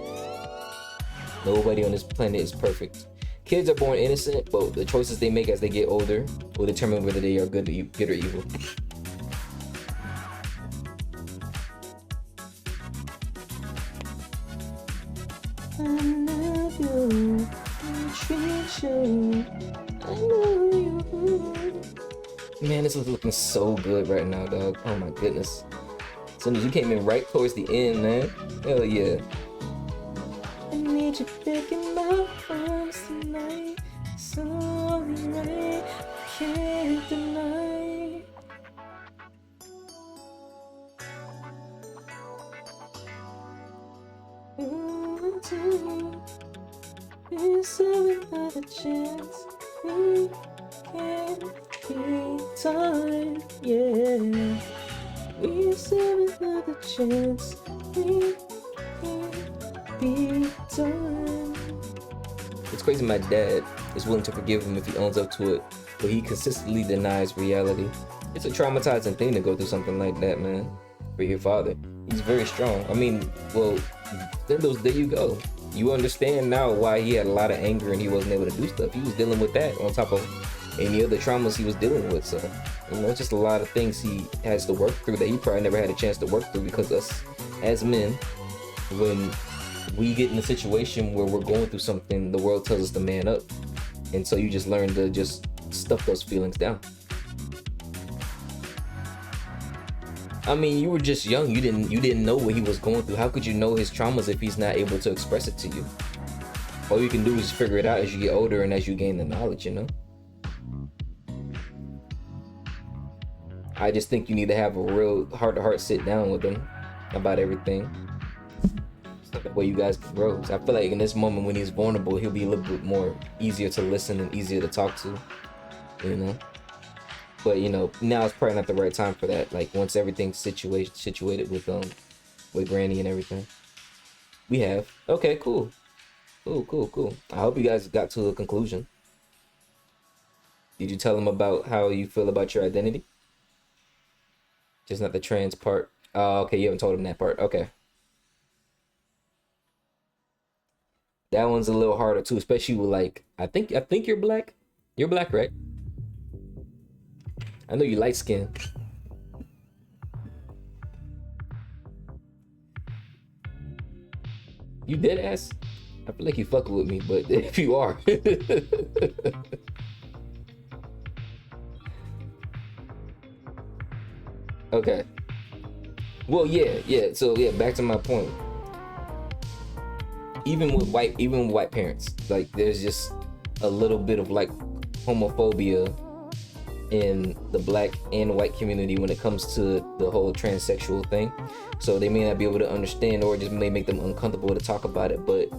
Nobody on this planet is perfect. Kids are born innocent, but the choices they make as they get older will determine whether they are good or evil. I love you, I treat you, I know you. Man, this is looking so good right now, dog. Oh my goodness. As soon as you came in right towards the end, man. Hell yeah. I need you back in my arms tonight. So right, can't deny. Is there another chance? We can be time, yeah. Is there another chance? We can be done. It's crazy my dad is willing to forgive him if he owns up to it, but he consistently denies reality. It's a traumatizing thing to go through something like that, man. For your father, he's very strong. I mean, well, there you go. You understand now why he had a lot of anger and he wasn't able to do stuff. He was dealing with that on top of any other traumas he was dealing with. So, you know, it's just a lot of things he has to work through that he probably never had a chance to work through, because us as men, when we get in a situation where we're going through something, the world tells us to man up. And so you just learn to just stuff those feelings down. I mean, you were just young. You didn't know what he was going through. How could you know his traumas if he's not able to express it to you? All you can do is figure it out as you get older and as you gain the knowledge, you know? I just think you need to have a real heart-to-heart sit down with him about everything. So that way you guys can grow. So I feel like in this moment when he's vulnerable, he'll be a little bit more easier to listen and easier to talk to, you know? But, you know, now it's probably not the right time for that. Like, once everything's situated with Granny and everything. We have. Okay, cool. Cool. I hope you guys got to a conclusion. Did you tell him about how you feel about your identity? Just not the trans part. Oh, okay, you haven't told him that part. Okay. That one's a little harder too, especially with, like, I think you're black. You're black, right? I know you light skinned. You dead ass? I feel like you fucking with me, but if you are. Okay. Well, yeah. So yeah, back to my point. Even with white parents, like, there's just a little bit of, like, homophobia in the black and white community when it comes to the whole transsexual thing. So they may not be able to understand, or just may make them uncomfortable to talk about it. But,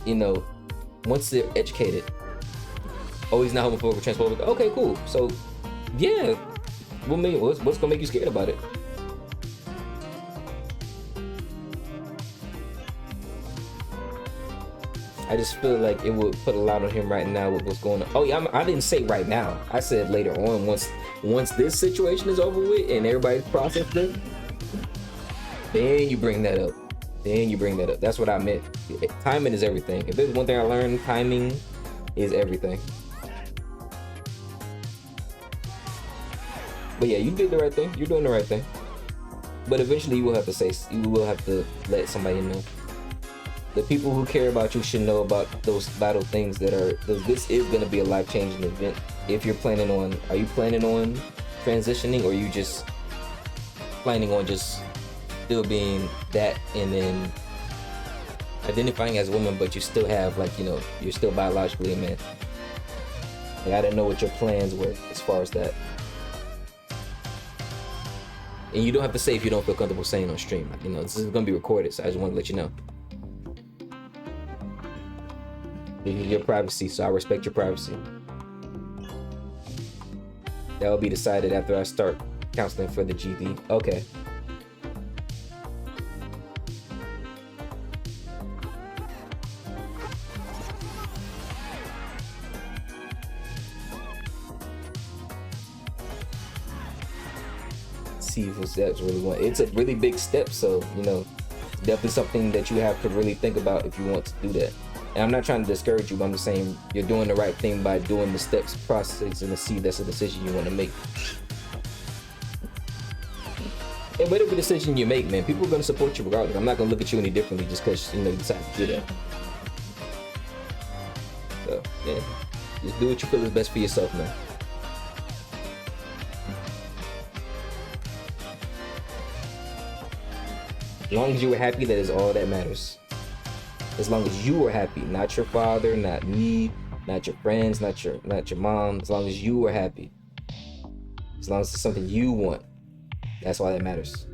you know, once they're educated, oh, he's not homophobic or transphobic. Okay, cool. So yeah, what's gonna make you scared about it? I just feel like it would put a lot on him right now with what's going on. Oh yeah, I didn't say right now. I said later on, once this situation is over with and everybody's processed it, then you bring that up. That's what I meant. Timing is everything. If there's one thing I learned, timing is everything. But yeah, you did the right thing. You're doing the right thing. But eventually you will have to let somebody know. The people who care about you should know about those vital things this is going to be a life-changing event. If you're are you planning on transitioning, or are you just planning on just still being that and then identifying as a woman, but you still have, like, you know, you're still biologically a man? Like, I didn't know what your plans were as far as that. And you don't have to say if you don't feel comfortable saying on stream. Like, you know, this is going to be recorded, so I just want to let you know. This is your privacy, so I respect your privacy. That will be decided after I start counseling for the GD. Okay. see if that's really one. It's a really big step, so you know, definitely something that you have to really think about if you want to do that. And I'm not trying to discourage you, but I'm just saying you're doing the right thing by doing the steps, process, and to see that's a decision you want to make. And whatever decision you make, man, people are gonna support you regardless. I'm not gonna look at you any differently just because you know you decide to do that. So yeah, just do what you feel is best for yourself, man. As long as you were happy, that is all that matters. As long as you were happy, not your father, not me, not your friends, not your mom. As long as you were happy, as long as it's something you want, that's all that matters.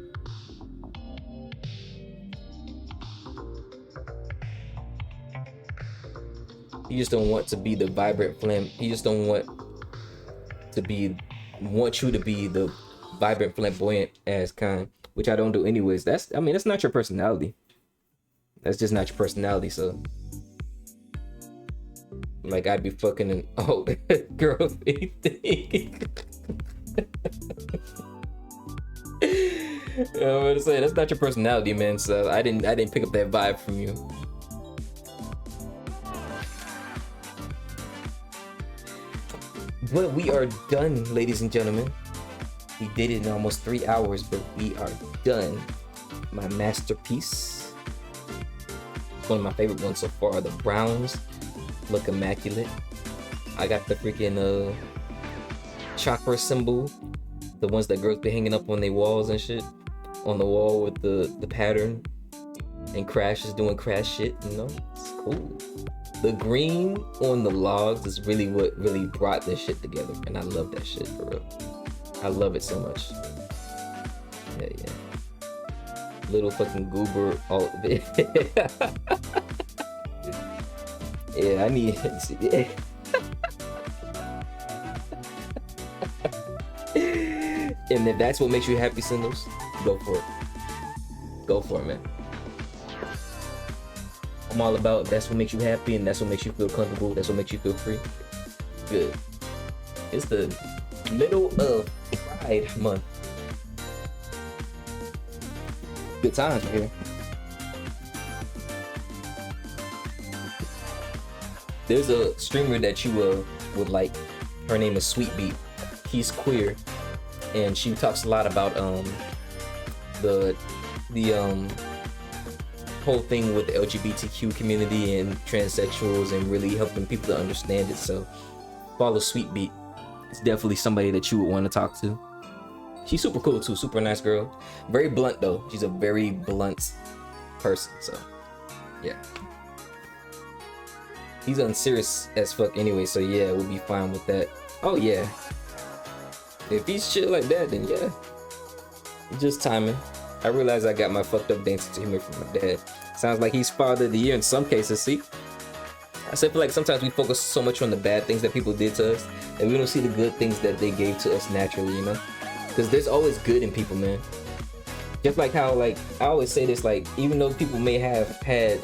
You just don't want to be the vibrant flame. You just don't want you to be the vibrant, flamboyant ass kind, which I don't do anyways. That's not your personality. That's just not your personality. So, like, I'd be fucking an old girl if anything. I'm gonna say that's not your personality, man. So I didn't pick up that vibe from you. But we are done, ladies and gentlemen. We did it in almost 3 hours, but we are done. My masterpiece. One of my favorite ones so far. The browns look immaculate. I got the freaking chakra symbol. The ones that girls be hanging up on their walls and shit. On the wall with the pattern. And Crash is doing Crash shit, you know? It's cool. The green on the logs is really what really brought this shit together. And I love that shit, for real. I love it so much. Yeah. Little fucking goober, all of it. Yeah, I need... Yeah. And if that's what makes you happy, Singles, go for it. Go for it, man. I'm all about that's what makes you happy and that's what makes you feel comfortable. That's what makes you feel free. Good. It's the middle of Pride Month. Good times right here. There's a streamer that you would like. Her name is Sweetbeat. He's queer, and she talks a lot about the whole thing with the LGBTQ community and transsexuals and really helping people to understand it. So follow Sweetbeat. It's definitely somebody that you would want to talk to. She's super cool too, super nice girl. Very blunt though. She's a very blunt person. So yeah. He's unserious as fuck anyway, so yeah, we'll be fine with that. Oh yeah. If he's shit like that, then yeah. Just timing. I realize I got my fucked up dancing to humor from my dad. Sounds like he's father of the year in some cases, see? I feel like sometimes we focus so much on the bad things that people did to us, and we don't see the good things that they gave to us naturally, you know? Because there's always good in people, man. Just like how, like, I always say this, like, even though people may have had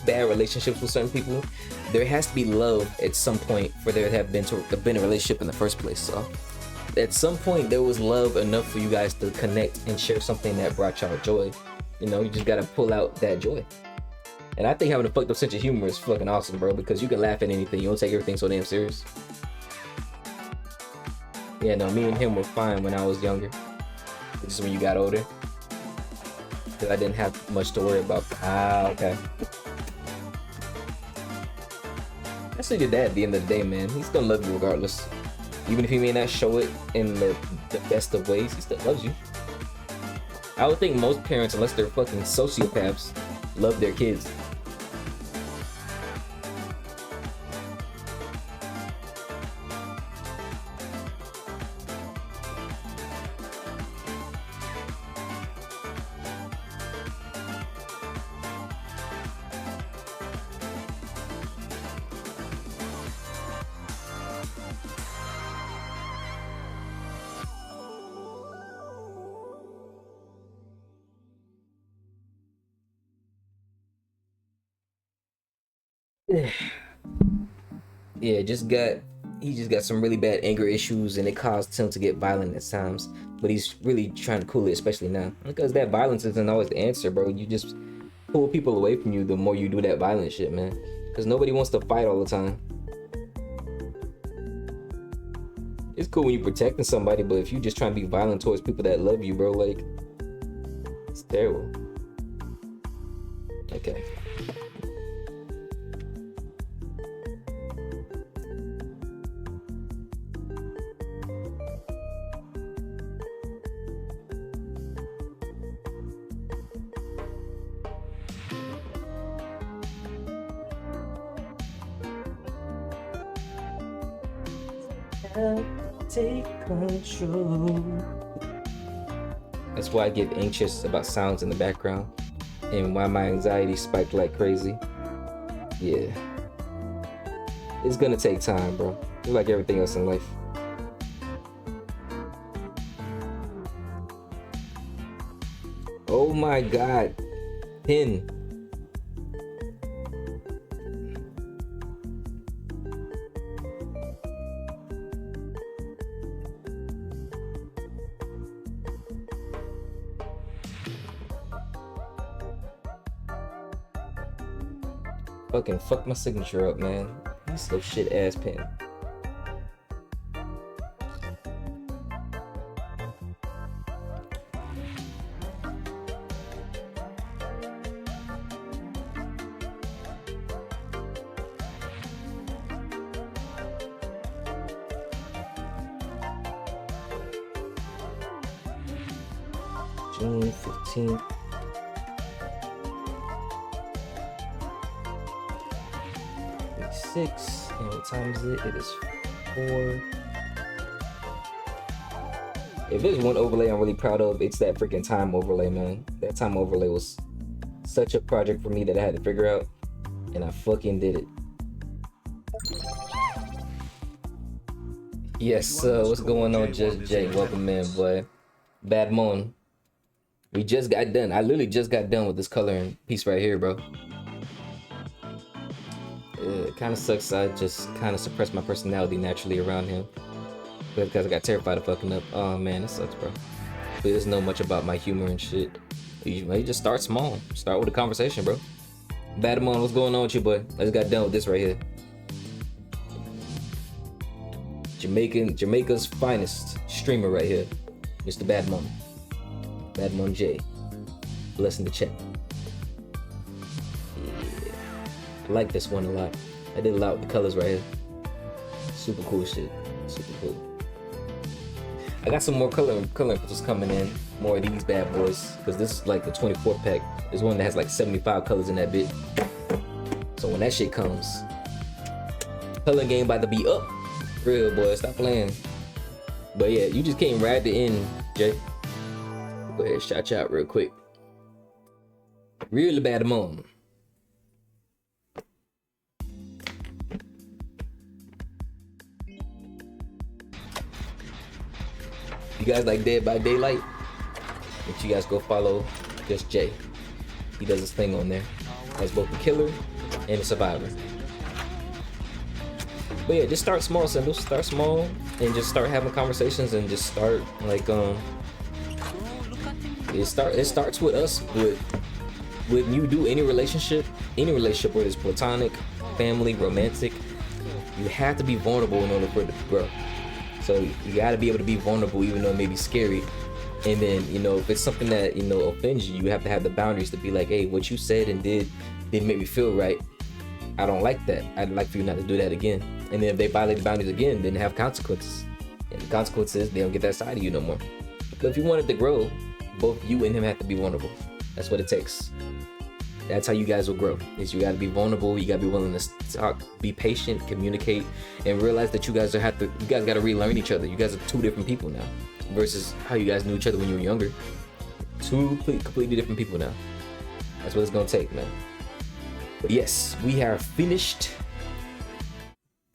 bad relationships with certain people, there has to be love at some point for there to have been a relationship in the first place. So at some point there was love enough for you guys to connect and share something that brought y'all joy. You know, you just gotta pull out that joy. And I think having a fucked up sense of humor is fucking awesome, bro, because you can laugh at anything. You don't take everything so damn serious. Yeah, no, me and him were fine when I was younger. This is when you got older. Because I didn't have much to worry about. Ah, okay. That's your dad at the end of the day, man. He's gonna love you regardless. Even if he may not show it in the best of ways, he still loves you. I would think most parents, unless they're fucking sociopaths, love their kids. Yeah, just got he just got some really bad anger issues, and it caused him to get violent at times. But he's really trying to cool it, especially now, because that violence isn't always the answer, bro. You just pull people away from you the more you do that violent shit, man. Because nobody wants to fight all the time. It's cool when you're protecting somebody, but if you just trying to be violent towards people that love you, bro, like, it's terrible. Okay. Take control. That's why I get anxious about sounds in the background and why my anxiety spiked like crazy. Yeah. It's gonna take time, bro. Just like everything else in life. Oh my god. Pin. Fucking fuck my signature up, man. He's so shit ass pen. June 15th. And what time is it? It is 4. If there's one overlay I'm really proud of, it's that freaking time overlay, man. That time overlay was such a project for me that I had to figure out, and I fucking did it. Yes, what's going on, Just Jay? Welcome in, boy. Bad Moon. We just got done. I literally just got done with this coloring piece right here, bro. It kind of sucks. I just kind of suppressed my personality naturally around him because I got terrified of fucking up. Oh man, it sucks, bro. But he doesn't know much about my humor and shit. You just start small. Start with a conversation, bro. Badamon, what's going on with you, boy? I just got done with this right here. Jamaica's finest streamer right here, Mr. Badmon. Badmon J. Blessing the chat. I like this one a lot. I did a lot with the colors right here. Super cool shit. Super cool. I got some more color pencils coming in. More of these bad boys. Because this is like the 24 pack. There's one that has like 75 colors in that bit. So when that shit comes, color game about to be up. Real boy, stop playing. But yeah, you just came right at the end, Jay. Go ahead, shout you out real quick. Really bad mom. You guys like Dead by Daylight? Make sure you guys go follow Just Jay. He does his thing on there. As both the killer and the survivor. But yeah, just start small, Sindel. Start small and just start having conversations and just start like it starts with us when you do any relationship whether it's platonic, family, romantic, you have to be vulnerable in order for it to grow. So you gotta be able to be vulnerable even though it may be scary. And then, you know, if it's something that, you know, offends you, you have to have the boundaries to be like, hey, what you said and did didn't make me feel right. I don't like that. I'd like for you not to do that again. And then if they violate the boundaries again, then have consequences. And the consequences, they don't get that side of you no more. But if you want it to grow, both you and him have to be vulnerable. That's what it takes. That's how you guys will grow. Is you gotta be vulnerable, you gotta be willing to talk, be patient, communicate, and realize that you guys gotta relearn each other. You guys are two different people now. Versus how you guys knew each other when you were younger. Two completely different people now. That's what it's gonna take, man. But yes, we are finished.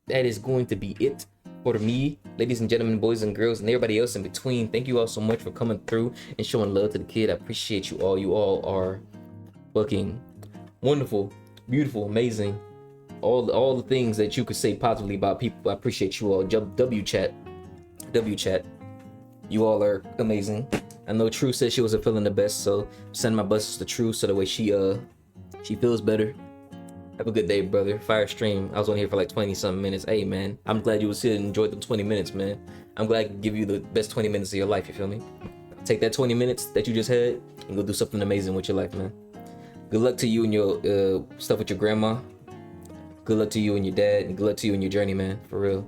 That is going to be it for me, ladies and gentlemen, boys and girls, and everybody else in between. Thank you all so much for coming through and showing love to the kid. I appreciate you all. You all are fucking wonderful, beautiful, amazing, all the things that you could say positively about people. I appreciate you all. W chat. You all are amazing. I know True said she wasn't feeling the best, so send my blessings to True so that way she feels better. Have a good day, brother. Fire stream. I was on here for like 20 something minutes. Hey man, I'm glad you was here and enjoyed them 20 minutes, man. I'm glad I could give you the best 20 minutes of your life, you feel me? Take that 20 minutes that you just had and go do something amazing with your life, man. Good luck to you and your stuff with your grandma. Good luck to you and your dad, and good luck to you and your journey, man. For real.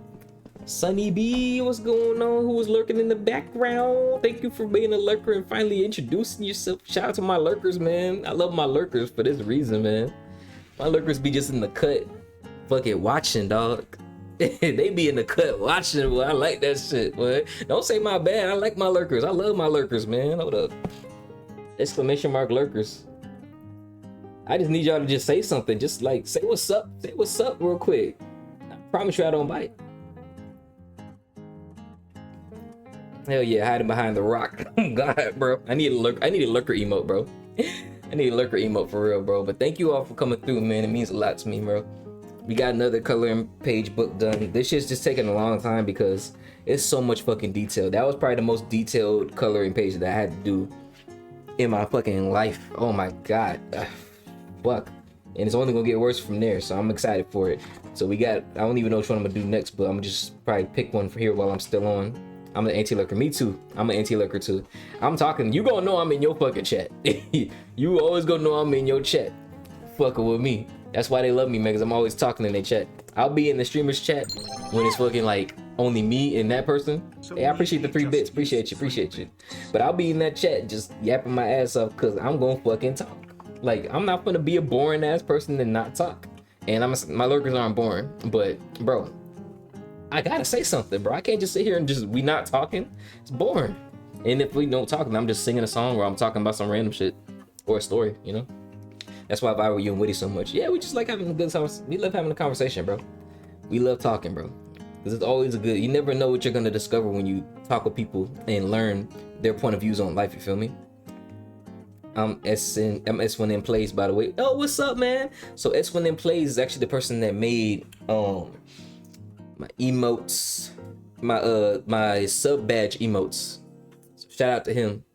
Sunny B, what's going on? Who was lurking in the background? Thank you for being a lurker and finally introducing yourself. Shout out to my lurkers, man. I love my lurkers for this reason, man. My lurkers be just in the cut, fucking watching, dog. They be in the cut watching. Boy. I like that shit, boy. Don't say my bad. I like my lurkers. I love my lurkers, man. Hold up. Exclamation mark lurkers. I just need y'all to just say something. Just like say what's up. Say what's up real quick. I promise you I don't bite. Hell yeah, hiding behind the rock. God, bro. I need a lurker emote, bro. I need a lurker emote for real, bro. But thank you all for coming through, man. It means a lot to me, bro. We got another coloring page book done. This shit's just taking a long time because it's so much fucking detail. That was probably the most detailed coloring page that I had to do in my fucking life. Oh my god. Ugh, fuck. And it's only gonna get worse from there, so I'm excited for it. So we got, I don't even know which one I'm gonna do next, but I'm gonna just probably pick one for here while I'm still on. I'm an anti-lurker. Me too. I'm an anti-lurker too. I'm talking. You gonna know I'm in your fucking chat. You always gonna know I'm in your chat. Fucking with me. That's why they love me, man, because I'm always talking in their chat. I'll be in the streamer's chat when it's fucking like only me and that person. Hey, I appreciate the 3 bits. Appreciate you. But I'll be in that chat just yapping my ass off because I'm gonna fucking talk. Like, I'm not gonna be a boring ass person and not talk. And my lurkers aren't boring. But, bro, I gotta say something, bro. I can't just sit here and just we not talking. It's boring. And if we don't talk, then I'm just singing a song where I'm talking about some random shit or a story, you know? That's why I vibe with you and Witty so much. Yeah, we just like having a good time. We love having a conversation, bro. We love talking, bro. Because it's always a good, you never know what you're gonna discover when you talk with people and learn their point of views on life, you feel me? I'm S1M Plays, by the way. Oh, what's up, man? So S1M Plays is actually the person that made my emotes, my sub badge emotes. So shout out to him.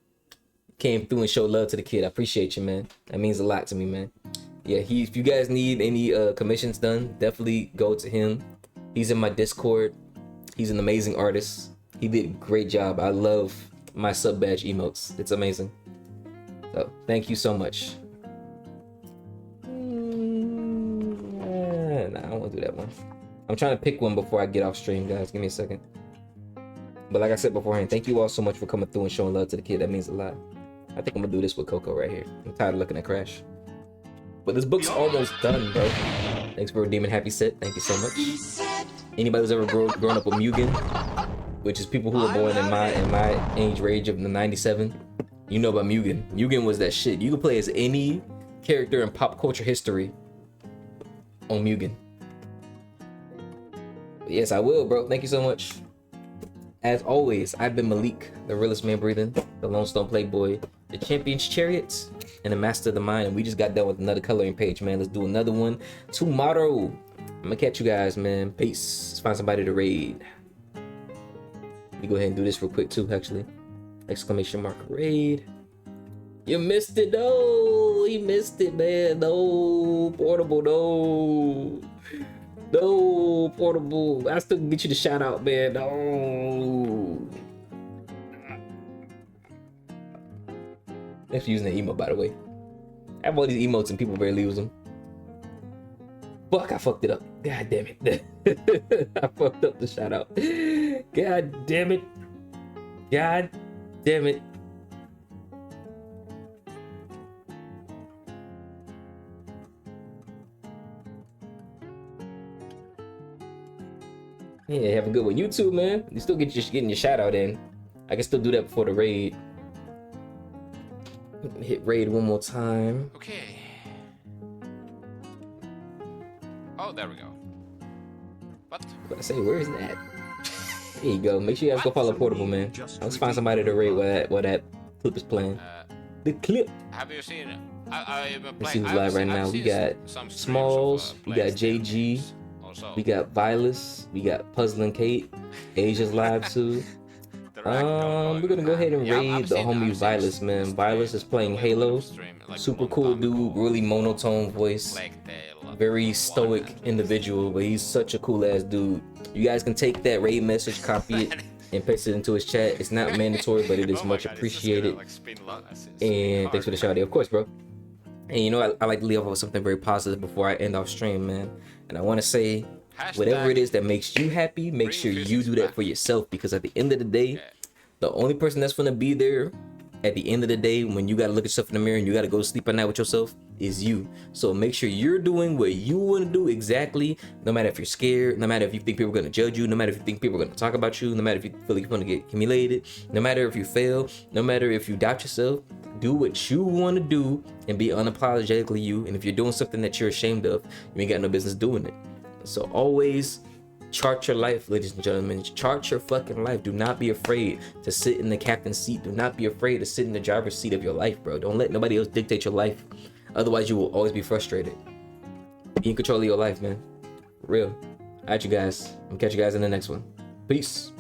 Came through and showed love to the kid. I appreciate you, man. That means a lot to me, man. Yeah, if you guys need any commissions done, definitely go to him. He's in my Discord. He's an amazing artist. He did a great job. I love my sub badge emotes. It's amazing. So thank you so much. Nah, I don't want to do that one. I'm trying to pick one before I get off stream, guys. Give me a second. But like I said beforehand, thank you all so much for coming through and showing love to the kid. That means a lot. I think I'm gonna do this with Coco right here. I'm tired of looking at Crash. But this book's almost done, bro. Thanks for redeeming Happy Set. Thank you so much. Anybody who's ever grown up with Mugen, which is people who were born in my age range of the 97, you know about Mugen. Mugen was that shit. You could play as any character in pop culture history on Mugen. But yes, I will, bro. Thank you so much. As always, I've been Maalik, the realest man breathing, the Lone Stone Playboy, the Champion's Chariots, and the Master of the Mind. And we just got done with another coloring page, man. Let's do another one tomorrow. I'm gonna catch you guys, man. Peace. Let's find somebody to raid. Let me go ahead and do this real quick too, actually. Exclamation mark raid. You missed it, though. You missed it, man. No, Portable, no. No, Portable. I still can get you the shout out, man. No. Thanks for using the emote, by the way. I have all these emotes and people barely use them. Fuck, I fucked it up. God damn it. I fucked up the shout out. God damn it. God damn it. Yeah, have a good one. You too, man. You still getting your shout out in. I can still do that before the raid. Hit raid one more time. Okay. Oh, there we go. What? But I say, where is that? There you go. Make sure you guys go follow Portable, man. Let's find somebody to raid while that clip is playing. The clip. Have you seen Let's see who's live right now. We got Smalls, we got JG, we got Vilas, we got Puzzling Kate, Asia's live too. We're gonna go ahead and raid the homie Vilas, man. Vilas is playing Halo. Super cool dude, really monotone voice. Very stoic individual, but he's such a cool ass dude. You guys can take that raid message, copy it, and paste it into his chat. It's not mandatory, but it is much appreciated. And thanks for the shout out, of course, bro. And you know, I like to leave off with something very positive before I end off stream, man. And I want to say, whatever it is that makes you happy, make sure you do that for yourself, because at the end of the day, the only person that's gonna be there at the end of the day when you gotta look at yourself in the mirror and you gotta go to sleep at night with yourself is you. So make sure you're doing what you want to do exactly, no matter if you're scared, no matter if you think people are gonna judge you, no matter if you think people are gonna talk about you, no matter if you feel like you're gonna get humiliated, no matter if you fail, no matter if you doubt yourself. Do what you want to do and be unapologetically you. And if you're doing something that you're ashamed of, you ain't got no business doing it. So always chart your life, ladies and gentlemen. Chart your fucking life. Do not be afraid to sit in the captain's seat. Do not be afraid to sit in the driver's seat of your life, bro. Don't let nobody else dictate your life. Otherwise, you will always be frustrated. Be in control of your life, man. For real. All right, you guys. I'll catch you guys in the next one. Peace.